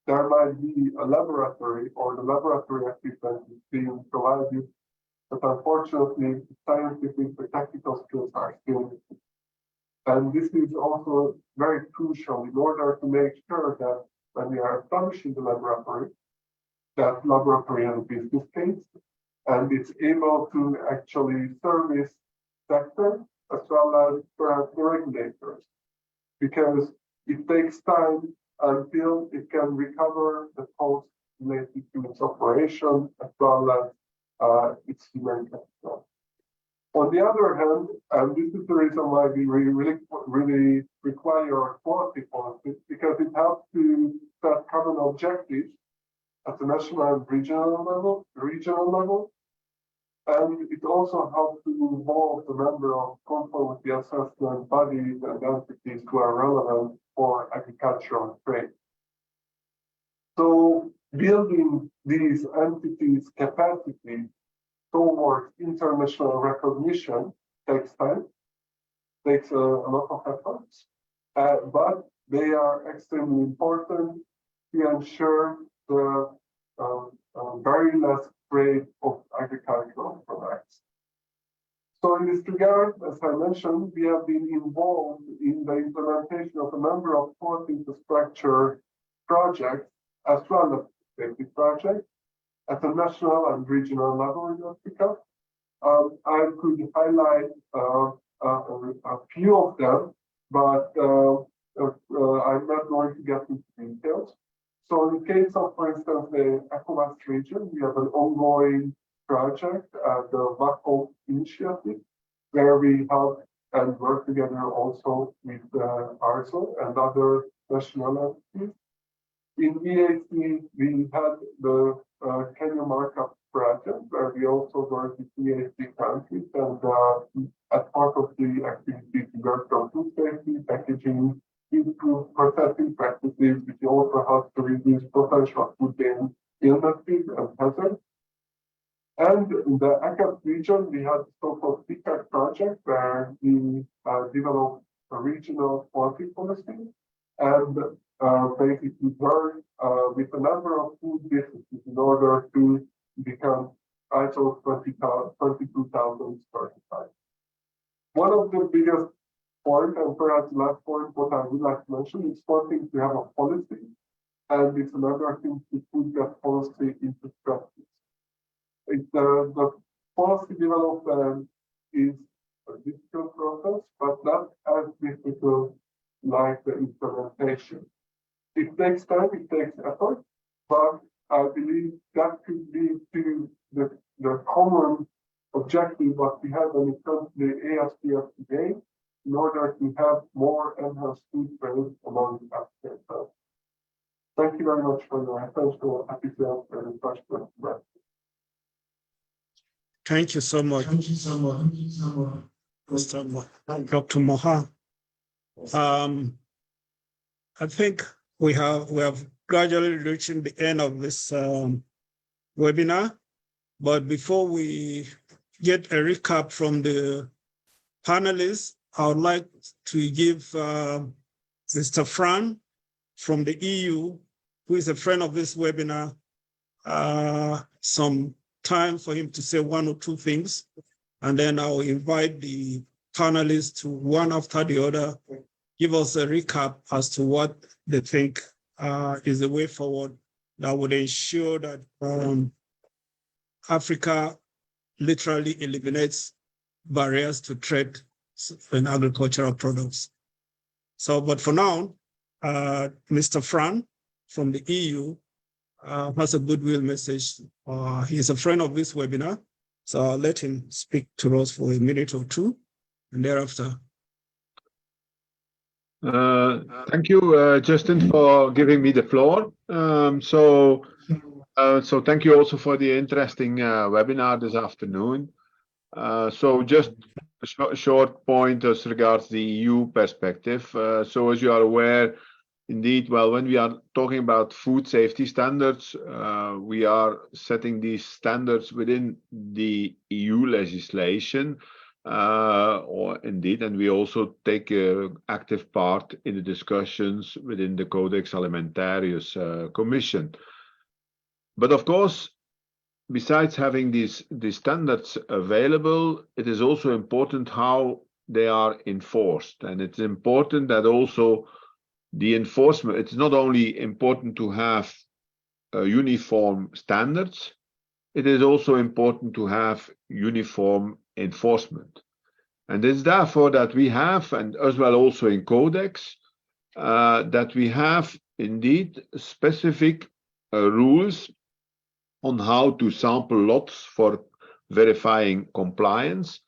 there might be a laboratory or the laboratory equipment is being provided, but unfortunately, the scientific, the technical skills are still missing. And this is also very crucial in order to make sure that when we are establishing the laboratory, that laboratory has a business case and it's able to actually service sector as well as perhaps the regulators, because it takes time until it can recover the cost related to its operation as well as its human capital. On the other hand, and this is the reason why we really require a quality policy, because it helps to set common objectives at the national and regional level, and it also helps to involve the number of conformity assessment bodies and entities who are relevant for agricultural trade. So building these entities' capacity towards international recognition takes time, takes a lot of efforts, but they are extremely important to ensure the very less trade of agricultural products. So in this regard, as I mentioned, we have been involved in the implementation of a number of port infrastructure projects as well as safety projects at the national and regional level in Africa. I could highlight a few of them, but I'm not going to get into details. So in the case of, for instance, the ECOWAS region, we have an ongoing project, the VACO initiative, where we help and work together also with ARSO and other national entities. In EAC, we had the Kenya markup project, where we also work with EAC countries, and as part of the activity to work on food safety, packaging, improve processing practices, which also helps to reduce potential food illnesses and hazards. And in the ACAP region, we had the so-called CCAC project, where we developed a regional quality policy and basically work with a number of food businesses in order to become ISO 22000 certified. One of the biggest points, and perhaps the last point, what I would like to mention, is one thing to have a policy, and it's another thing to put that policy into practice. The policy development is a difficult process, but not as difficult like the implementation. It takes time, it takes effort, but I believe that could lead to the common objective what we have when it comes to the AfCFTA in order to have more enhanced food trade among the African countries. Thank you very much for your attention. Happy to answer any questions. Thank you so much. Thank you so much. Mr. Dr. Moha. I think we have gradually reaching the end of this webinar, but before we get a recap from the panelists, I would like to give Mr. Fran from the EU, who is a friend of this webinar, some time for him to say one or two things, and then I'll invite the panelists to, one after the other, give us a recap as to what they think is the way forward that would ensure that Africa literally eliminates barriers to trade in agricultural products. So, but for now, Mr. Fran from the EU has a goodwill message. He's a friend of this webinar, so I'll let him speak to us for a minute or two, and thereafter. Thank you, Justin, for giving me the floor. So thank you also for the interesting webinar this afternoon. So just a short point as regards the EU perspective. So as you are aware, indeed, well, when we are talking about food safety standards, we are setting these standards within the EU legislation, and we also take active part in the discussions within the Codex Alimentarius Commission. But of course, besides having these standards available, it is also important how they are enforced, and it's important that also the enforcement, it's not only important to have uniform standards, it is also important to have uniform enforcement. And it's therefore that we have, and as well also in Codex, that we have indeed specific rules on how to sample lots for verifying compliance.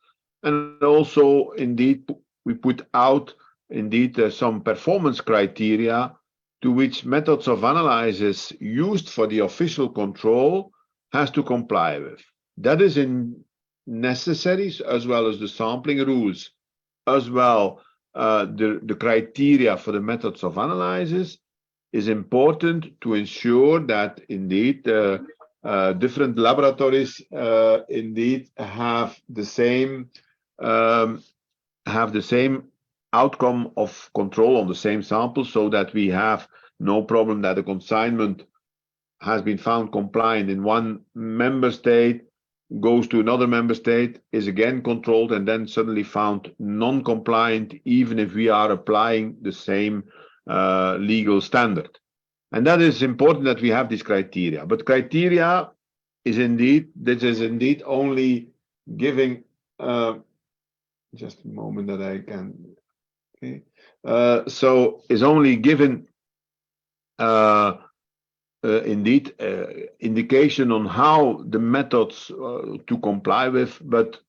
And also indeed, we put out indeed some performance criteria to which methods of analysis used for the official control has to comply with. That is in necessaries as well as the sampling rules, as well the criteria for the methods of analysis is important to ensure that indeed different laboratories indeed have the same outcome of control on the same sample, so that we have no problem that a consignment has been found compliant in one member state, goes to another member state, is again controlled, and then suddenly found non-compliant, even if we are applying the same legal standard. And that is important that we have this criteria. But criteria is indeed only giving, just a moment that I can, okay. So is only given indeed indication on how the methods to comply with, but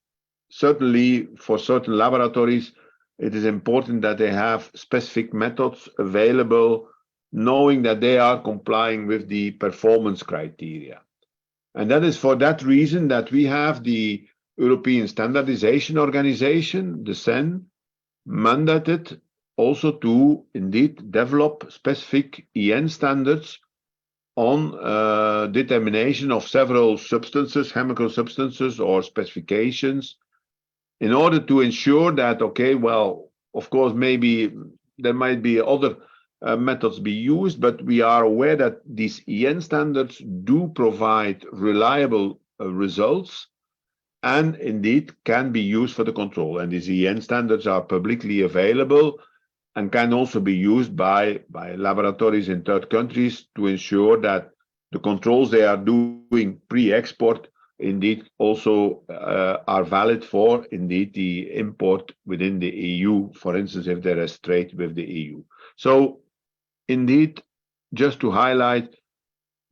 certainly for certain laboratories, it is important that they have specific methods available, knowing that they are complying with the performance criteria. And that is for that reason that we have the European Standardization Organization, the SEN, mandated also to indeed develop specific EN standards on determination of several substances, chemical substances or specifications, in order to ensure that, okay, well, of course, maybe there might be other methods be used, but we are aware that these EN standards do provide reliable results and indeed can be used for the control. And these EN standards are publicly available and can also be used by laboratories in third countries to ensure that the controls they are doing pre-export indeed also are valid for indeed the import within the EU, for instance, if there is trade with the EU. So indeed, just to highlight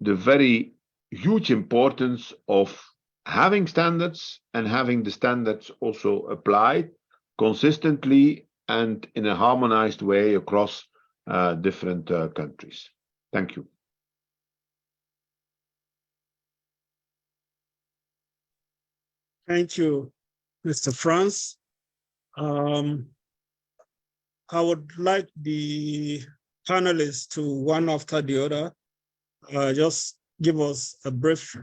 the very huge importance of having standards and having the standards also applied consistently and in a harmonized way across different countries. Thank you. Thank you, Mr. Franz. I would like the panelists to, one after the other, just give us a brief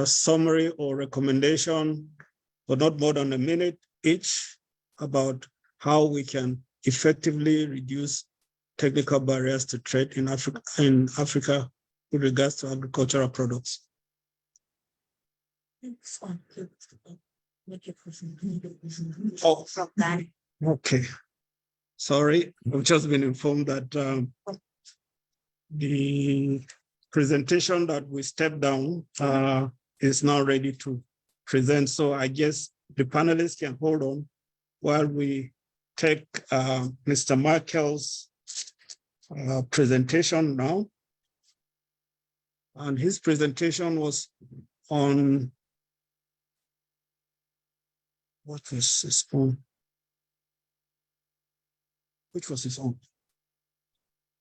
summary or recommendation, but not more than a minute each, about how we can effectively reduce technical barriers to trade in Africa with regards to agricultural products. Oh, okay. Sorry, I've just been informed that the presentation that we stepped down is now ready to present. So I guess the panelists can hold on while we take Mr. Markel's presentation now. And his presentation was on, what was his own? Which was his own?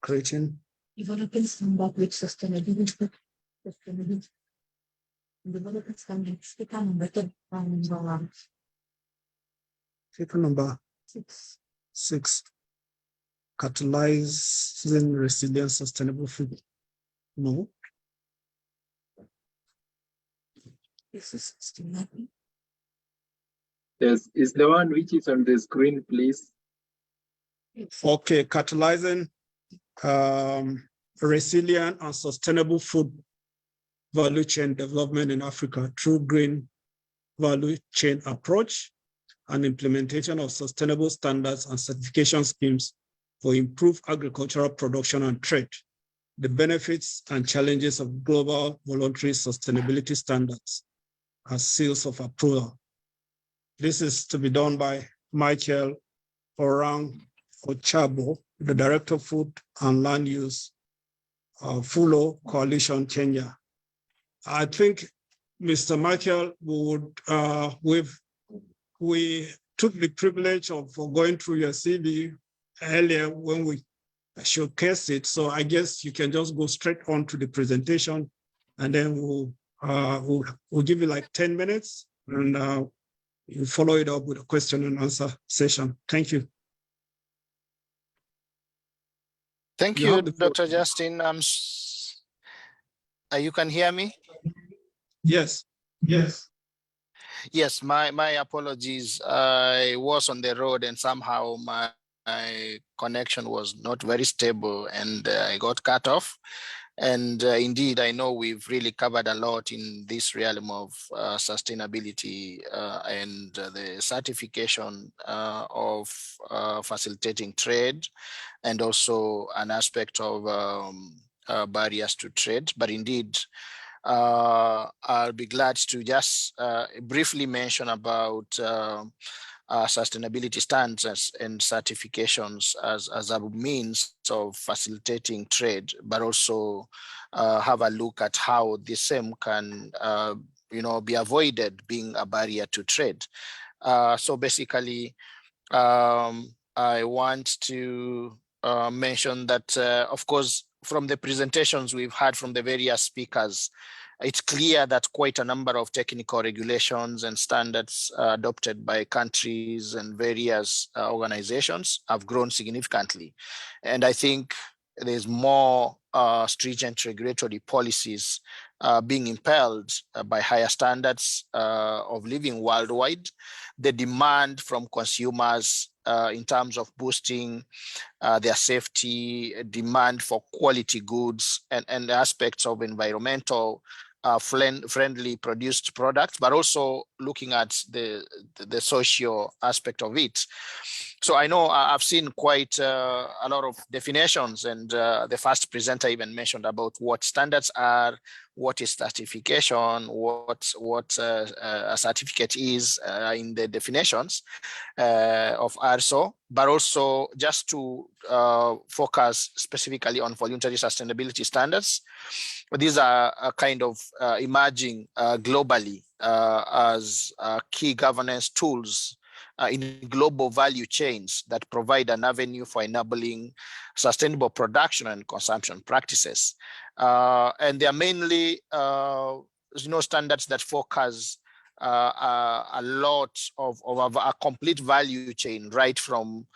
Creating. Developing standard with sustainability. Developing standards. Speaker number 10. Speaker number 6. Catalyzing resilient sustainable food. No. This is sustainable. Yes, is the one which is on the screen, please. Okay, catalyzing resilient and sustainable food value chain development in Africa through green value chain approach and implementation of sustainable standards and certification schemes for improved agricultural production and trade, the benefits and challenges of global voluntary sustainability standards as seals of approval. This is to be done by Michael Orang Ochabo, the Director of Food and Land Use, Fulo Coalition, Kenya. I think, Mr. Michael, we took the privilege of going through your CV earlier when we showcased it. So I guess you can just go straight on to the presentation, and then we'll give you like 10 minutes, and you follow it up with a question and answer session. Thank you. Thank you, Dr. Justin. You can hear me? Yes. Yes, my apologies. I was on the road and somehow my my connection was not very stable and I got cut off. And indeed, I know we've really covered a lot in this realm of sustainability and the certification of facilitating trade, and also an aspect of barriers to trade. But indeed, I'll be glad to just briefly mention about sustainability standards and certifications as a means of facilitating trade, but also have a look at how the same can be avoided being a barrier to trade. So basically, I want to mention that, of course, from the presentations we've had from the various speakers, it's clear that quite a number of technical regulations and standards adopted by countries and various organizations have grown significantly. And I think there's more stringent regulatory policies being impelled by higher standards of living worldwide. The demand from consumers in terms of boosting their safety, demand for quality goods, and aspects of environmental friendly produced products, but also looking at the social aspect of it. So I know I've seen quite a lot of definitions, and the first presenter even mentioned about what standards are, what is certification, what a certificate is in the definitions of ARSO, but also just to focus specifically on voluntary sustainability standards. These are kind of emerging globally as key governance tools in global value chains that provide an avenue for enabling sustainable production and consumption practices. And they are mainly standards that focus a lot of a complete value chain, right from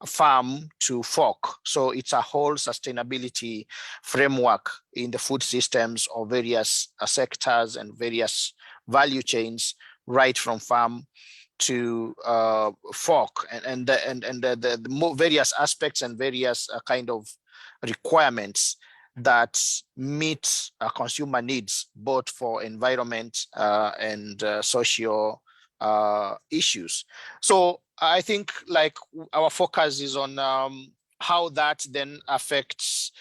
farm to fork. So it's a whole sustainability framework in the food systems of various sectors and various value chains, right from farm to fork, and the various aspects and various kind of requirements that meet consumer needs, both for environment and social issues. So I think like our focus is on how that then affects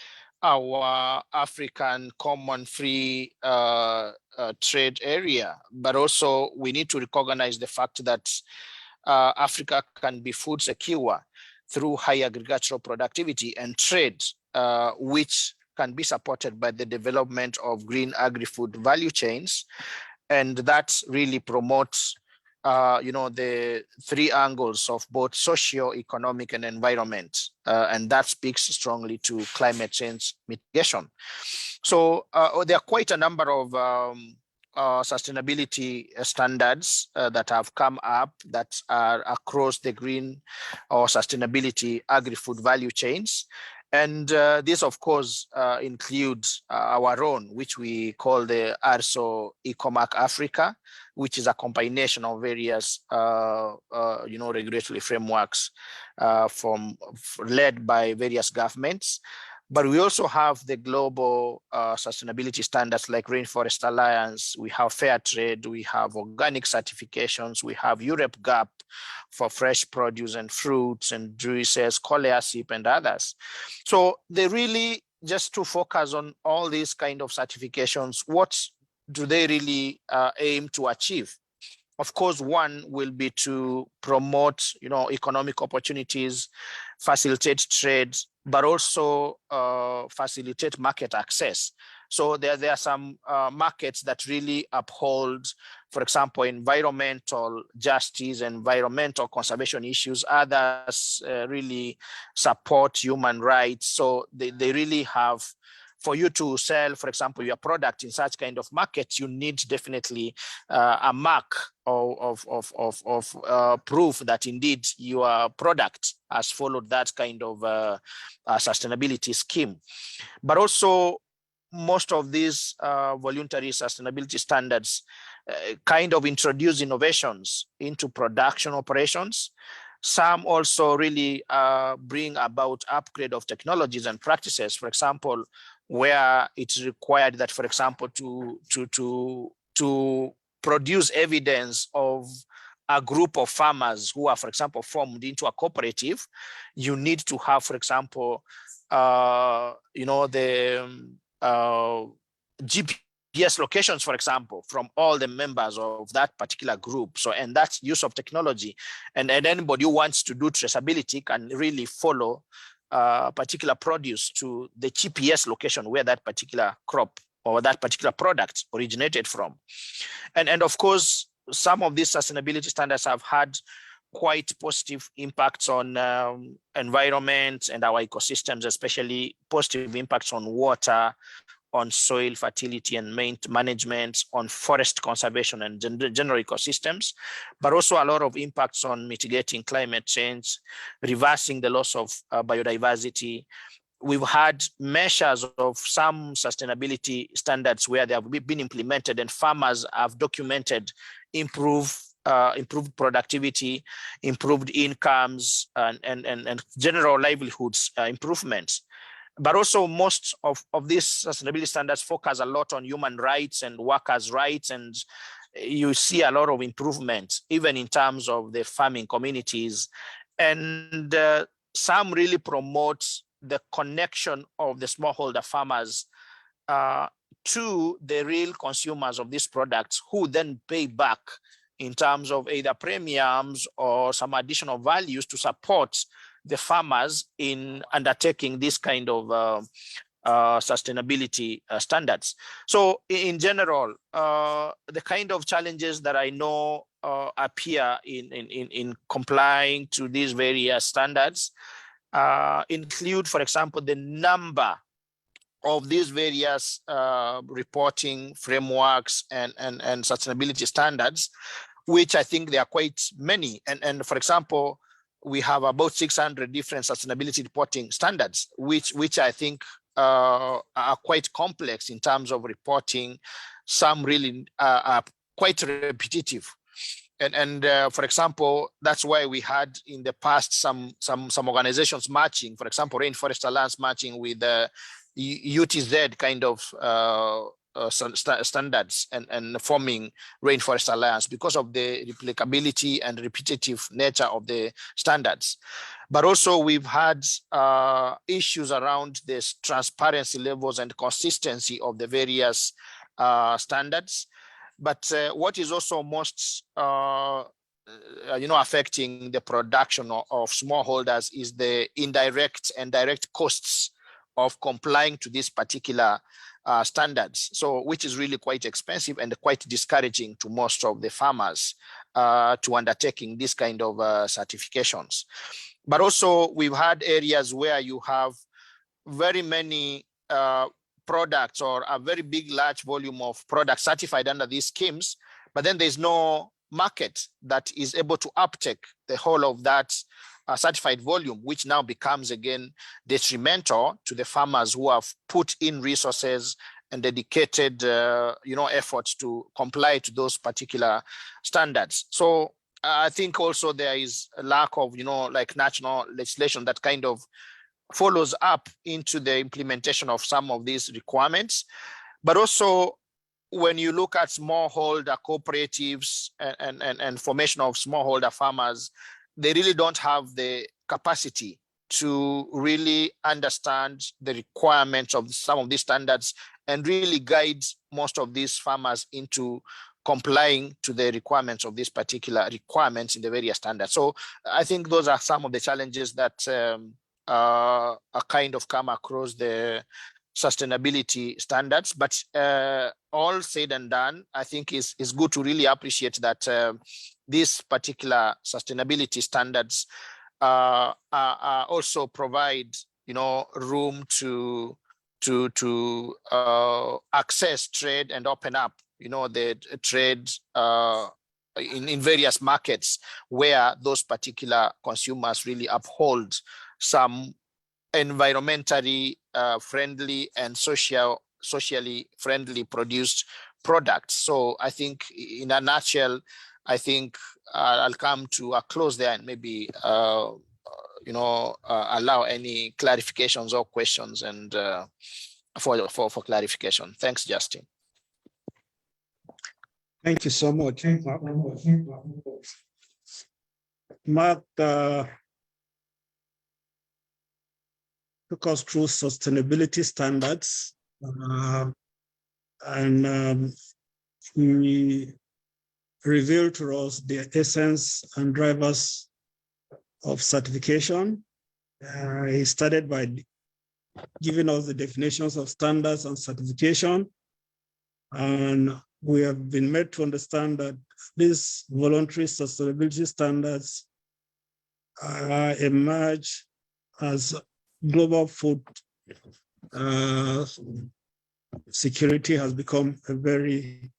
our African common free trade area, but also we need to recognize the fact that Africa can be food secure through high agricultural productivity and trade, which can be supported by the development of green agri-food value chains. And that really promotes the three angles of both socio-economic and environment, and that speaks strongly to climate change mitigation. So there are quite a number of sustainability standards that have come up that are across the green or sustainability agri-food value chains. And this, of course, includes our own, which we call the ARSO EcoMark Africa, which is a combination of various, regulatory frameworks led by various governments. But we also have the global sustainability standards like Rainforest Alliance, we have fair trade, we have organic certifications, we have Europe GAP for fresh produce and fruits, and juices, scholarship, and others. So they really, just to focus on all these kind of certifications, what do they really aim to achieve? Of course, one will be to promote, economic opportunities, facilitate trade, but also facilitate market access. So there are some markets that really uphold, for example, environmental justice, environmental conservation issues. Others really support human rights. So they really have, for you to sell, for example, your product in such kind of markets, you need definitely a mark of proof that indeed your product has followed that kind of sustainability scheme. But also, most of these voluntary sustainability standards kind of introduce innovations into production operations, Some also really bring about upgrade of technologies and practices. For example, where it's required that, for example, to produce evidence of a group of farmers who are, for example, formed into a cooperative, you need to have, for example, the GPS locations, for example, from all the members of that particular group. So, and that's use of technology. And anybody who wants to do traceability can really follow particular produce to the GPS location where that particular crop or that particular product originated from. And of course, some of these sustainability standards have had quite positive impacts on environment and our ecosystems, especially positive impacts on water, on soil fertility and management, on forest conservation and general ecosystems, but also a lot of impacts on mitigating climate change, reversing the loss of biodiversity. We've had measures of some sustainability standards where they have been implemented and farmers have documented improved productivity, improved incomes, and general livelihoods improvements. But also most of these sustainability standards focus a lot on human rights and workers' rights, and you see a lot of improvement, even in terms of the farming communities. And some really promote the connection of the smallholder farmers to the real consumers of these products, who then pay back in terms of either premiums or some additional values to support the farmers in undertaking this kind of sustainability standards. So in general, the kind of challenges that I know appear in complying to these various standards include, for example, the number of these various reporting frameworks and sustainability standards, which I think there are quite many. And for example, we have about 600 different sustainability reporting standards, which I think are quite complex in terms of reporting. Some really are quite repetitive. And for example, that's why we had in the past some organizations matching, for example, Rainforest Alliance matching with the UTZ kind of standards and forming Rainforest Alliance because of the replicability and repetitive nature of the standards. But also we've had issues around this transparency levels and consistency of the various standards. But what is also most affecting the production of smallholders is the indirect and direct costs of complying to these particular standards, so which is really quite expensive and quite discouraging to most of the farmers to undertaking this kind of certifications. But also we've had areas where you have very many products or a very big large volume of products certified under these schemes, but then there's no market that is able to uptake the whole of that certified volume, which now becomes again detrimental to the farmers who have put in resources and dedicated efforts to comply to those particular standards. So I think also there is a lack of like national legislation that kind of follows up into the implementation of some of these requirements. But also when you look at smallholder cooperatives and formation of smallholder farmers, they really don't have the capacity to really understand the requirements of some of these standards and really guide most of these farmers into complying to the requirements of these particular requirements in the various standards. So I think those are some of the challenges that are kind of come across the sustainability standards. But all said and done, I think is good to really appreciate that these particular sustainability standards also provide room to access trade and open up the trade in various markets where those particular consumers really uphold some environmentally friendly and socially friendly produced products. So I think in a nutshell, I think I'll come to a close there and maybe allow any clarifications or questions and for clarification. Thanks, Justin. Thank you so much. Mark took us through sustainability standards, and he revealed to us the essence and drivers of certification. He started by giving us the definitions of standards and certification. And we have been made to understand that these voluntary sustainability standards emerge as global food security has become a very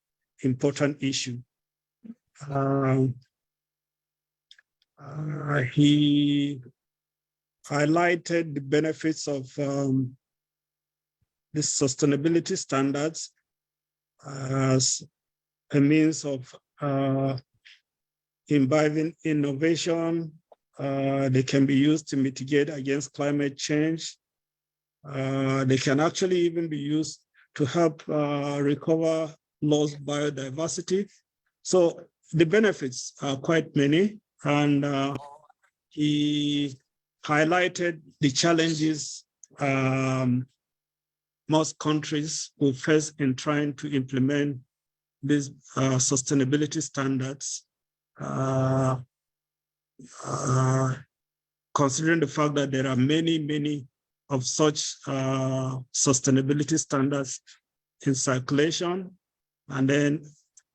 important issue. He highlighted the benefits of the sustainability standards as a means of imbibing innovation. They can be used to mitigate against climate change. They can actually even be used to help recover lost biodiversity. So the benefits are quite many, and he highlighted the challenges most countries will face in trying to implement these sustainability standards, considering the fact that there are many of such sustainability standards in circulation, and then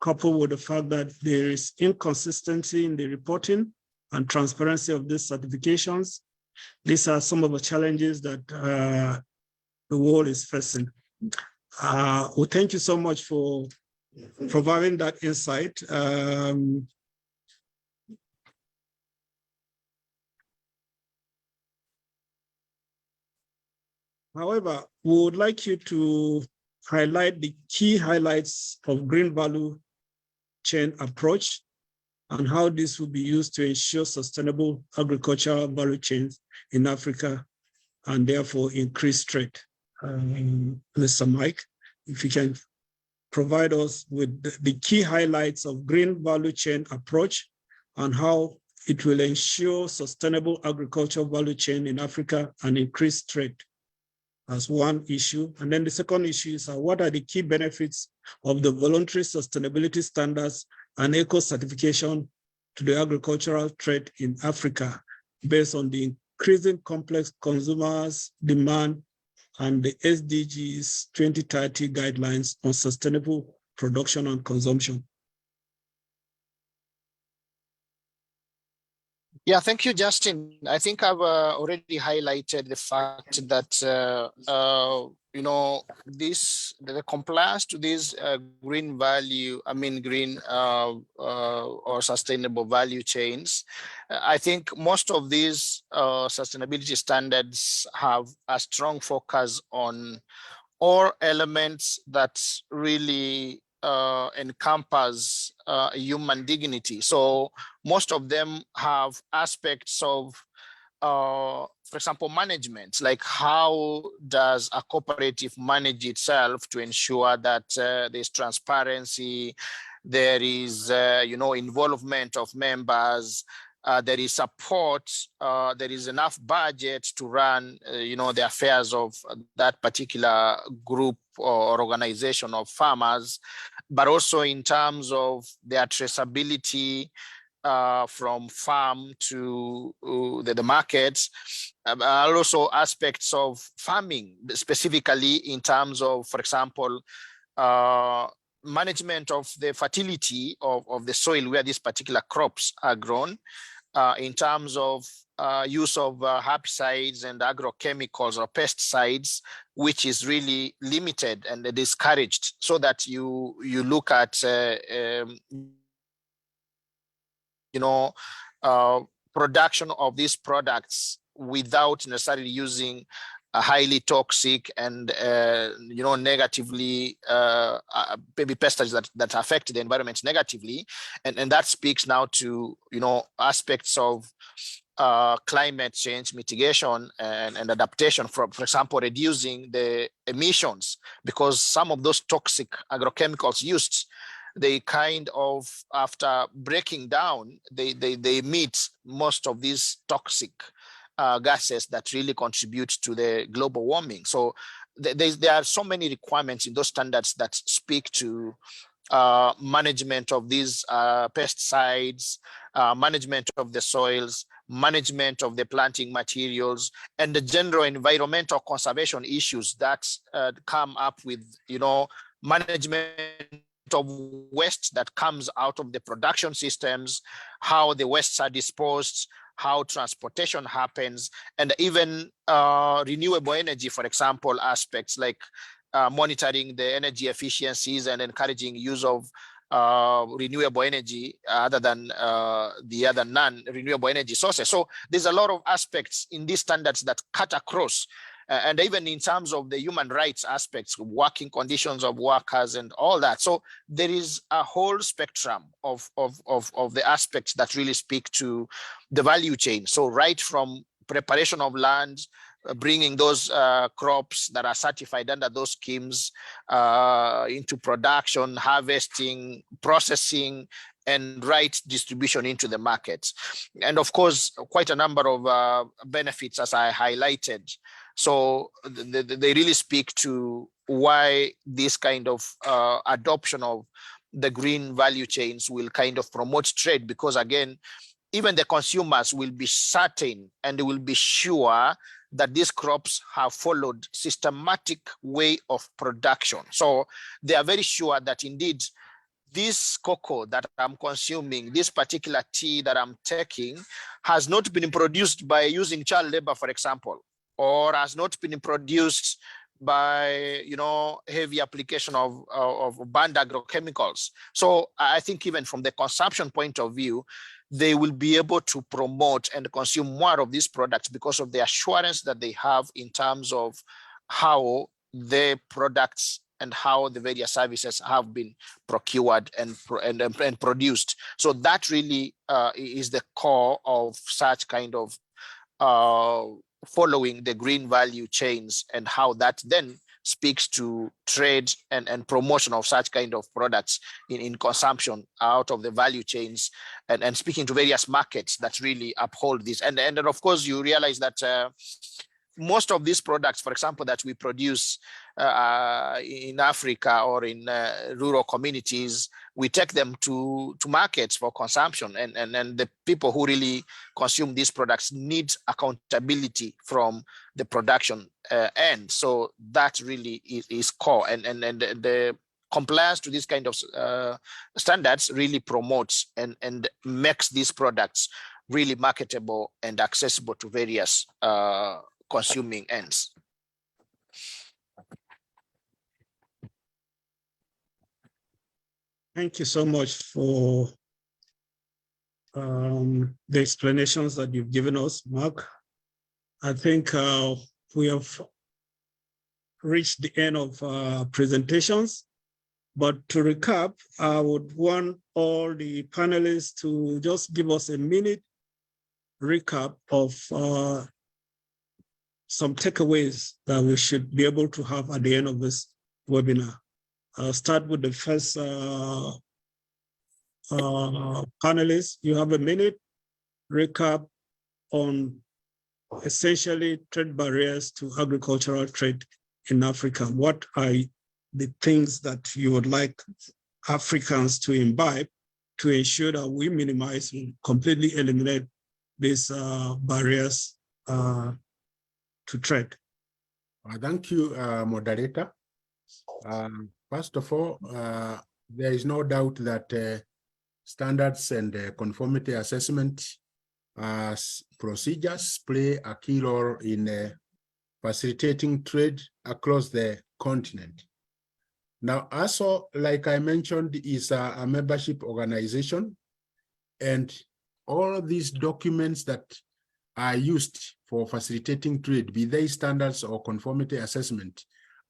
coupled with the fact that there is inconsistency in the reporting and transparency of these certifications. These are some of the challenges that the world is facing. Well, thank you so much for providing that insight. However, we would like you to highlight the key highlights of green value chain approach and how this will be used to ensure sustainable agricultural value chains in Africa and therefore increase trade. Mr. Mike, if you can provide us with the key highlights of green value chain approach and how it will ensure sustainable agricultural value chain in Africa and increase trade as one issue. And then the second issue is what are the key benefits of the voluntary sustainability standards and eco-certification to the agricultural trade in Africa based on the increasing complex consumers' demand and the SDGs 2030 guidelines on sustainable production and consumption. Yeah, thank you, Justin. I think I've already highlighted the fact that the compliance to these green value, green or sustainable value chains. I think most of these sustainability standards have a strong focus on all elements that really encompass human dignity. So most of them have aspects of, for example, management, like how does a cooperative manage itself to ensure that there's transparency, there is, involvement of members, there is support, there is enough budget to run, the affairs of that particular group or organization of farmers, but also in terms of their traceability from farm to the markets, also aspects of farming, specifically in terms of, for example, management of the fertility of the soil where these particular crops are grown, in terms of use of herbicides and agrochemicals or pesticides, which is really limited and discouraged, so that you look at production of these products without necessarily using highly toxic and negatively maybe pesticides that affect the environment negatively, and that speaks now to aspects of climate change mitigation and adaptation, for example, reducing the emissions, because some of those toxic agrochemicals used, they kind of, after breaking down, they emit most of these toxic gases that really contribute to the global warming. So there are so many requirements in those standards that speak to management of these pesticides, management of the soils, management of the planting materials, and the general environmental conservation issues that come up with, management of waste that comes out of the production systems, how the wastes are disposed, how transportation happens, and even renewable energy, for example, aspects like monitoring the energy efficiencies and encouraging use of renewable energy other than the other non-renewable energy sources. So there's a lot of aspects in these standards that cut across, and even in terms of the human rights aspects, working conditions of workers and all that. So there is a whole spectrum of the aspects that really speak to the value chain. So right from preparation of land, bringing those crops that are certified under those schemes into production, harvesting, processing, and right distribution into the markets. And of course, quite a number of benefits, as I highlighted. So they really speak to why this kind of adoption of the green value chains will kind of promote trade, because again, even the consumers will be certain and they will be sure that these crops have followed systematic way of production. So they are very sure that indeed this cocoa that I'm consuming, this particular tea that I'm taking, has not been produced by using child labor, for example, or has not been produced by heavy application of banned agrochemicals. So I think even from the consumption point of view, they will be able to promote and consume more of these products because of the assurance that they have in terms of how the products and how the various services have been procured and produced. So that really is the core of such kind of following the green value chains, and how that then speaks to trade and promotion of such kind of products in consumption out of the value chains, and speaking to various markets that really uphold this. And then of course you realize that most of these products, for example, that we produce in Africa or in rural communities, we take them to markets for consumption, and the people who really consume these products need accountability from the production end. So that really is core, and the compliance to this kind of standards really promotes and makes these products really marketable and accessible to various consuming ends. Thank you so much for the explanations that you've given us, Mark. I think we have reached the end of presentations, but to recap, I would want all the panelists to just give us a minute recap of some takeaways that we should be able to have at the end of this webinar. I'll start with the first panelist. You have a minute recap on essentially trade barriers to agricultural trade in Africa. What are the things that you would like Africans to imbibe to ensure that we minimize and completely eliminate these barriers to trade? Thank you, Moderator. First of all, there is no doubt that standards and conformity assessment procedures play a key role in facilitating trade across the continent. Now, ASO, like I mentioned, is a membership organization, and all of these documents that are used for facilitating trade, be they standards or conformity assessment,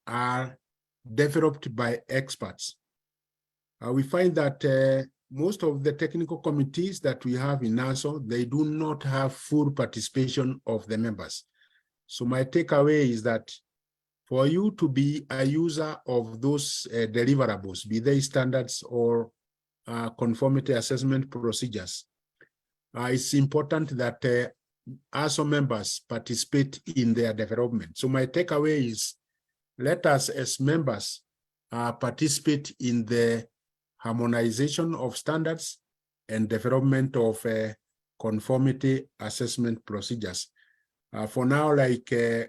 are developed by experts. We find that most of the technical committees that we have in NASO, they do not have full participation of the members. So my takeaway is that for you to be a user of those deliverables, be they standards or conformity assessment procedures, it's important that ASO members participate in their development. So my takeaway is, let us as members participate in the harmonization of standards and development of conformity assessment procedures. For now,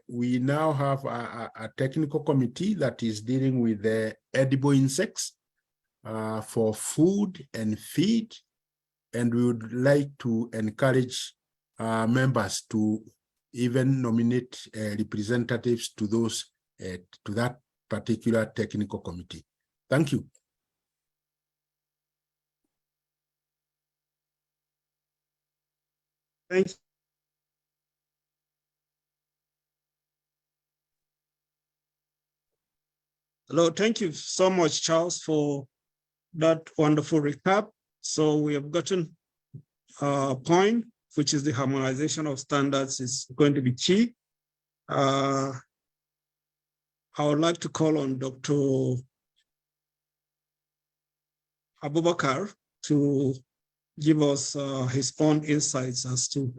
we now have a technical committee that is dealing with the edible insects for food and feed, and we would like to encourage members to even nominate representatives to those to that particular technical committee. Thank you. Thanks. Hello, thank you so much, Charles, for that wonderful recap. So we have gotten a point, which is the harmonization of standards is going to be key. I would like to call on Dr. Abubakar to give us his own insights as to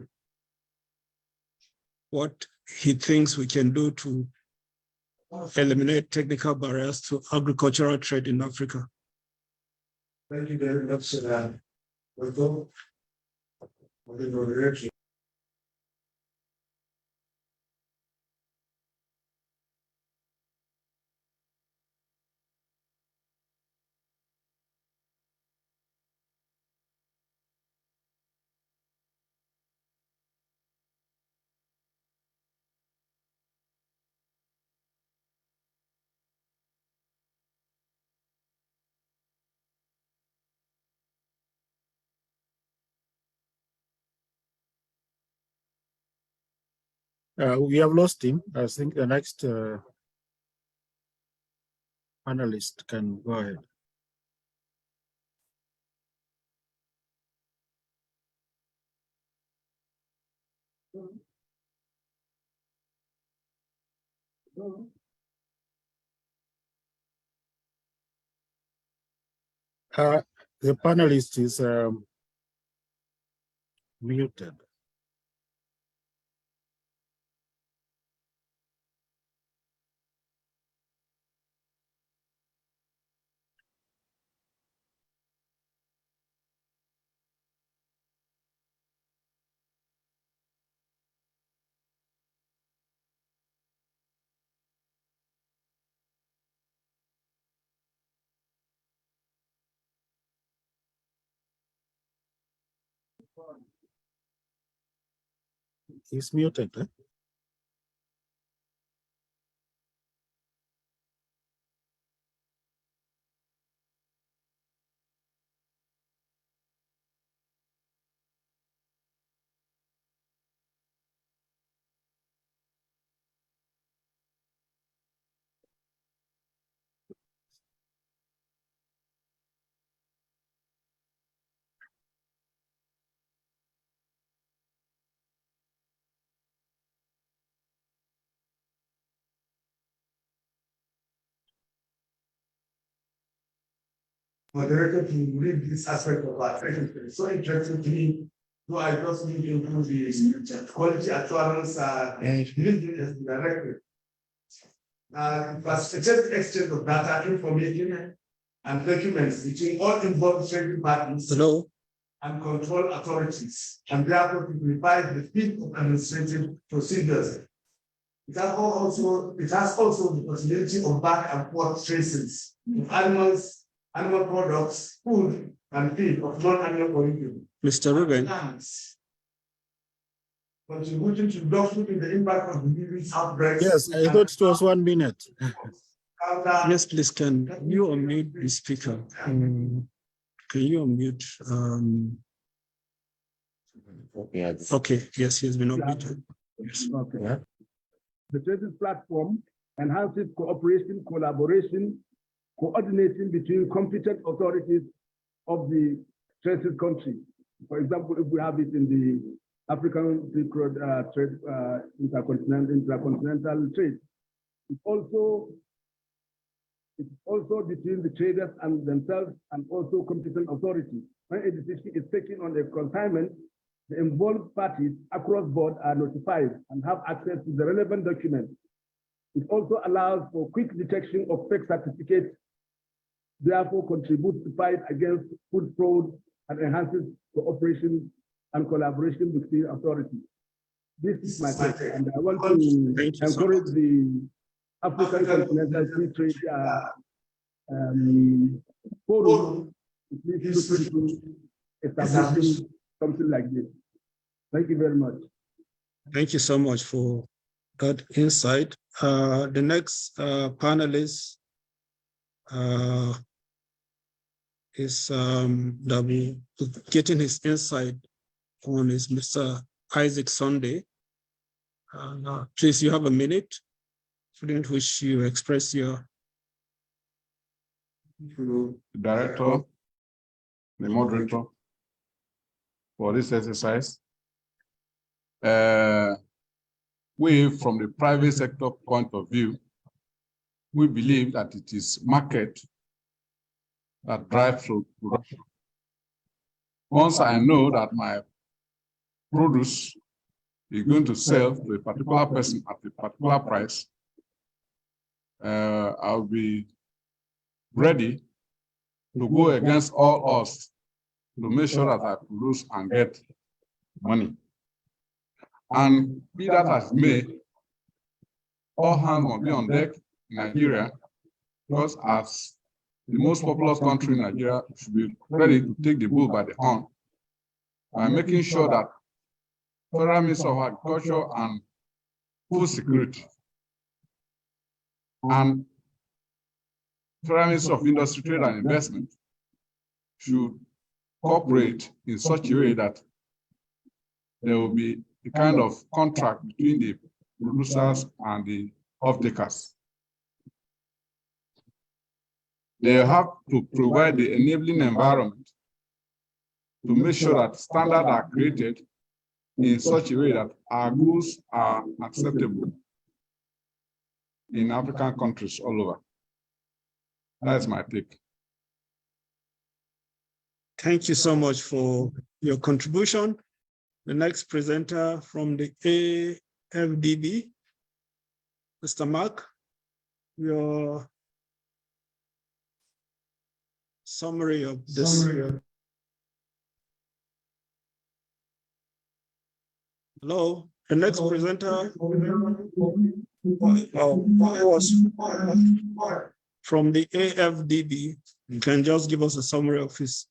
what he thinks we can do to eliminate technical barriers to agricultural trade in Africa. Thank you very much, sir. Welcome. We have lost him. I think the next panelist can go ahead. The panelist is muted. He's muted. Eh? Moderator to read this aspect of our training. It's so interesting to me. So I just need to improve the quality assurance directly. Facilitate exchange of data, information, and documents between all involved trading parties and control authorities, and therefore to simplify the speed of administrative procedures. It has also the possibility of back and forth traces of animal products, food, and feed of non-animal origin. Mr. Ruben. Contributing to documenting the impact of the disease outbreaks. Yes, I thought it was 1 minute. Yes, please, can you unmute the speaker? Can you unmute? Okay, yes, he has been updated. Yes. Okay. Yeah. The TRACES platform enhances cooperation, collaboration, coordination between competent authorities of the TRACES country. For example, if we have it in the African Silk Road trade, intercontinental trade, it's also between the traders and themselves and also competent authorities. When a decision is taken on a consignment, the involved parties across board are notified and have access to the relevant documents. It also allows for quick detection of fake certificates, therefore contributes to fight against food fraud and enhances cooperation and collaboration between authorities. This is my take, and I want to encourage the African Continental Free Trade Forum to please look into establishing something like this. Thank you very much. Thank you so much for that insight. The next panelist is getting his insight on is Mr. Isaac Sunday. Please, you have a minute during which you express your Director, the moderator for this exercise. We, from the private sector point of view, we believe that it is market that drives production. Once I know that my produce is going to sell to a particular person at a particular price, I'll be ready to go against all odds to make sure that I produce and get money. And be that as may, all hands must be on deck in Nigeria, because as the most populous country in Nigeria should be ready to take the bull by the horn by making sure that Federal Ministry of Agriculture and Food Security and Federal Ministry of Industry, Trade and Investment should cooperate in such a way that there will be a kind of contract between the producers and the off-takers. They have to provide the enabling environment to make sure that standards are created in such a way that our goods are acceptable in African countries all over. That's my take. Thank you so much for your contribution. The next presenter from the AfDB, Mr. Mark, your summary of this. Hello, the next presenter was from the AfDB. You can just give us a summary of his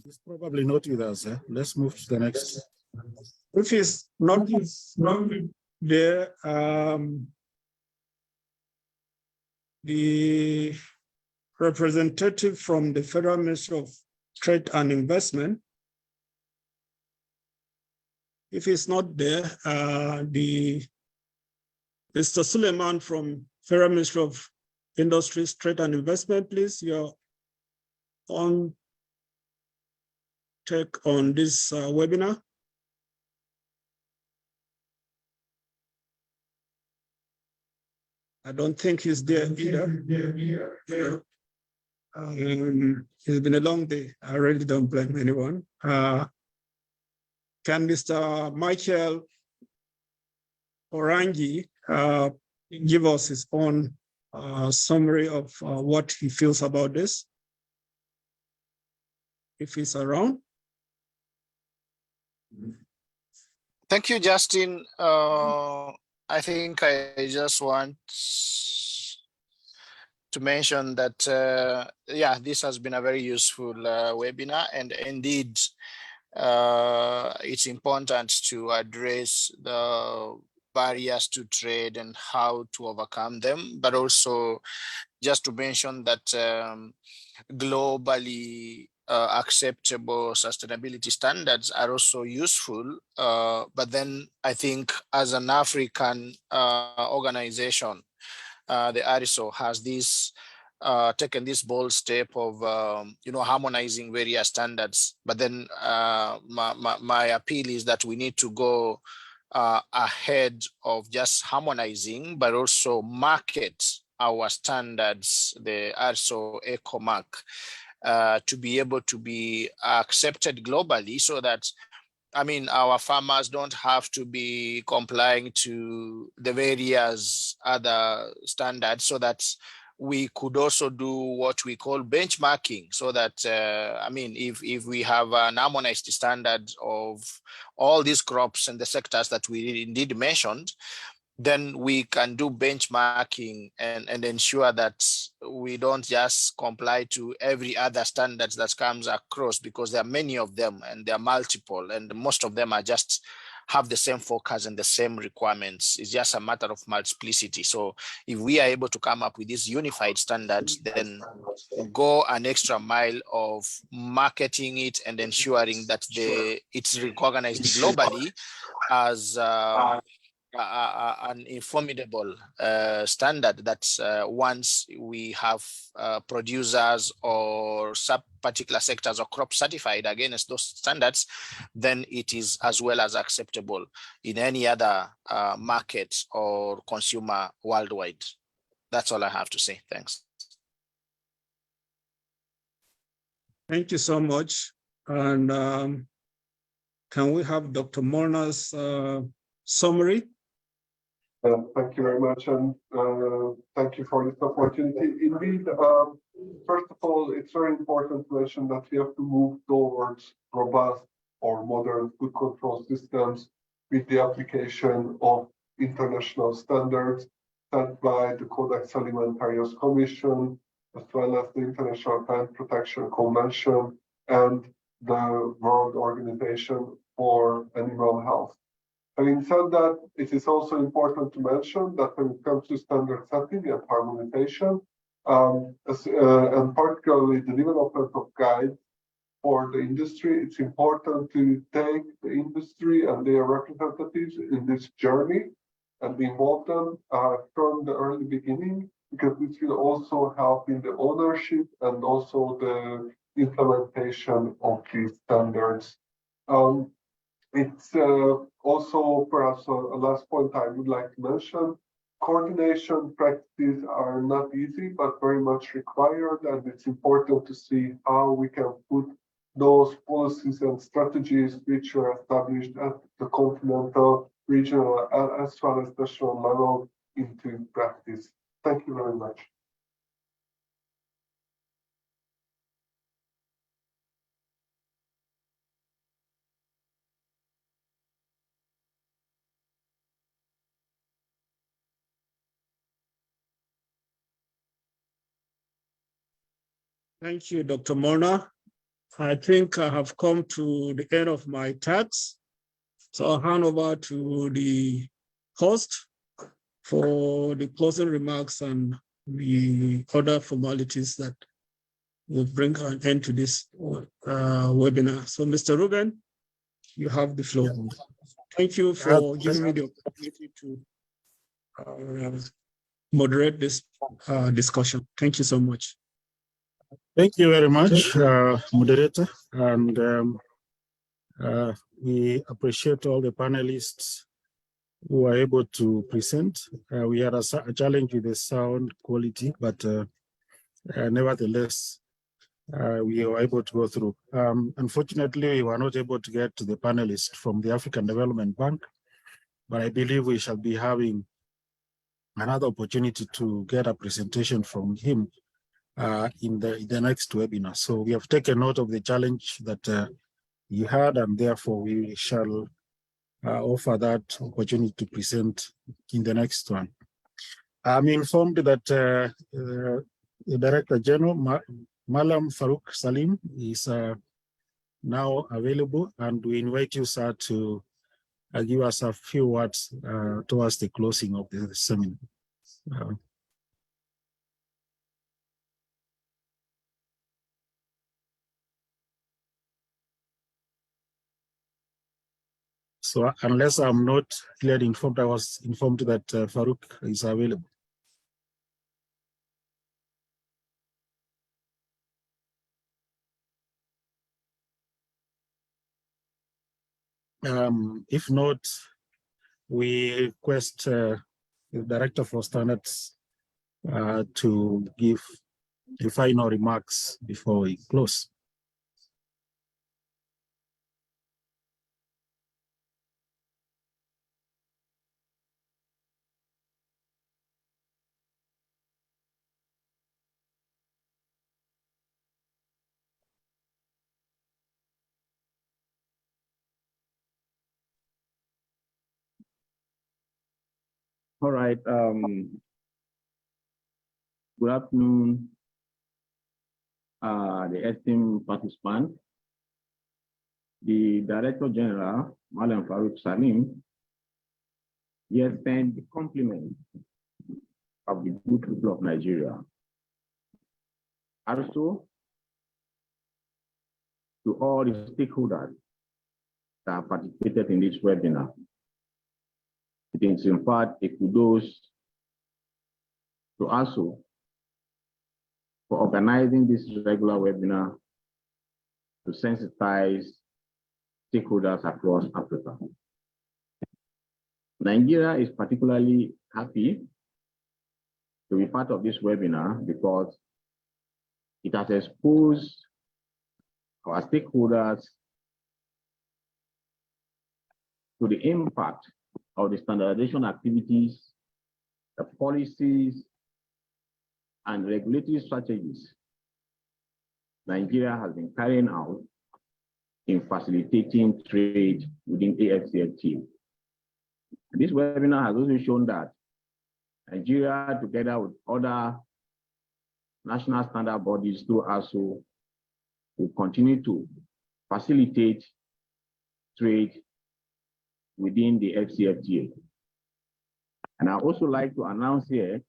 He's probably not with us. Let's move to the next. If he's not there, the representative from the Federal Ministry of Trade and Investment, if he's not there, Mr. Suleiman from Federal Ministry of Industries, Trade and Investment, please, your on take on this webinar. I don't think he's there either. It's been a long day. I really don't blame anyone. Can Mr. Michael Orangi give us his own summary of what he feels about this, if he's around? Thank you, Justin. I think I just want to mention that, yeah, this has been a very useful webinar, and indeed, it's important to address the barriers to trade and how to overcome them, but also just to mention that globally acceptable sustainability standards are also useful. But then I think as an African organization, the ARISO has this taken this bold step of harmonizing various standards. But then my appeal is that we need to go ahead of just harmonizing, but also market our standards, the ARISO Eco Mark, to be able to be accepted globally, so that our farmers don't have to be complying to the various other standards, so that we could also do what we call benchmarking, so that, if we have an harmonized standard of all these crops and the sectors that we indeed mentioned, then we can do benchmarking and ensure that we don't just comply to every other standards that comes across, because there are many of them and they are multiple, and most of them are just have the same focus and the same requirements. It's just a matter of multiplicity. So if we are able to come up with these unified standards, then go an extra mile of marketing it and ensuring that it's recognized globally as an formidable standard that once we have producers or particular sectors or crops certified against those standards, then it is as well as acceptable in any other market or consumer worldwide. That's all I have to say. Thanks. Thank you so much. And can we have Dr. Morna's summary? Thank you very much, and thank you for this opportunity. Indeed, first of all, it's very important to mention that we have to move towards robust or modern food control systems with the application of international standards set by the Codex Alimentarius Commission, as well as the International Plant Protection Convention and the World Organization for Animal Health. Having said that, it is also important to mention that when it comes to standard setting and harmonization, and particularly the development of guides for the industry, it's important to take the industry and their representatives in this journey and involve them from the early beginning, because this will also help in the ownership and also the implementation of these standards. It's also perhaps a last point I would like to mention. Coordination practices are not easy, but very much required, and it's important to see how we can put those policies and strategies which are established at the continental, regional, as well as national level into practice. Thank you very much. Thank you, Dr. Morna. I think I have come to the end of my task. So I'll hand over to the host for the closing remarks and the other formalities that will bring an end to this webinar. So Mr. Ruben, you have the floor. Thank you for giving me the opportunity to moderate this discussion. Thank you so much. Thank you very much, moderator, and we appreciate all the panelists who were able to present. We had a challenge with the sound quality, but nevertheless, we were able to go through. Unfortunately, we were not able to get to the panelists from the African Development Bank, but I believe we shall be having another opportunity to get a presentation from him in the next webinar. So we have taken note of the challenge that you had, and therefore we shall offer that opportunity to present in the next one. I'm informed that the Director General, Malam Farouk Salim, is now available, and we invite you, sir, to give us a few words towards the closing of the seminar. So unless I'm not clearly informed, I was informed that Farouk is available. If not, we request the Director for Standards to give the final remarks before we close. All right. Good afternoon, the esteemed participants. The Director General, Malam Farouk Salim, has sent the compliment of the good people of Nigeria. Also, to all the stakeholders that have participated in this webinar. It is in fact a kudos to ASU for organizing this regular webinar to sensitize stakeholders across Africa. Nigeria is particularly happy to be part of this webinar because it has exposed our stakeholders to the impact of the standardization activities, the policies, and regulatory strategies Nigeria has been carrying out in facilitating trade within AfCFTA. This webinar has also shown that Nigeria, together with other national standard bodies through ASU, will continue to facilitate trade within the AfCFTA. And I also like to announce here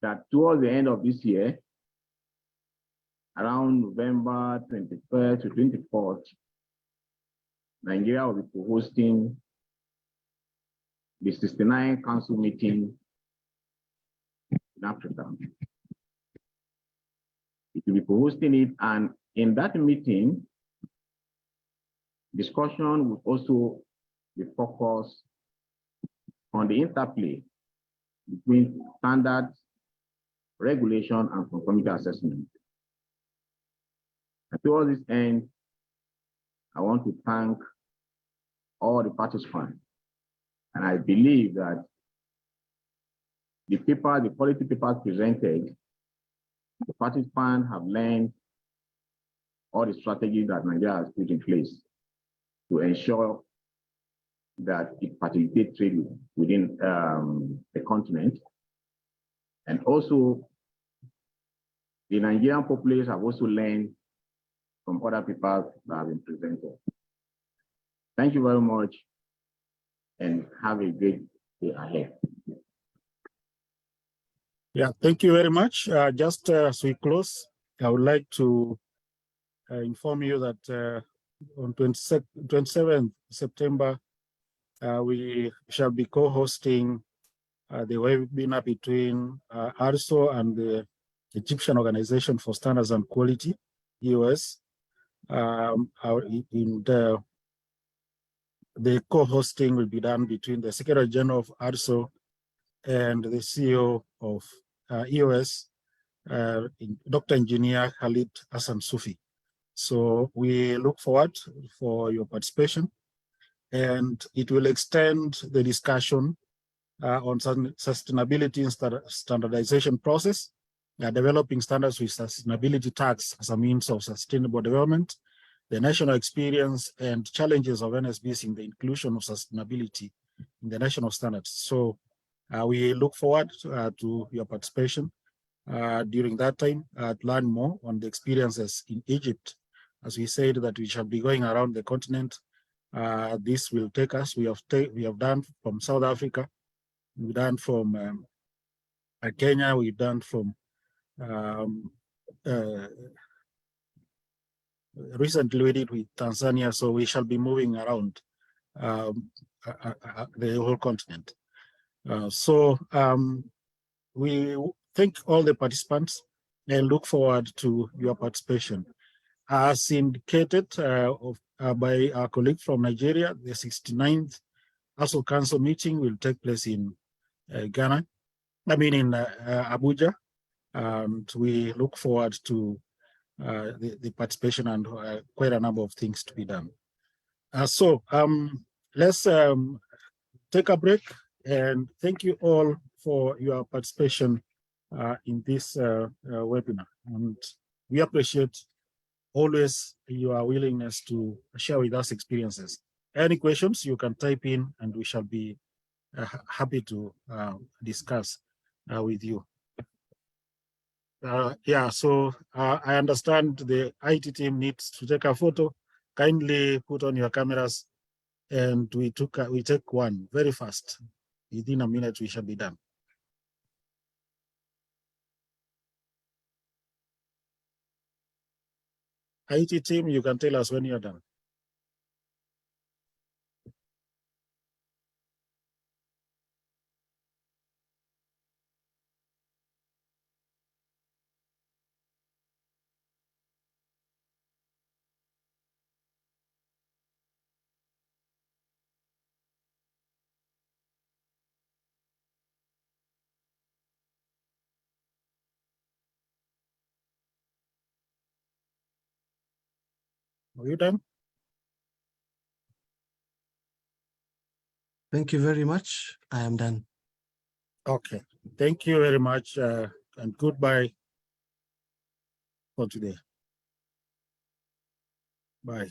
that towards the end of this year, around November 23rd to 24th, Nigeria will be hosting the 69th Council meeting in Africa. It will be hosting it, and in that meeting, discussion will also be focused on the interplay between standards, regulation, and conformity assessment. And towards this end, I want to thank all the participants. And I believe that the quality papers presented, the participants have learned all the strategies that Nigeria has put in place to ensure that it facilitates trade within the continent. And also, the Nigerian populace have also learned from other papers that have been presented. Thank you very much, and have a great day ahead. Yeah, thank you very much. Just as we close, I would like to inform you that on 27th September, we shall be co-hosting the webinar between ARSO and the Egyptian Organization for Standards and Quality, EOS. The co-hosting will be done between the Secretary General of ARSO and the CEO of EOS, Dr. Engineer Khalid Hassan Sufi. So we look forward for your participation, and it will extend the discussion on sustainability and standardization process, developing standards with sustainability tags as a means of sustainable development, the national experience and challenges of NSBs in the inclusion of sustainability in the national standards. So we look forward to your participation. during that time to learn more on the experiences in Egypt. As we said that we shall be going around the continent. This will take us. We have done from South Africa, we've done from Kenya, we've done from recently we did with Tanzania, so we shall be moving around the whole continent. We thank all the participants and look forward to your participation. As indicated by our colleague from Nigeria, the 69th ASO Council meeting will take place in Ghana, in Abuja, and we look forward to the participation and quite a number of things to be done. Let's take a break, and thank you all for your participation in this webinar. And we appreciate always your willingness to share with us experiences. Any questions you can type in, and we shall be happy to discuss with you. I understand the IT team needs to take a photo. Kindly put on your cameras, and we take one very fast. Within a minute, we shall be done. IT team, you can tell us when you're done. Are you done? Thank you very much. I am done. Okay. Thank you very much, and goodbye for today. Bye.